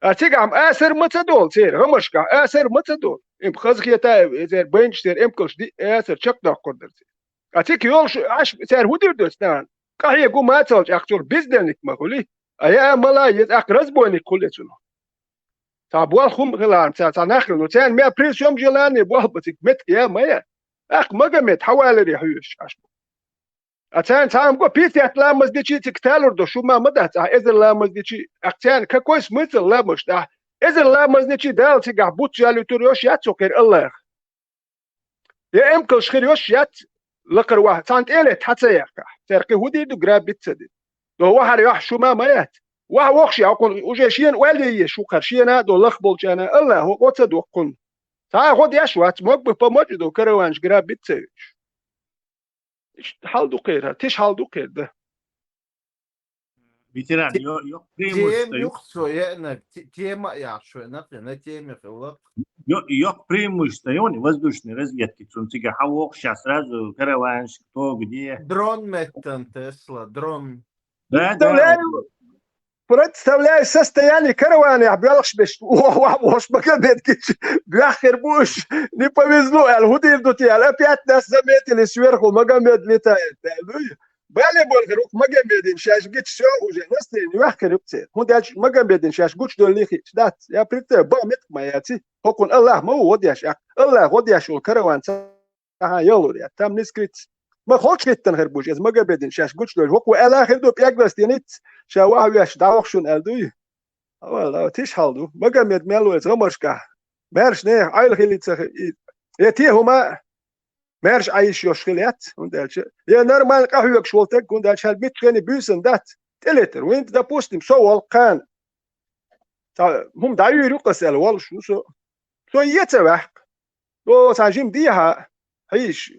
أتيجام أسر متدول سير همشكا أسر متدول إم خزخية تا زير بنش سير إم كلش دي أسر شك دا قدر سير أتيك يولش عش سير هودير دوستان كهي جو ما تسولش أكتور بيزدلنك ما قولي أيا ملا يز أقرز بوينك كل سنة تابوال خم غلان تا ناخل نوتان ما بريس يوم جلاني بوال بتك مت يا مايا أخ مجمد حوالي ريحوش عشبو أتان تام قو بيتي أتلامز ديشي تكتالور دو شو ما مدة تا إذا لامز ديشي أكتان كويس مثل لامش تا إذا لامز ديشي دال تيجا بوت يالو توريوش يات سكر الله يا إمكل شخيريوش يات لقر واحد تانت إلت حتى يحكا تركي هودي دو جراب بيتسدي دو واحد يح شو ما مايات واحد وخشي أكون وجيشين والي شو خرشينا دو لخبول جانا الله هو قوت دو كن تا غود يشوات مقبل بمجدو كروانش جراب بيتسدي حال دو قير تيش حال دو قير ده بيتران يو تيم يخصو يعني تيما يعشو نقنا تيم يخلق يو преимущество воздушной разведки цунтига хавок сейчас сразу караванщик то где дрон меттен Тесла дрон да представляю состояние каравана, я бьёшь беш, уж Магомед бьяхербуш, не повезло, аль-Худир дотял, опять нас заметили сверху, Магомед летает. Бали Болгрук, Магомедин, сейчас гит все уже, настроение, вахкерюкте. Он дальше Магомедин, сейчас гуч до лихи, да, я представляю, бамет мояци, хокун Аллах, мау водяш, Аллах водяш, караван, ага, ялуря, там не скрыт. ما خودش كتن هربوش از مگه بدین شش گوش دور وقو الاخر دو یک دست نیت شوا ویش داوخشون الدوی والله تیش حالدو مگه مد ملو از غمرشکا مرش نه ایل خیلی تخ یتی هما مرش عايش يشخليات وندالش يا نورمال قهوك شولتك وندالش هل بيتخني بيسن دات تلتر وانت دا بوستم سو القان هم دايو يرقص الوال شو سو يتوح لو تاجيم ديها هيش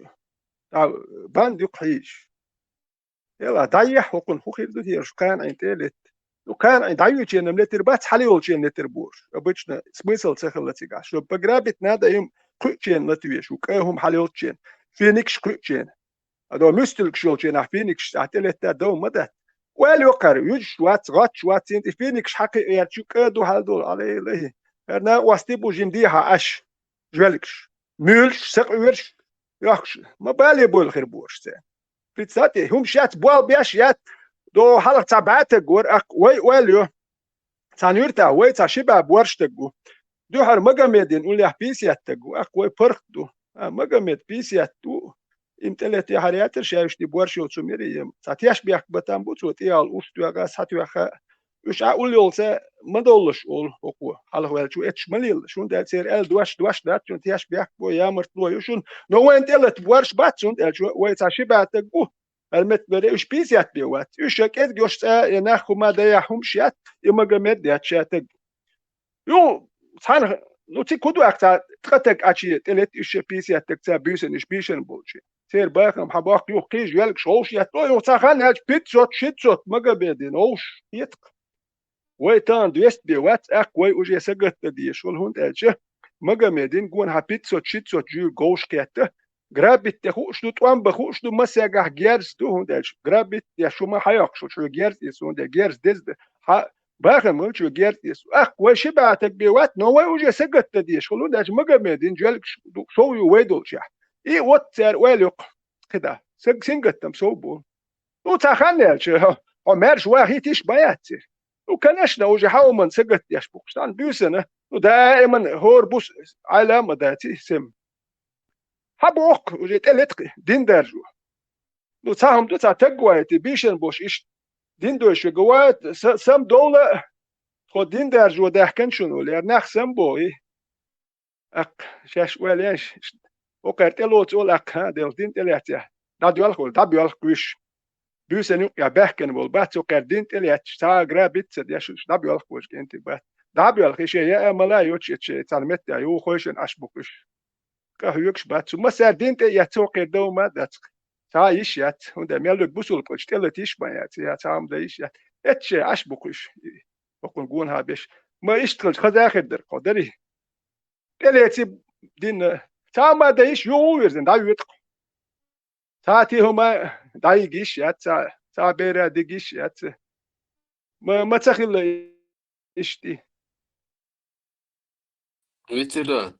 باند يقحيش يلا ضيح وقن خوخير دو تيرش كان عين تالت وكان عين ضيو تشين ملتر بات حليول تشين لتر بورش обычно смысл цехлатига что пограбить надо им ключен латвиш وكهم حليول تشين فينيكش ключен ادو مستلك شول تشين فينيكش تعتلت دو مدى وال يقر يج شوات غات شوات انت فينيكش حقي يرچو كدو هالدول عليه له انا واستي بوجين ديها اش جولكش ميلش سقورش ياخش ما بالي بول خير بورش بيتساتي هم شات بوال بياشيات دو حلق تبعت جور اك ويليو تانيرتا وي تشبع بورش تجو دو هر مجمدين ولا بيسيات تجو اك وي فرق دو مجمد بيسيات دو امتلت حريات شايش دي بورش وتسميري ساتياش بيك بتام بوتو تيال اوستو اغا ساتيو اخا وش اقول يولسا ما دولش اول هو حلق ويل شو اتش مليل شون دا سير ال دوش دات شون تياش بيك بو يامرت لو يشون نو انت لت بورش بات شون ال شو وي تشبع تجو المت بري وش بيسيات بيوات وش كيت جوش يناخو ما دايحهم شيات يما جمد ديات شاتك يو صان لو تي كودو اكتا تقتك اتشي تلت وش بيسيات تكتا بيسن اش بيشن بولشي سير باخم حباق يو قيج يلك شوش يات لو يو صاخان هاج بيتزوت شيتزوت ما جبدين اوش يتق وي تان دوست بيوات اك وي وجي سقت دي شول هوند الشه ما جمدين جون ها بيتزوت شيتزوت جو جوش كيته grabit te خوش دو توان بخوش دو مساقح جيرز دو هندش grabit يا شو ما حياق شو جيرز يسو هند جيرز دز باخم شو جيرز يسو اخ وشي بعتك بيوات نو وجه سقط تديش خلو داش مقامدين جالك سو يويدول شح اي وات سار ويلق كده سنقتم صوبو لو تاخنل شو عمرش واحد تيش بياتي وكانش وجه حاول من سقط يشبوكستان بيسنه ودائما هور بوس علامه داتي سم حبوق وجيت الاتقي دين درجو لو تاهم دو تاقوات بيشن بوش ايش دين دوش قوات سم دولة خود دين درجو داحكن شنو ليرناخ سم بوي اق شاش وليش وقرت لو تقول اق ديل دين تلاتيا دابيو الخوش بيسن يا بحكن بول بات وقرت دين تلات تا غرابيت سديش دابيو الخوش انت بات دابيو الخيش يا ملا يوتش تعلمت يو خوشن اشبوكش كهيوكش باتسو ما سردين تي يتوقع دوما داتك تا يشيات هندا ميلوك بوسول كوش تلتيش بايات يا تام دا يشيات اتش اش بوكش بكون جون هابش ما يشتغل خذا خدر قدري تلتي دين تا ما دايش يو ويرزن دا يتق تاتي هما دا يجيش يا تا بيرا ديجيش يا ما تخيل اشتي ветеран.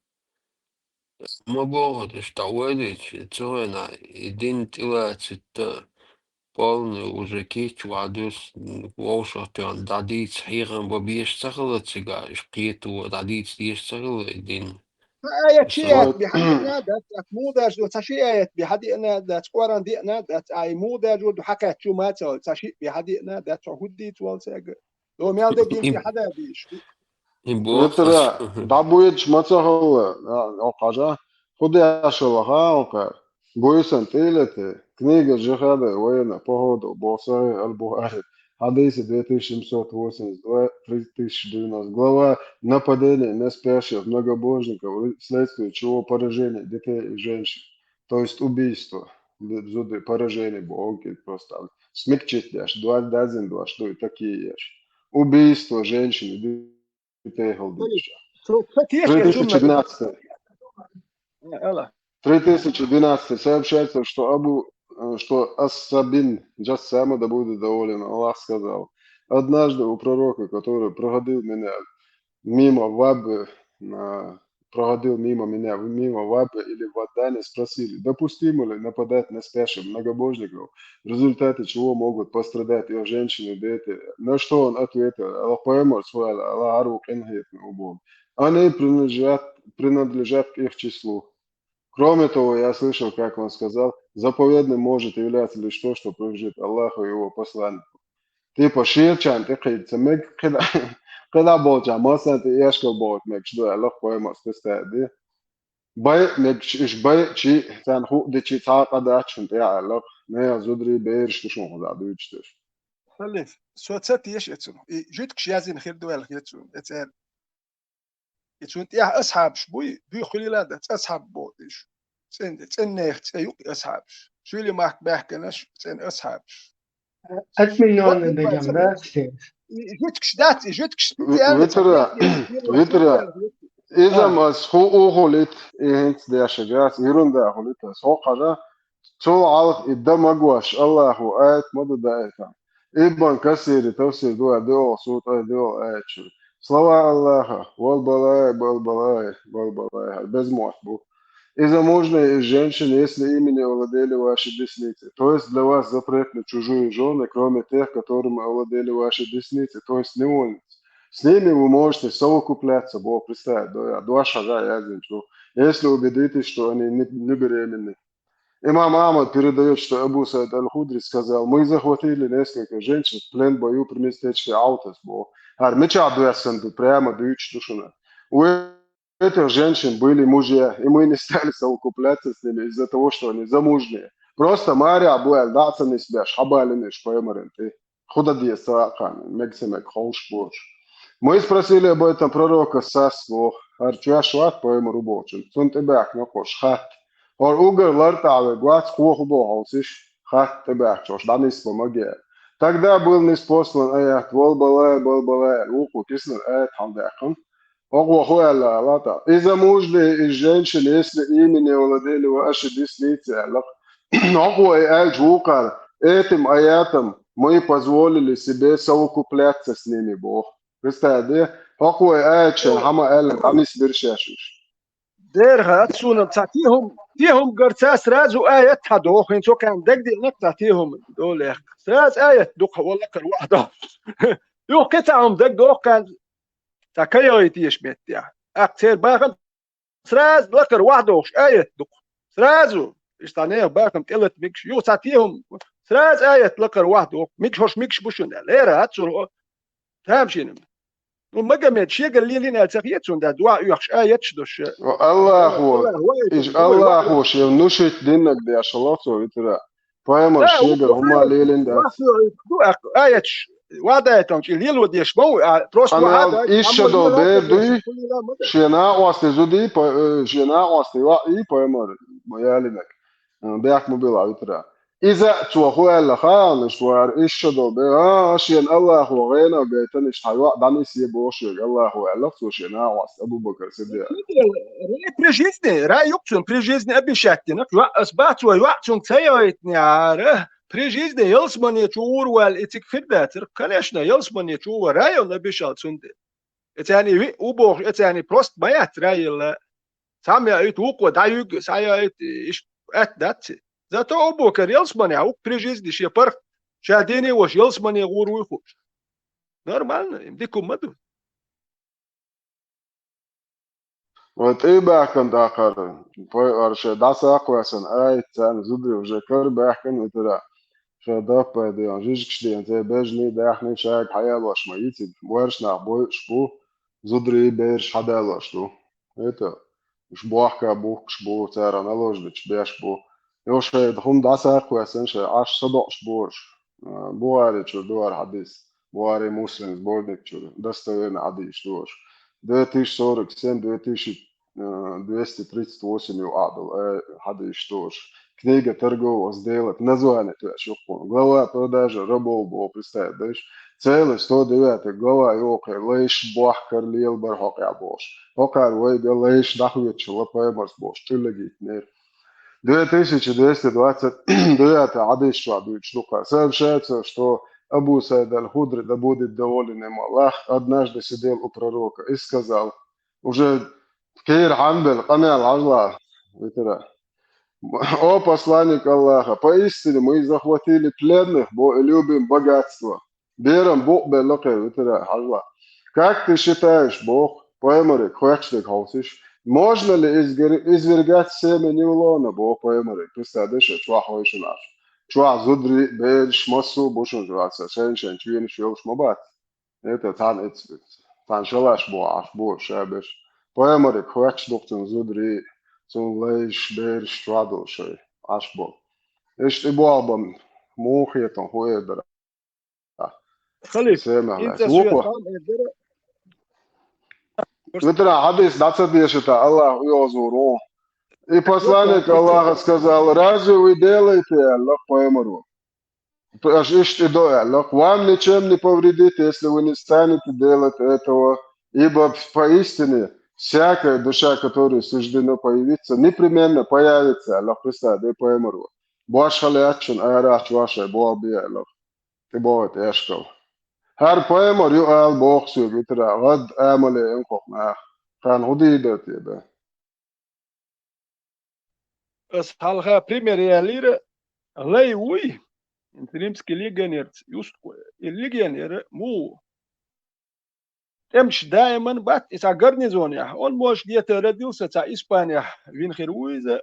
Могу что увидеть, это на один тилацит полный уже кич вадус волшебный дадит хирам бабиш сахала цыга шприту дадит здесь сахала один. شيات بحديقنا دات موداج دو تشيات بحديقنا دات قران ديقنا دات اي موداج دو حكات شو ما تقول تشي بحديقنا دات هدي تول ساق لو ميال ده بين في حدا بيش وترى دابويتش ما تهوى او قاجا خدي اشوها او بويسن تيلته книга جهاد وين походу босай аль-Бухари Хадисы 2782-3090 глава нападение на спящих многобожников вследствие чего поражение детей и женщин, то есть убийство, поражение Бога просто смягчить яш, два что и такие яш, убийство женщин и детей голдыша. 3012 сообщается, что Ас-Сабин Джассама, да будет доволен, Аллах сказал: однажды у пророка, который проходил меня мимо Вабы, проходил мимо меня, мимо Вабы или в Адане, спросили, допустимо ли нападать на спящих многобожников, в результате чего могут пострадать ее женщины, дети. На что он ответил, Аллах поймет свой, Аллах арук инхит убог. Они принадлежат к их числу. Кроме того, я слышал, как он сказал, заповедным может являться лишь то, что принадлежит Аллаху и его посланнику. Типа ширчан, ты хитцемек, когда болча, масан ты яшка болт, мек что Аллах поймет, стади. Бай мек иш бай чи сан ху де чи цаада чун я Аллах, не зудри бейрш шун худа дуйчтеш. خلف سوتسات يش يتسون جيتك شيازين خير دوال يتسون يتسال يتسون يا أصحاب شبوي بي خليلا ده أصحاب بودش سن يخت أصحاب شو اللي ما بحكناش سن أصحاب أتمنى دجمنا جيتك شدات جيتك Витра, изам с хуохолит инц дяшагас, ирунда холит, сохара, цол алх иддамагваш, Аллаху айт моду даэта. Ибн Касири тавсир дуа дуа сут дуа айчу. Слова Аллаха, вал-балай, бал-балай, бал-балай, без мохбу. И замужние женщины, если ими не овладели ваши десницы. То есть для вас запретны чужие жены, кроме тех, которым овладели ваши десницы, то есть невольницы. С ними вы можете совокупляться, Бог представит, два шага я зенчу, если убедитесь, что они не беременны. Имам Ахмад передает, что Абу Саид Аль-Худри сказал, мы захватили несколько женщин в плен в бою при местечке Аутас. Прямо даючи душина. У этих женщин были мужья, и мы не стали совокупляться с ними из-за того, что они замужние. Просто Мария Абу Аль-Датса не себя, шабали не шпаймаренты. Худадия Саакан, Мексимек, Холшбурж. Мы спросили об этом пророка Сасву, Арчуашват поймару Бочин. Сунтебек Накош, Хат. और उगर लड़ता है глаз хохбо хаусиш хат тебачош данис помоге. Тогда был ниспослан аят волбалай уху кислен аят хамдакан. Ого хуэла лата. Из-за мужды из женщин, если ими не владели ваши десницы, ого аят жукар. Этим аятом мы позволили себе совокупляться с ними, Бог. Представьте, ого аят шен хама элен данис биршашиш. ديرها تسونا تعطيهم قرصاص رازو آية هدوخ إنسو كان دقدي إنك تعطيهم دول يا راز آية دوخ والله كل واحدة يو قطعهم دقدوخ كان تكيو يتيش بيتيا أكتير باخن راز لكر واحدوش آية دوخ رازو إشتانيه باخن تقلت ميكش يو تعطيهم راز آية لكر واحدوخ ميكش هوش ميكش بوشون ليرا هتسو تامشين وما جمعت شيء قال لي لنا تغييرون ده دعاء يخش آيات شدوش الله هو شيء نشيط دينك ده عشان الله سوى ترى فاهم الشيء قال هم ليلين ده آيات وعدتهم شيء ليل ودي شبو تروس واحد إيش ده بيدوي شينا واسطة زودي شينا واسطة واقي فاهم ما يالينك بيحكموا بالله ترى إذا توخوا الخان شوار إيش ده شين الله هو غينا بيتنش حيوان دانيس يبوش الله هو الله شينا واس أبو بكر صديق. при жизни при жизни обещательно أصبحت ويوعدون سيئتني عاره при жизни يلزمني تشور والإتك فداتر كلاشنا يلزمني تشور رايو نبيشال سندي. إتاني وبوخ إتاني بروست ما يترايل سامي أيت وقوة دايوج سايت إيش أتداتي. Зато обока релсмане, а при жизни ще парх, шадени вош релсмане гуру хуш. Нормально, им дику маду. Вот и бахкан дакар, арше даса аквасан ай цан зудри уже кар бахкан утра. Шада пади анжишкшли анте бежни дахни шаг хаялаш маити, воршна бой шпу зудри беш хадалаш ну. Это шбахка бух шбу цара налождич бешбу. يوش هم داسا كويسن شيء عش صدق شبورش بواري شو دوار حديث بواري مسلم بوردك شو دستوين عادي شوش 2047 2238 يعادل حديث شوش книга торгового сделок название то есть глава продажи рабов было представляешь целый 109 глава йока лейш бахкар лил бархака бош покар вой лейш дахует чла поймарс бош тулегит нер 2229 عدد شو عدد شلوكا. Сообщается, что Абу Саид аль-Худри, да будет доволен им Аллах, однажды сидел у пророка и сказал, уже Кейр Хамбель, Камял Ажла, о посланник Аллаха, поистине мы захватили пленных, любим богатство. Берем Бог белоке, Ажла. Как ты считаешь, Бог, поэмори, хочешь хаусиш, можно ли извергать семя Невлона, Бог поэмори, представляешь, чуа хойши наш. Чуа зудри, берш, массу, бушун жваться, шен, чуин, шуелш, мабат. Это тан эцвит. Тан шалаш бо, шабеш. Поэмори, хочешь доктор зудри, цун лейш, берш, чуадо, шей, ашбо. Эшт ибуабам, мухетон, хуэдра. خليك Семя, انت лайс. شويه Луква. طعم الدرع Hadis 20 Allah uzuru. И посланник Аллаха сказал, разве вы делаете Аллах поэмору? Аллах, вам ничем не повредите, если вы не станете делать этого, ибо поистине всякая душа, которой суждено появиться, непременно появится. Аллах представит поэмору. Башхалячун айрач ваша, боаби Аллах. Ты боет эшкал. Her poemor ju al boxu vitra gad amale enkoq ma kan hudidat yebe. اسحالها بريمير لير لاي وي انت نمسك ليجانير يوستكو الليجانير مو امش دائما بات اسا غارنيزون يا اون موش ديت راديوس تاع اسبانيا وين خير ويز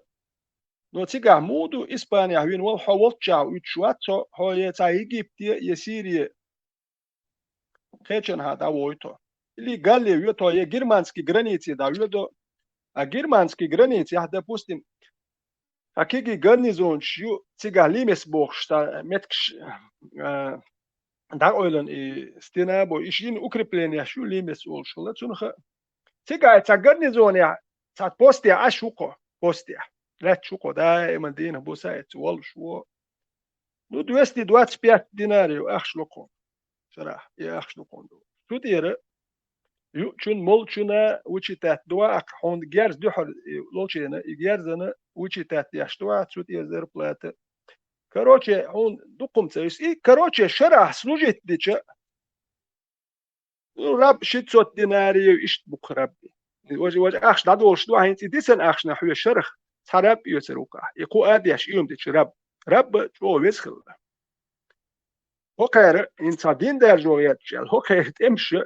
نو تيغا مودو اسبانيا وين وال حوالتشا ويتشواتو هو تاع ايجيبت يسيري كيتشن هذا ويتو اللي قال لي يوتو يا германский границы да يودو а германский границы я допустим Акиги гарнизон шью цигар лимес бохшта меткш да ойлен и стена бо ишин укрепление шью лимес олшла цунха цигар ца гарнизон я ца посте ашуко посте لا شوكو دائما دينا بوسايت والشو نو 225 دينار واخش لكم صراحه يا اخش لكم شو دير يو شون مول شونا وشيتات دوا هون جيرز دحر لولشينا جيرزنا وشيتات يشتوا تشوت يزر بلات كروتشي هون دقم تسيس اي كروتشي شرح سلوجيت ديتش راب شيتسوت ديناري ايش بكربي وجه اخش دادول شدوا هين ديسن اخش نحو شرخ تراب يسروكا يقو اديش يوم ديتش رب جو ويسخل هوكر انت دين در جويات جل هوكر تمشي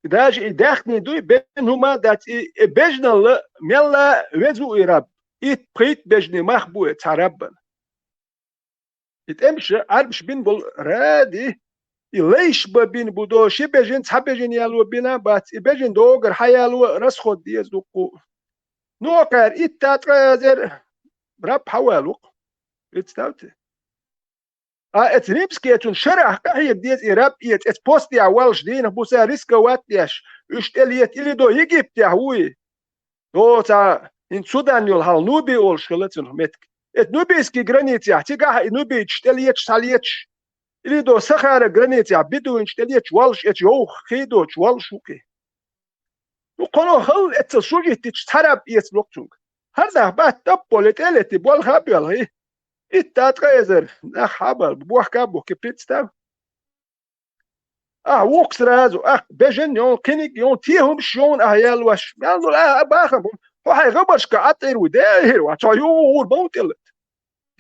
داج داخني دوي بينهما دات بجنال ملا وزو يراب ات بريت بجني مخبو ترابن اتمشي عربش بين بول رادي ليش بين بودو شي بجن تحبجن يالو بينا بات بجن دوغر حيالو راس خود ديز دوكو نوكر اتاترازر راب حوالو اتستاوتي اتريبسكي اتون شرح قهية ديز إيراب ات بوستي عوالش دين بوسا ريسكا واتياش اشتليت إلي دو يجيبتي هوي دو تا in Sudan jol hal nubi ol shkeletzen met et nubiski granici tiga nubi chteliet staliet ili do sakhara granici bidu chteliet walsh et yo khido walshuki nu qono hal et sujit tarab yes loktung hada bat tapolet eleti bol khabel hi itat qazer na khabal buh kabo kipitstav وقت رازو بجن يون كينيك يون تيهم شون اهيال واش يالو باخم وحي غبرش كعطير وداير وعطايور بوتلت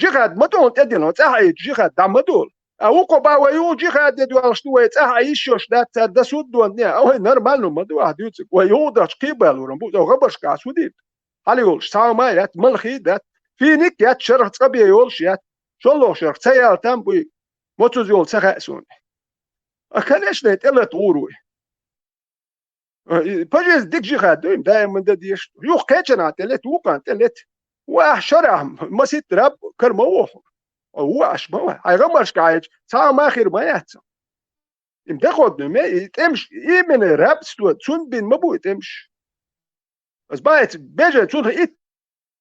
جيخاد مدون تدين تاعي جيخاد دمدول اوكو باويو جيخاد يدو اشتوي تاعي شوش دا سودون نيا او نورمال نو مدو هدوت ويوداش قبل ورمبو غبرش كاسوديت عليول شتاو مايات ملخي دات فينيك يات شرح تقبي يول شيات شلو شرح تيال تامبوي موتوز يول تخاسون أكلش نتقلت غوروي بجز ديك جيخاد دويم دائما ديش يوخ كيتشنا تلت وقان تلت وشرع مسيت رب كرموه هو أشبه هاي غمرش كايج ساعة ما خير ما يحصل إم تاخد ما تمش من رب ستو تون بين مبو تمش بس بايت بيجن تون إت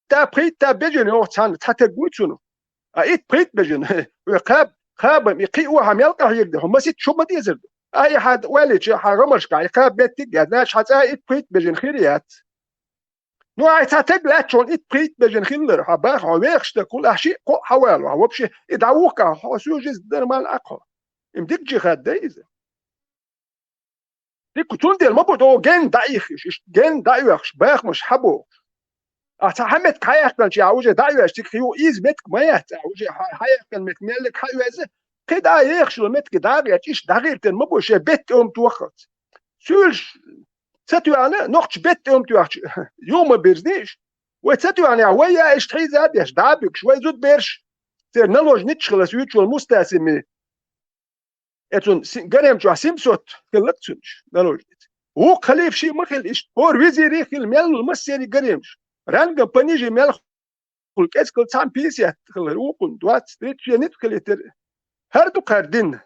تا بريت تا بيجن يوخ تان تتقوي تونو إت بريت بيجن ويقاب خاب يقيوا هم يلقى يقدر هم سيت شو ما ديزر اي حد ولج حرمش قاعد خاب بيت قداش حتى اتبريت بجن خيريات نو عتاتك لا شلون اتبريت بجن خير حباخ ويخش كل شيء حوالو هو بشي يدعوك سوجز در مال اقوى امديك جهاد دايزة ديك تون ما بدو جن دايخش جن دايخش باخ مش حبو حمد كايخ كان شي عوجه دايخش تخيو إيز متك ما يحت عوجه حيخ كان متملك حيوزه كده يخش متك داغيت إيش داغيرتن ما بوش بيت توخت سولش ستو أنا نقش بيت توخت يوم بيرزنيش وستو أنا ويا إيش تحيز هاديش دابك شوي زود بيرش تر نلوج نتشغل سويتش والمستاسمي اتون قريم جو سيمسوت كلكتونش نلوج هو خليف شي مخل إيش هو وزيري خل ميل المسيري قريمش رانجا بنيجي ميل خل كيس كل سام بيسيا خل روقن دوات ستريت شي نتخل يتر هردو قردين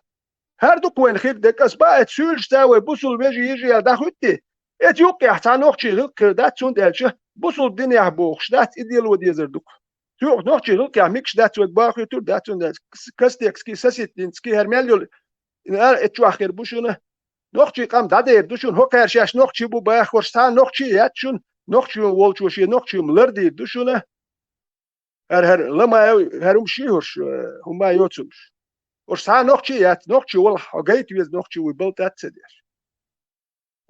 هردو وين خير دك أسباعت سولش تاوي بوصل بيجي يجي داخوتي اتيوك يحتان وقتي غلق دات سون دالش بوصل الدنيا بوخش دات إديال ودي زردوك تيوك نوقتي غلق يعميكش دات وك باخي تور دات سون دات كستيكس كي ساسيتين سكي هرماليول اتشو آخر بوشونه نوقتي قام دادير دوشون هو كارشاش نوقتي بو باخورستان نوقتي ياتشون نوقتي والشوشي نوقتي ملردي دوشونه هر لما هرم شيهوش هما يوتسوش ورستان نوقتي يات نوقتي والله قايت ويز نوقتي ويبلت اتسدير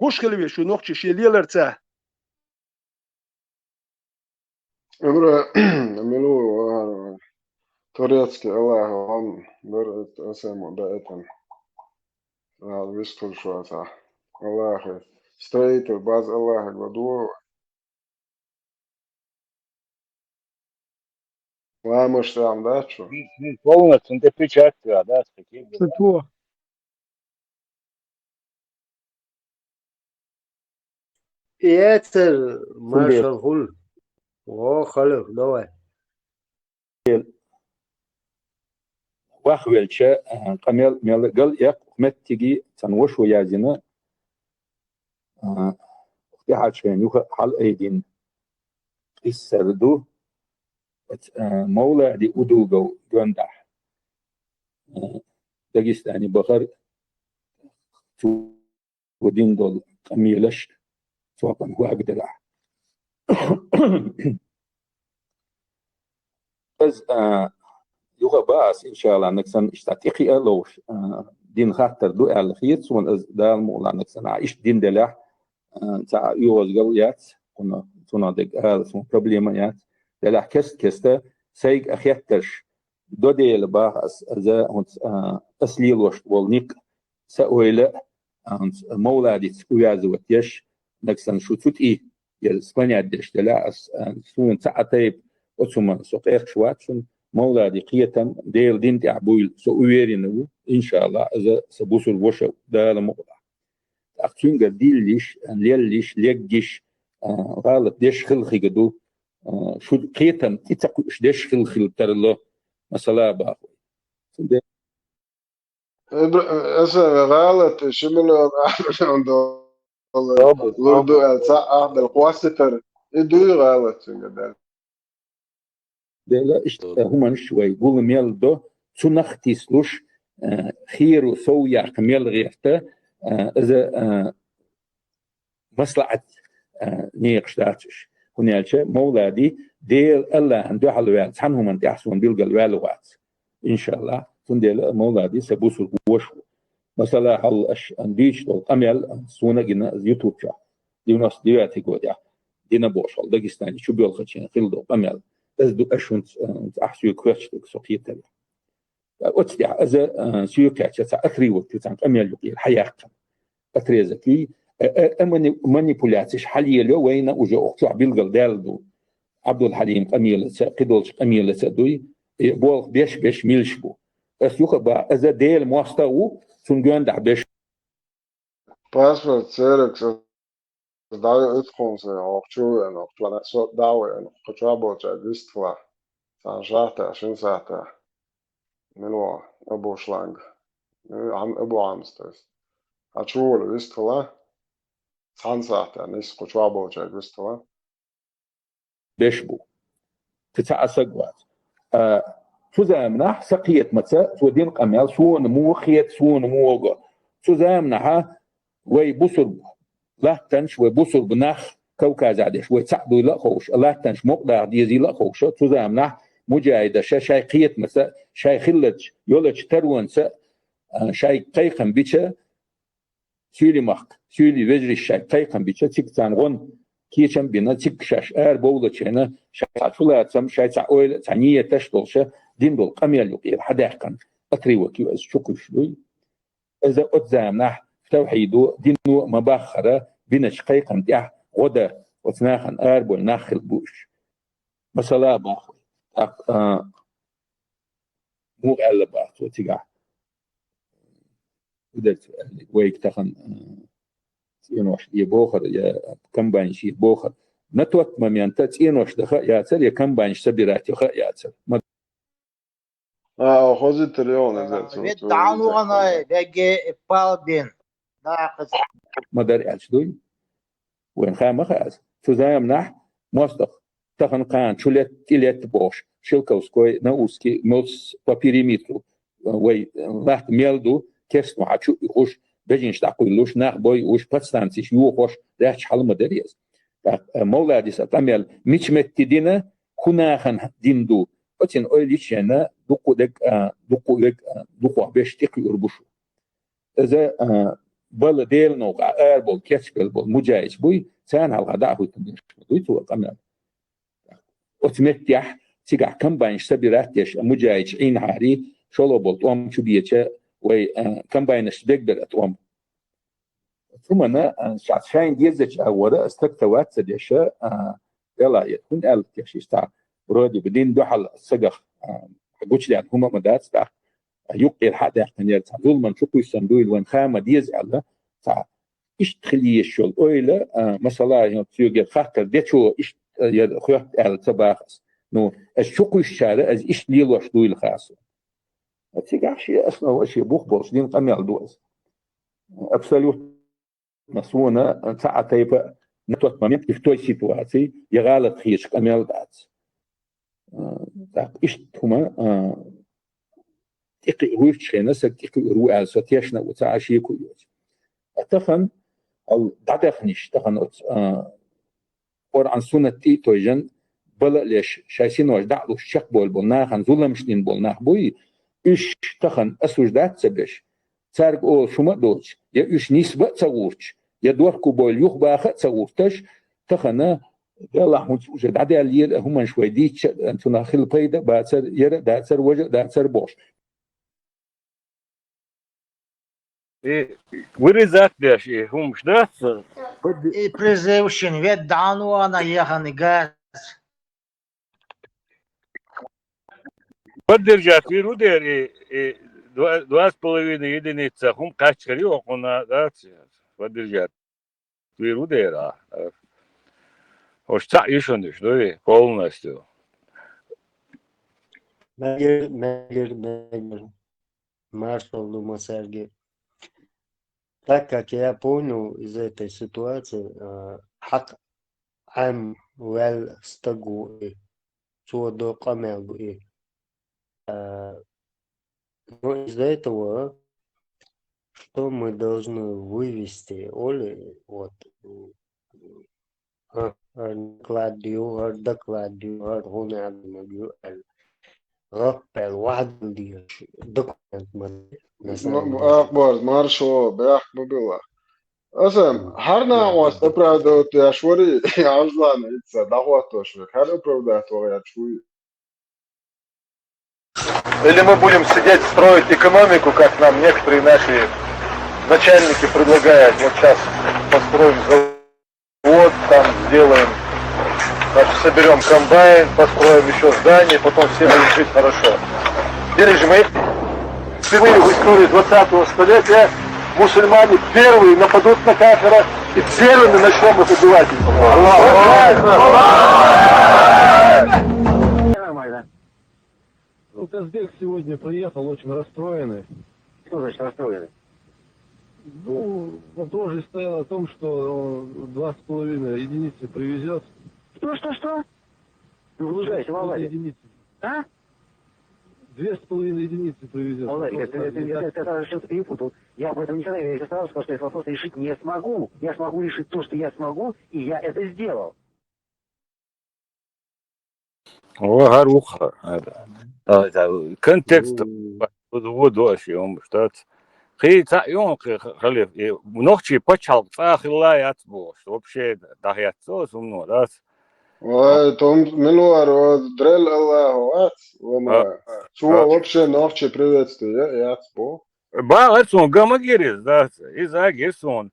كوش خلوي شو نوقتي شي ليلرتا امرأ ملو توريتسكي الله عن برت اسمه دائما ويسكل شو صح الله خير ستريت باز الله بدو لا مش تعمل ده شو полностью انت печатка, да, с каким Что? ياتر ما شغل وخلف دوای واخويلشا قمل ملقل يق مت تيجي تنوش ويازنا اختي حاجين يخ حل ايدين السردو مولا دي ادوغو جندح داغستاني بخر تو ودين دول قميلش سواء هو اقدر بس يوغا باس ان شاء الله نكسن اشتاتيقي الوش دين خاطر دو الخير سون از دال مولا نكسن عايش دين دلح تاع يوز قويات كنا تونا دك سون بروبليمات دلح كسته سيق اخيتش دو ديل باس از اسليل وش والنيق سويله مولا دي ويازوت يش نكسن شو تي يسبانيا دش دلا سون ساعتين وثم سوقيق شواتشن مولا دي قيتم ديل دين تعبويل سويرينو ان شاء الله اذا سبوسو الوشو ده الموضوع اختين قديل ليش ليش ليجيش غلط ديش خلخي قدو شو قيتم تتقوش ديش خلخي ترلو مثلا باخو اسا غلط شملو عنده لوردو الساعة بالقواسطر يدوي غلط سنجدال لا هما شوي يقول ميل دو تنختي سلوش خير سويا كميل غيرته إذا مصلحة نيقش داتش هنالش مولادي ديل الله عنده حلوات عنهم أنت أحسن بيلقى الوالوات إن شاء الله تنديل مولادي سبوس الوش مثلا هل أش أنديش دول أميل سونا جنا يوتيوب شا ديناس دياتي قوديا دينا بوشل داغستاني شو بيلخشين خلدو أميل از دو أشونت أحسو كوتشتك سوقيتل أتدع از سيوكاتش أخري وقت تانك أميل يقي الحياة أتريزكي مانيبولاتش حليلو وين وجا أختو بيلقى دالدو عبد الحليم أميل قدولش أميل دوي بول بيش ميلشبو بس يخبا از ديل مواستاو سنجوان دع بيش باسورد سيركس دعوة ادخل سي أختو أنا أختو أنا صوت دعوة أنا أختو أبوش أجلستلا سانشاتا 20 ساعة ملوا أبو شلانج عم أبو عامستيس أشوول ويستلا 10 ساعة نيس أختو أبوش أجلستلا بيشبو تتعسقوات سوزامنا سقيت متى سودين قميل سو نمو خيت سو نمو سوزامنا وي بوصر لا تنش وبوصر بناخ كوكاز عدش وتصعدوا لا خوش لا تنش مقدار ديزي لا خوش سوزامنا مجاهدة شاي قيت متى شاي خلج يولج تروان س شاي قيقم بيتشا سيلي مخ سيلي وزري الشاي قيقم بيتشا تيك تانغون كيشم بينا تيك شاش بولة شينا شاي شولات سم شاي تعويل تعنية تشتولشة دين دول قميل يقير حداقا أتري وكيو أز شكو شلوي إذا أتزامنح توحيدو دينو مباخرة بينش قيقم ديح غدا وتناخن بول ناخل بوش مثلا باخو مو على باخو تيجا ودت ويك تخن ينوش يبوخر يا كم بانشي بوخر نتوت مميانتات ينوش دخا ياتر يا كم بانش سبيرات يخا ياتر خوزي تريون ويد دعانو أنا بيجي بالبين ناقص ما داري أشدوي وين خام خاز تزايم نح مصدق تخن قان شلت تلت بوش شلكوسكوي ناوسكي موس بابيريميترو وي لحت ميلدو كيس نوعشو يخش بجينش تقولوش ناخ بوي وش باتستانسيش يوخش راح حل مدريس مولاديس اتعمل مش متدينا كناخن ديندو وتين اويليش انا دوكو باش تقي يربشو اذا بل ديل نوقع اربل كيتشبل مجايش بوي سان على غداء هو تمش دويتو قمنا وتمتيح تيقع كم باينش سبيراتيش مجايش عين عاري شلو بولت ام شبيتش وي كم باينش بيقدر اتوم ثم انا شاين ديزج اولا استكتوات سديشا يلا يكون قال كيش تاع برودي بدين دوحل السقخ قوتش لان هما مدات تاع يقي الحق يحتن يرتع ظل من شكو يسندويل وين خامة ديز على تاع إيش تخليه الشغل أويلا مثلا تيجي خاطر ديتشو إيش خيط على تباخس نو الشكو الشارع از إيش ليلوش دويل خاصه تيجي شيء أصلا وشيء بوخ بوش دين قميل دوز أبسلوت مسونا تاع تيبا نتوت مامين في توي سيتواتي يغالط خيش قميل دات تاع إيش هما تقي رويش نسك تقي روال ستيشنا وتعاشي كويوت أتفهم أو دعدخنيش تخن اور عن سنة تي توجن بلا ليش شايسين واش دعلو الشق بول بولناخ عن ظلم شنين بولناخ بوي إيش تخن أسوج دات سبش تارك أول شو ما دوش يا إيش نسبة تصورش يا دوركو بول يخ باخ تصورتش تخنا يلا حوج دعدي اللي هم شوي ديتش أنتو ناخل بيدا باتر يرى داتر وجه داتر بوش ورزات باش هم مش ناس بريزيوشن ويد دعانو أنا ياخن غاز بدر جات ويرو دير 2,5 единица هم качкари окуна дат بدر جات ويرو دير Hoşça işonduş değil полностью. Мегер, маршал Лумасерги. Так как я понял из этой ситуации, хак ам вел стагу и чудо камел и но из-за этого что мы должны вывести Оли вот Claudio da Claudio Ronaldo ربع واحد دي دكتور أخبار مارشو بيحكوا بالله أسم هرنا واس أبرادو تشوري عزلان إتسا دعوة شوي هل أبرادو يا شوي Или мы будем сидеть, строить экономику, как нам некоторые наши начальники предлагают. Вот сейчас построим завод, там сделаем, значит, соберем комбайн, построим еще здание, потом все будут жить хорошо. Или же мы впервые в истории 20-го столетия мусульмане первые нападут на кафира и первыми начнем их убивать. Ну, Казбек сегодня приехал очень расстроенный. Что значит расстроенный? Ну, вопрос же стоял о том, что 2,5 единицы привезет. Что? Ну, выезжайте, Володя. А? 2,5 единицы привезет. Володя, это что-то перепутал. Я об этом не знаю, я сразу сказал, что этот вопрос решить не смогу. Я смогу решить то, что я смогу, и я это сделал. هو هروخ هذا كونتكست وضوء شيء هم شتات Халиф, ночи почал, цахилает бос, вообще дахятцо сумно, да? Том Милуар, дрель Аллаху, вама. Чего вообще ночи приветствую, я цбо. Ба, он гамагирис, да, из-за гирсон,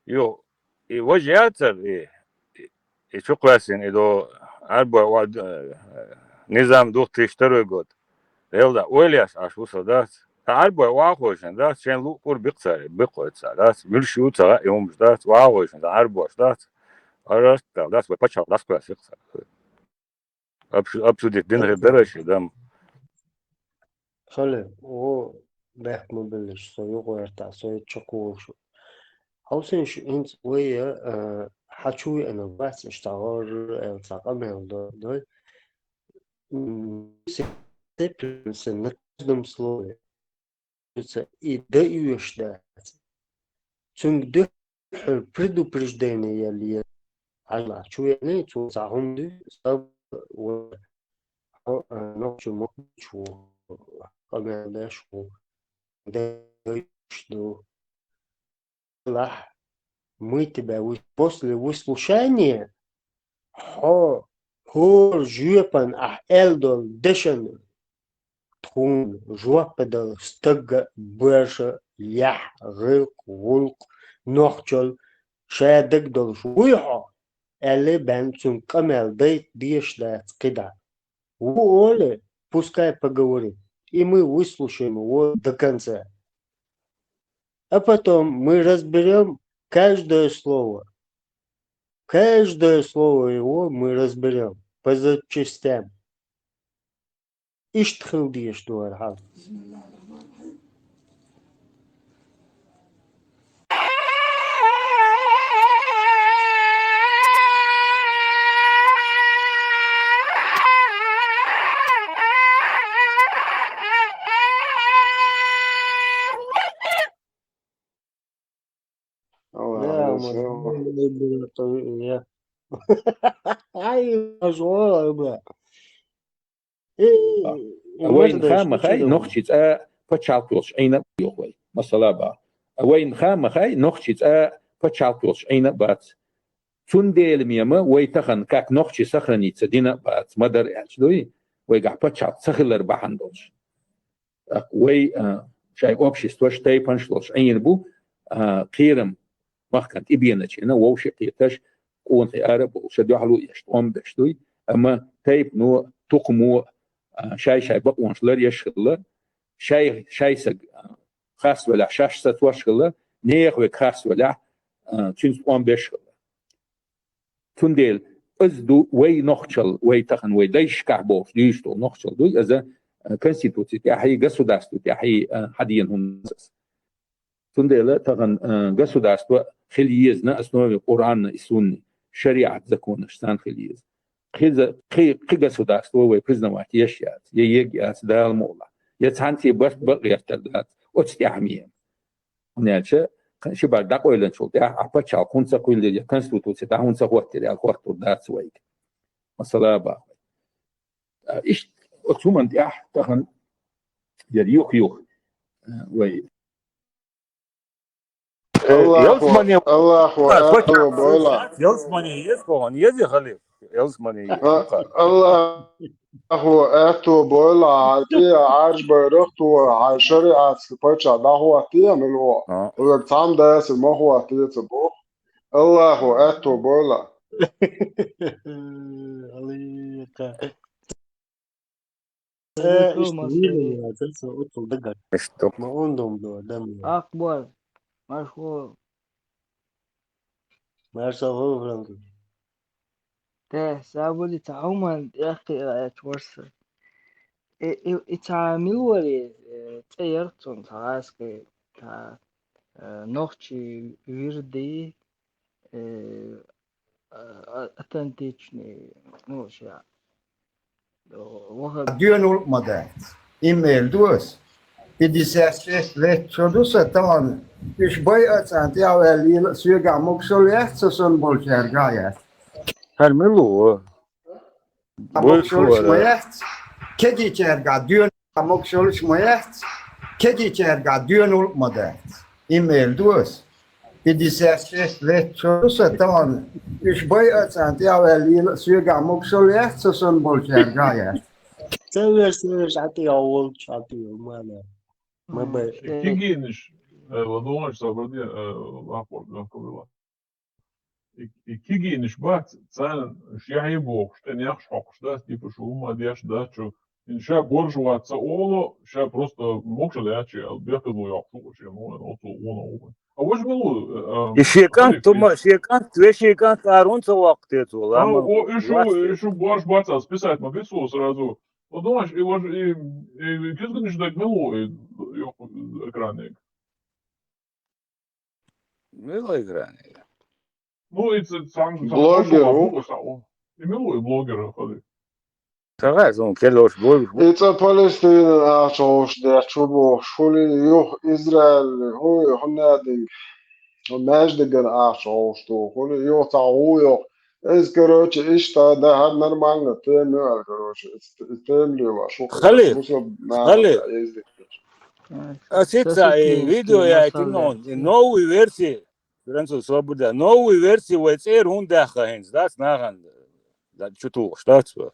и вожатся, и что классен, и до арба, низам 2002 год. Элда, Уэльяс, аж усадас. Арба واقعشن داشت چند لو پر بقصره بقصه داشت میلشو تا یوم داشت واقعشن دا арбош داشت آراست داشت به پچاق داشت کلاس قصه ابسودی دین هدرشی دم خاله او بحكم بالسوق وارتاسو تشكوشو حسين شو انت ويا حشوي انا بس اشتغل التقام ده سنة دم سلوه и даешь да. Çünkü предупреждение ли Allah чуяне чу захунду саб ночью мочу когда шу что Allah мы тебя после выслушания хор жюпан элдол дешен تكون جوابدا استج برشا يح غلق ولق نخجل شادك دل شويحة اللي بنتم كمال ديت ديش لا كده وقولي пускай поговорит и мы выслушаем его до конца а потом мы разберем каждое слово его мы разберем по запчастям إيش تخيل ديش دوار حال وين خام خاي نخشيت بتشالتوش أين يوقي مثلا با وين خام خاي نخشيت بتشالتوش أين بات تنديل ميما ويتخن كاك نخشي سخرني تدينا بات مدر أشلوي ويقع بتشالت سخلر بحندوش وي شاي أوبشيست وش تاي بنشلوش أين بو قيرم مخكنت إبينتش أنا ووشي قيتش كون في عرب وشدوا حلو يشتوم بشتوي أما تايب نو تقمو شاي بقوانش لر يشغل شاي سج خاص ولا شاش ستوشغل نيخ وخاص ولا تشنس قوم بشغل تنديل ازدو وي نخشل وي تخن وي دايش كعبوش ديشتو نخشل دوي إذا конституция تحي государство تحي حدين هم تنديل تخن государство خليز на основе Корана и Сунны шариат закон штан خليز قي государство وي признавать يشيات ييجيات دال مولا يتحنتي بس بغير تردات وتستعميم نالشه شبار داقو إلى شو ده أبتشال كونسا كل ده конституция ده هونسا قوت ده قوت دات سويك مثلا با إيش أكسومن ده تخن يريوخ يوخ وي يلزمني الله بولا يلزمني يسكون يزي خليف يلزمني الله هو أتو بولا عادي عاج بيرختو على شريعة سبتشا ده هو تيا من هو ويقتام ده ما هو تيا تبو الله هو أتو بولا أكبر مشهور مرسافو فرانكو سابولي تعوما يا أخي تورس تعاملوا لي تيرتون تاسك تا نوختي ويردي أتنتيجني موش يعني Diyor olmadı. E-mail duas. 56 lek çocuksa tamam. İş boy açan ya veli süga moksoliyat son bolcher gayet. Her melu. Moksoliyat. Kedi çerga diyor moksoliyat. Kedi çerga düğün olmadı. E-mail duas. 56 let çoğusa tamam. İş boy açan ya ve suya moksoliyat sosun bol çerga ya. Sever şatı yavul şatı mana. Mabay. İki giyiniş. Ладонь собрали лапор. İki giyiniş bak sen şahi bok işte ne yapışak işte типа шума деш да что инша боржуваться оло ша просто мокшал я че бехаду я что ну он а вот было Şekant ve şekant arunca vakti tu а lan. о еще борж баца списать написал сразу Ладонь и вот и кизгниш так было экраник Мило экране. ну это сам Блогер, Имело и блогера ходи. Tagay son keloş boy. It's Palestine ağaç der çobo şoli yok İsrail hoy honading Majdigan ağaç to holi yok tağı yok Ez короче işte da had normalno temel короче temliyor var şu Халил, Халил. Ezdik. Asitsa video ya tinon новую версию. Француз свобода. Новую версию вецер хундаха хенс. Das nagan. Da чуту, что это?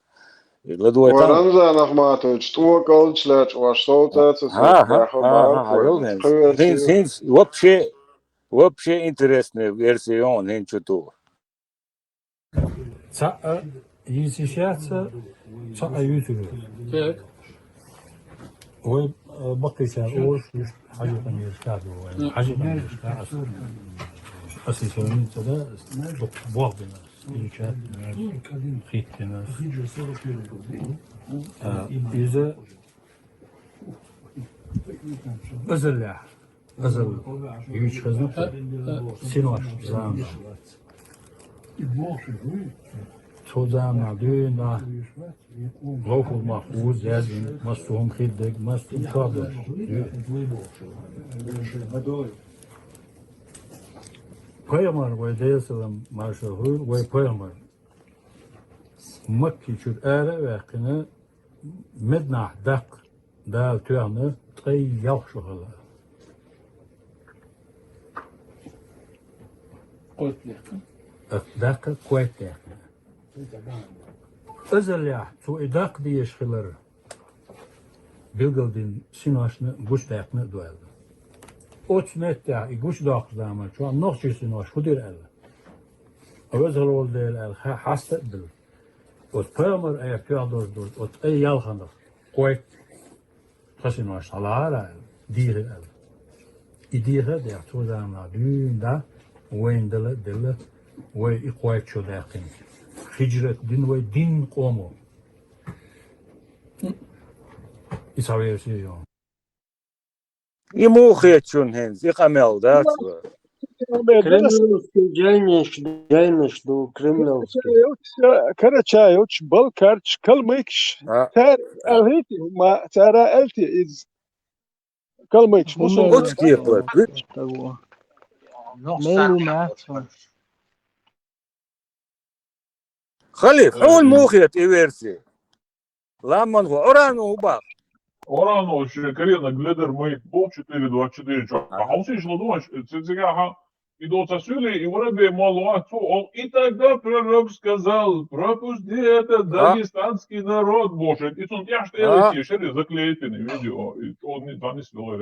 Ладуй там. Waranza nach Matovic, tu Goldschlatz, was so das ist. Хенс вообще интересная версия он хен чуту. Цаа изишяца цаа ютуб. Так. Ой бакиса ой حاجة يستعدوا حاجة يستعدوا أساسا ده بعضنا إنشاء خيتنا إذا أزل يوش خزنة سينوش زام توزام نعدونا روح المحفوظ زازين مصوم خيدك مصوم كادر Peygamber ve Aleyhisselam maşhur ve Peygamber Mekke çür ere ve kine mednah dak da tüyanı tey yaxşı hala. Dak kuvvet dak. Özel ya tu idak diye şılar. Bilgildin sinaşını guş dakını dueldi. Otsmet ya guş dakdama şu an nohçusun o şudur el. Özel ol değil el hasta bil. Ot peygamber ayaktadır dur. Ot ay yalhanır. Kuvvet tasinaş alara dire el. İdire de tu zaman düğünde wendele dele ve ikuvvet şu dakin. Hicret din ve din komu. İsaviyesi yok. Ему хечун хенс, и хамел, да? Кремлевский джайниш до кремлевский. Карачай, уч балкарч, калмыкш. Тар алхити, ма тара алти из калмыкш. Уч кипла. Халиф, он мухет и версии. Ламан в Орану убав. Орано ще карена гледер мой пол 4-2-4 чо. А уси шло думаешь, сега идут сосули и вроде мало и тогда пророк сказал, пропусти это дагестанский народ, боже. И он я что я шери заклейтины видео, и он не там не свело.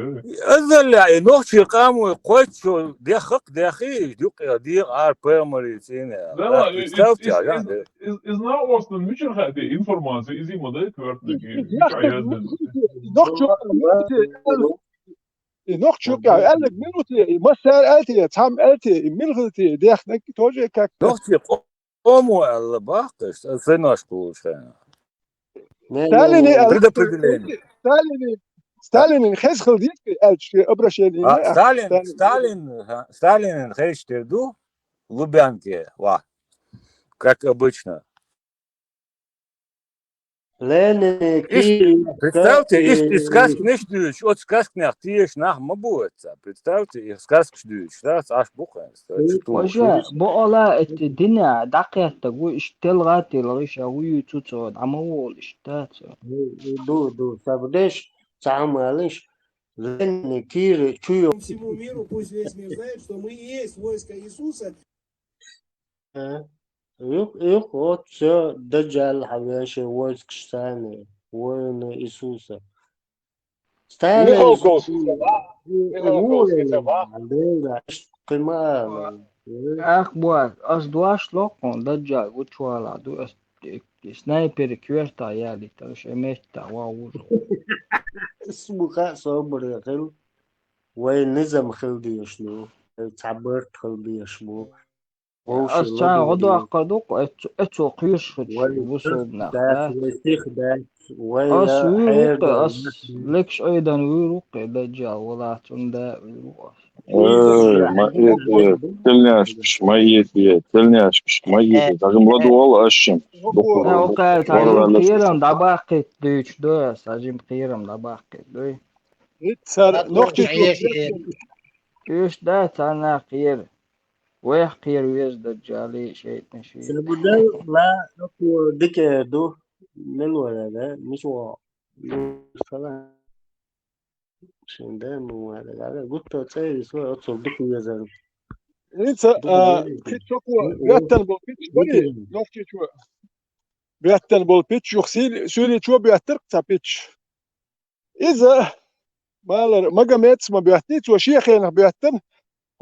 Азаля, и ночи каму койчо дехи, дюк дир ар пермаритине. Да, из наостно мичерхате информация из има да квартники. Nog çok ya, ellik minuti, masar elti, tam elti, milgiti, dehnek toje kak. Nog çok, omu Allah bakış, sen aşkı şey. Stalin'in xezxil değil ki elçi, öbreşeli. Сталин хештерду в Лубянке, как обычно. Представьте, из сказки не ждешь, от сказки не ахтиешь, нах мабуется. Представьте, из сказки ждешь, да, аж бухается. Уже, боола эти дня, дакета, гу штелгати, лоиш, а гу цуцо, амаол, штат. Ду, сабдеш, самалиш. Ленни, Киры, чую. Всему миру, пусть весь мир знает, что мы и есть войско Иисуса. Yok o все Dajjal Habeşi Wolfstein oyunu Isusa. Stane Михалков, Isusa. Qimar. أخبار أصدواش لقون دجال وشوالا دو سنايبر كويرتا يالي ترش أمشتا واوزو اسمه صبر يا خل وين نظام خلدي يشنو تعبرت خلدي يشمو وش أصلا غدو لدو أقدوك أتو قيش فتش وين وصوب دات ناخدات ويسيخ دات أس ويا حير ويروق أس لكش أيضا ويروق دجال ولا تندا ويروق Telni açmış, mayiyeti, telni açmış, mayiyeti. Takımla doğal aşım. أنا وقعت Var عجيم verler خيرم دباقت دوش دوس عجيم خيرم دباقت دوي صار نقطة إيش ده أنا خير ويح خير ويش دجالي شيء نشي سنبدأ لا أكو دكة دو نلولا ده مش وا خلاص شندان ولا قلت تسوي سوى أتصل دكة يزال إنت pitch çok biyattan bol pitch bari nokta şu biyattan bol pitch yok söyle şu biyattar kısa pitch إذا ما قامت ما بيعتنيت وشيخ أنا بيعتن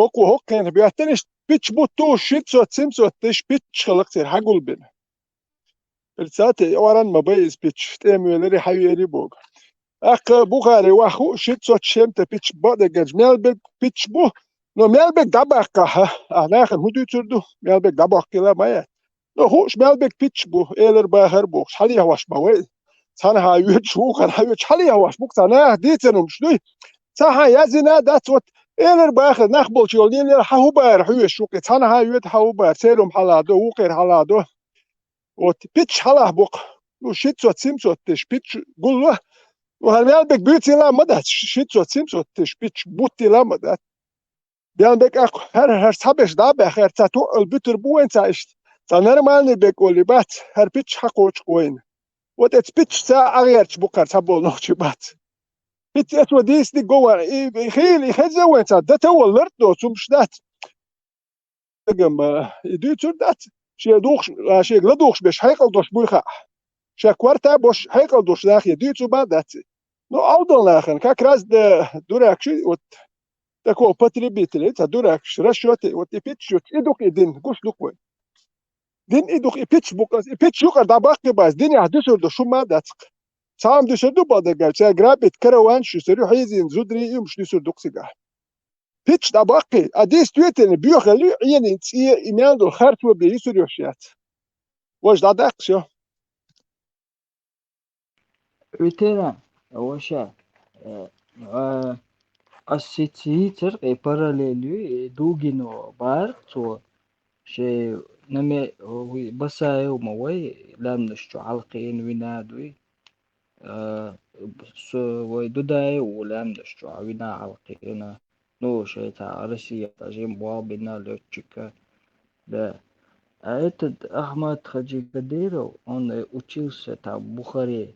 هوك أنا بيعتنش pitch بوتو شيت سو تسمسو تش pitch خلقتي حقول بين الساعة أوران ما بيز pitch تأمل حيوري بوق بوغاري واخو شيت سو تشمت pitch بعد جمال بيج pitch بو no Melbek dabakka anahan hudu türdü Melbek dabakkila maya no hoş Melbek pitch bu eler bahar bu hali yavaş ma ve sana ha yut şu kan ha yut hali yavaş bu sana ditenum şnu saha yazina that's what eler bahar nakhbol yol eler ha hu bahar hu şu sana ha yut ha hu bahar serum halado u qir halado o pitch halah bu no shit so simso tish pitch gulwa و Melbek bütila madat shit so simso tish pitch butila madat Melbek her sabes da be her tatu البتر بوين تاعش تنرمال بيقول بات her pitch حقوش كوين what it's pitch تا أغير تبقى تبول نوتش بات pitch اسمه ديس دي جوا خيل يخزن وين تا ده تو لرتو سمش دات جم يدو تردات شيء دوخ شيء غلدوخش بش حيقل دوش بويخا شيء كوارتا بوش حيقل دوش داخل يدو تبا دات no أوضل لاخن كاكراز ده دوراكشي Tako potrебители, это дурак, расчеты, вот и питчут, идук един, гуш луквы. Дин идук и питч букас, и питч юкар дабаки бас, дин я дюсурду шума дацк. Сам дюсурду бадагал, ча грабит караван, шусурю хайзин, зудри им шдюсурдук сига. Питч дабаки, а действительно, бюхалю, иен и имянду харту би исурю шят. Вож дадак, все. ветеран وشا السيتر paralelü dugino bar so şey neme basay وموي لامنشو علقين وينادوي سو ويدوداي ولامنشو وينا علقينا نو شيء تاع روسيا تاع جيمبوا بينا لوتشيكا да а этот Ахмад Хаджи Кадыров он учился там в Бухаре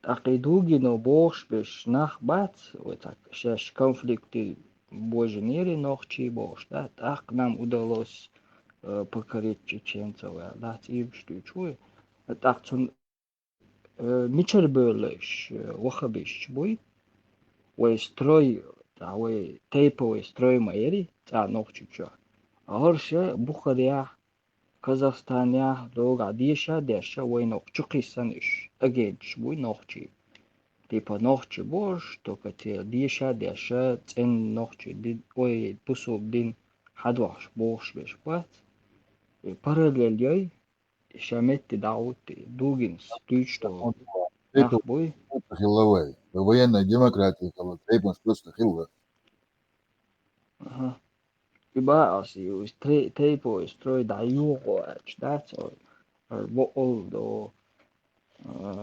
Акидугину бош беш нах бац вот так сейчас конфликты в Божьей мере нохчи бош да так нам удалось покорить чеченцев да им что чуй так сон мичер бөлөш вахабиш бой ой строй да ой тейповый строй майери та нохчи чо арше Бухария Казахстания дога диша деша ой нохчи кисан иш агедж бой нохчи типа нохчи бош только те диша деша цен нохчи дин ой пусуб дин хадваш бош беш бат параллель шаметти даути дугинс тучто ах бой Хилловой. Военная демократия, Тейпан просто Хилла. ага ибо аси тейпо строй да юго чдать во олдо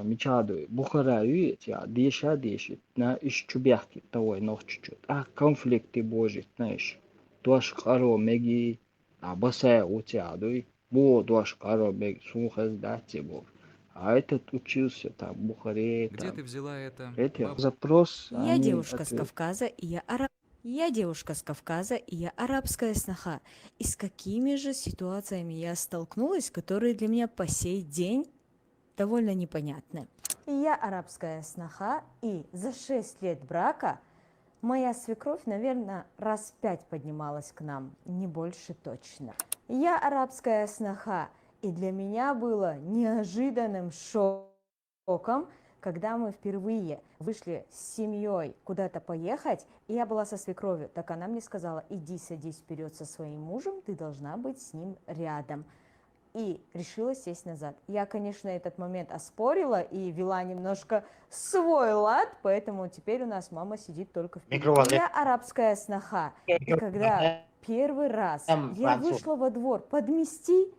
мичадо Бухараю я диша дешит на ищубяхки того нохчучут а конфликты божит знаешь тош харо меги а басая утядой бо тош харо мег сухаз дати бо а этот учился там в Бухаре, Где там. ты взяла это? Эти запрос, Я они девушка с ответ. Кавказа, и Я девушка с Кавказа, и я арабская сноха. И с какими же ситуациями я столкнулась, которые для меня по сей день довольно непонятны. Я арабская сноха, и за 6 лет брака моя свекровь, наверное, раз 5 поднималась к нам, не больше точно. Я арабская сноха, и для меня было неожиданным шоком, когда мы впервые вышли с семьей куда-то поехать, и я была со свекровью, так она мне сказала: иди садись вперед со своим мужем, ты должна быть с ним рядом. И решила сесть назад. Я, конечно, этот момент оспорила и вела немножко свой лад, поэтому теперь у нас мама сидит только впереди. Я арабская сноха, и когда первый раз я вышла во двор подмести,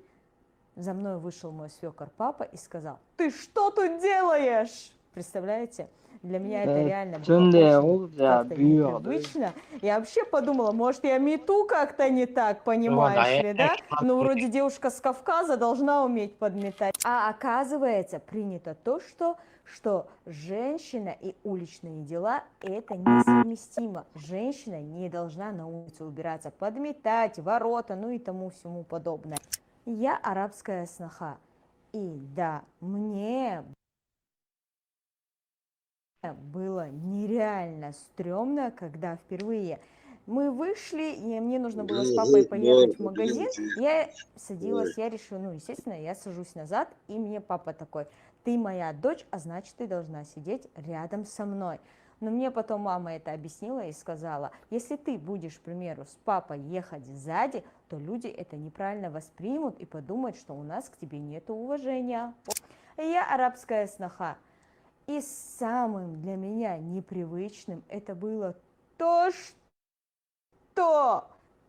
за мной вышел мой свекор папа и сказал: ты что тут делаешь? Представляете? Для меня это реально было как-то непривычно. Я вообще подумала, может, я мету как-то не так, понимаешь ли, да? Ну, вроде девушка с Кавказа должна уметь подметать. А оказывается, принято то, что женщина и уличные дела – это несовместимо. Женщина не должна на улице убираться, подметать, ворота, ну и тому всему подобное. Я арабская сноха. И да, мне было нереально стрёмно, когда впервые мы вышли, и мне нужно было с папой поехать в магазин. Я садилась, я решила, ну, естественно, я сажусь назад, и мне папа такой: ты моя дочь, а значит, ты должна сидеть рядом со мной. Но мне потом мама это объяснила и сказала: если ты будешь, к примеру, с папой ехать сзади, то люди это неправильно воспримут и подумают, что у нас к тебе нет уважения. Я арабская сноха. И самым для меня непривычным это было то, что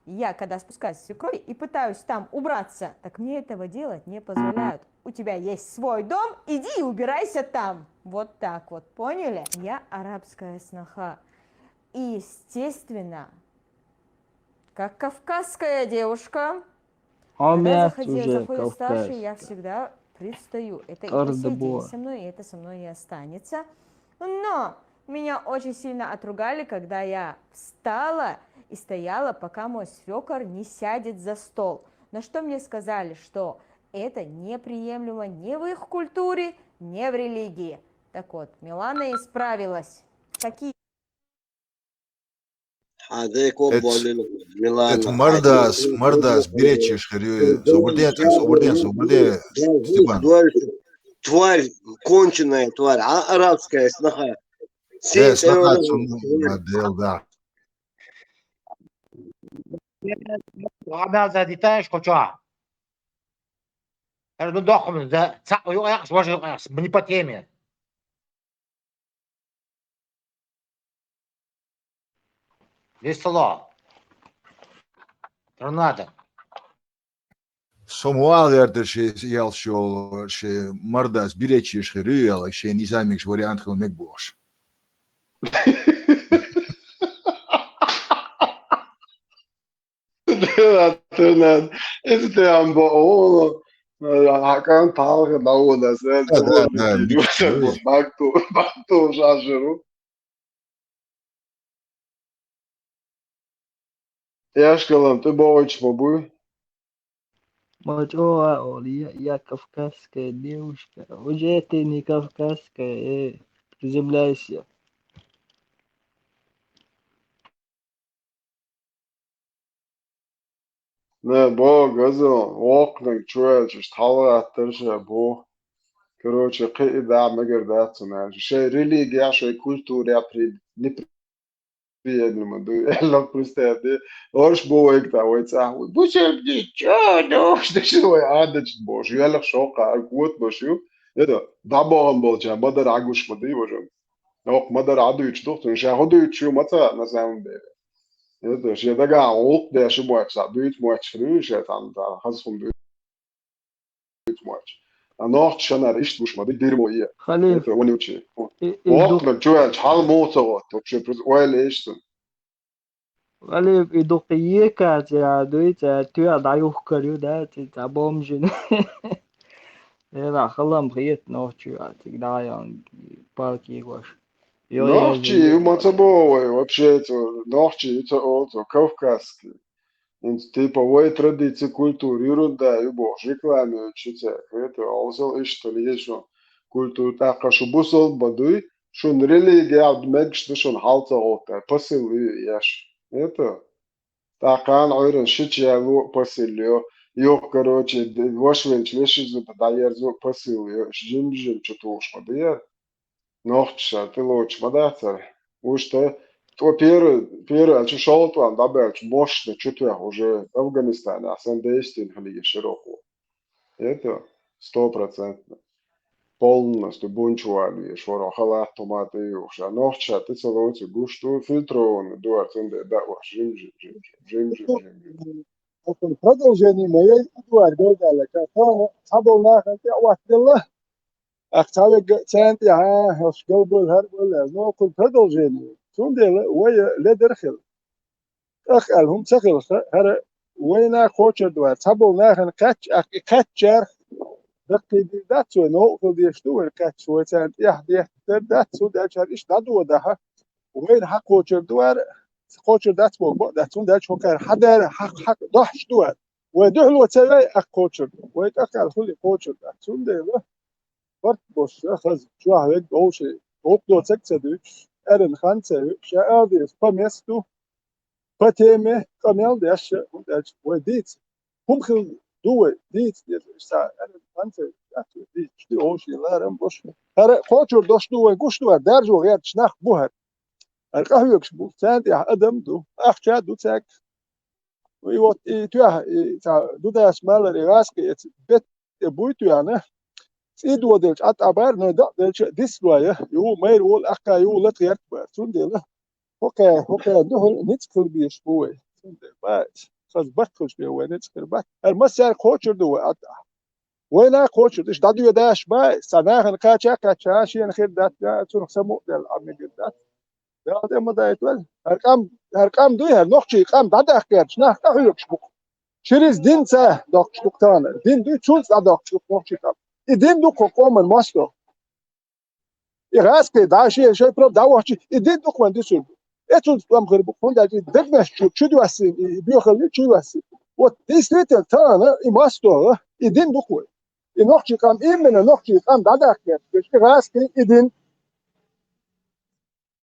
я, когда спускаюсь с свекровью и пытаюсь там убраться, так мне этого делать не позволяют. У тебя есть свой дом, иди и убирайся там. Вот так вот, поняли? Я арабская сноха. И, естественно, как кавказская девушка, когда заходит старший, я всегда предстаю. Это и по сей день со мной, и это со мной и останется. Но меня очень сильно отругали, когда я встала и стояла, пока мой свекор не сядет за стол. На что мне сказали, что это неприемлемо ни в их культуре, ни в религии. Так вот, Милана исправилась. Какие? Это Мардас, Беречиш, Соборден, Степан. Тварь, конченая тварь, арабская сноха. Сноха, модел, да. Она за детаешь, хоча. Это дохом, за не по теме. Весело. Торнадо. Sommaal er she Mardas Birechis Ruel, she Nizamix variant gewoon nekboos. Торнадо. Это там было. Hakan Talha Nauda sen Baktu şaşırım. Я сказал, ты больше побыл. Я кавказская девушка. Уже ты не кавказская, приземляйся. Не, газон, окна, чуешь, тала attırsa bu. Короче, кида мегердаться, şey религия, şey культура, неприемлемо. Элла просто, орш бовек тавайца. Бучем ничего, ну, что адыч бош. Ялах шока, акут бошю. Это дабоган болча, мадар агуш мади божом. Ок мадар адуич доктор, шаходуич мата на самом деле. Это же дага олк да шибуакса, дуич муач фрюш, там да, хазфун дуич муач. А норт шана ришт буш мади дерьмо е. Это он учи. Ок на чуя чал моцо, то че ойл эштон. Халиф и доктор Катя, дует, ты отдаешь корю, да, ты забомжен. لا خلهم خيط نوتشي عاتق دايان بالكي واش Норчи, умацабовый, вообще это, Норчи, это кавказский. Und типа, ой, традиции, культура, ерунда, и бог, рекламе, читать. Это, алсал, что ли, есть, что культура, так, что бусол, бадуй, что религия, абдмег, что халта, ота, посыл, яш. Это, так, ойрен, шичья, посыл, Yok, короче, вашвенч, лешизу, дайер, звук, посыл, жим, что-то уж, подаяр. Нохча, ты лучше, мадацар. Уж-то, то первый, а шел там, добавил, мощно, чутья, уже Афганистан, а сам действие, халиги, широко. Это 100%. Полностью бунчуали, шоро, халат, томаты, уж. А нохча, ты целуйте, гушту, фильтрованный, дуар, цунде, да, ваш, жим. Продолжение моей Эдуарда Галака. Sabah nakti awatilla. Aktalı sent ya hoşgel bol her bol. No kul продолжение. Sunde ويا لدرخل. أخلهم سخل هر وينا خوشر دوار. Sabah nakti kaçar. دقي دات سو نو كل يشتو الكاتش وسنت يحدي دات سو دات إيش دادو ده. وين حق خوشر دوار. خوشر دات بو دات سون دات شوكر حدا حق ضحش دوار. ودهل وتسوي أكوتشر ويتأكل كل كوتشر سونده فرق بوش أخذ شو هيك أو شيء وقدو تكتدوش أرن خانسة شاء فميستو فتيمه كمال داش وديت هم خل دوه ديت شاء أرن خانسة ديت شتي أو شيء لا رم بوش هر كوتشر دوش دوه قش دوه درجو غير شناخ بوهر القهوة يكشبو سانت يا أدم دو أخشى دو تاك ويوت تياه دودا اسمال راسك بيت بويتو يعني سيدو دلش اتابار ندا دلش ديسوايا يو مير وول اكا يو لت يرت سوندلا هوكا دهل نيتكل بيش بوي باش خز بكلش بي وين نيتكل باك المسار كوتشر دو اتا وين كوتشر دش دادو يداش با سناخن كاچا شي خير دات تون سمو دل امي دات ده ما ده يتول هرقام دوی هر نوخچی قام داده اخیرش نه تاهیوکش بو شریز دین سه داکشتوکتانه دین دوی چونس داکشتوک نوخچی قام ای دین دو کوکومن ماستو ای راست که داشی شوی پروب داوچی ای دین دو کومن دیسو اتون قام خیر بو خون داجی دگمش چو دوسی بیو خلی چو دوسی و دیستیت تانه ای ماستو ای دین دو کوی ای نوخچی قام ای من نوخچی قام داده اخیرش ای راست که ای دین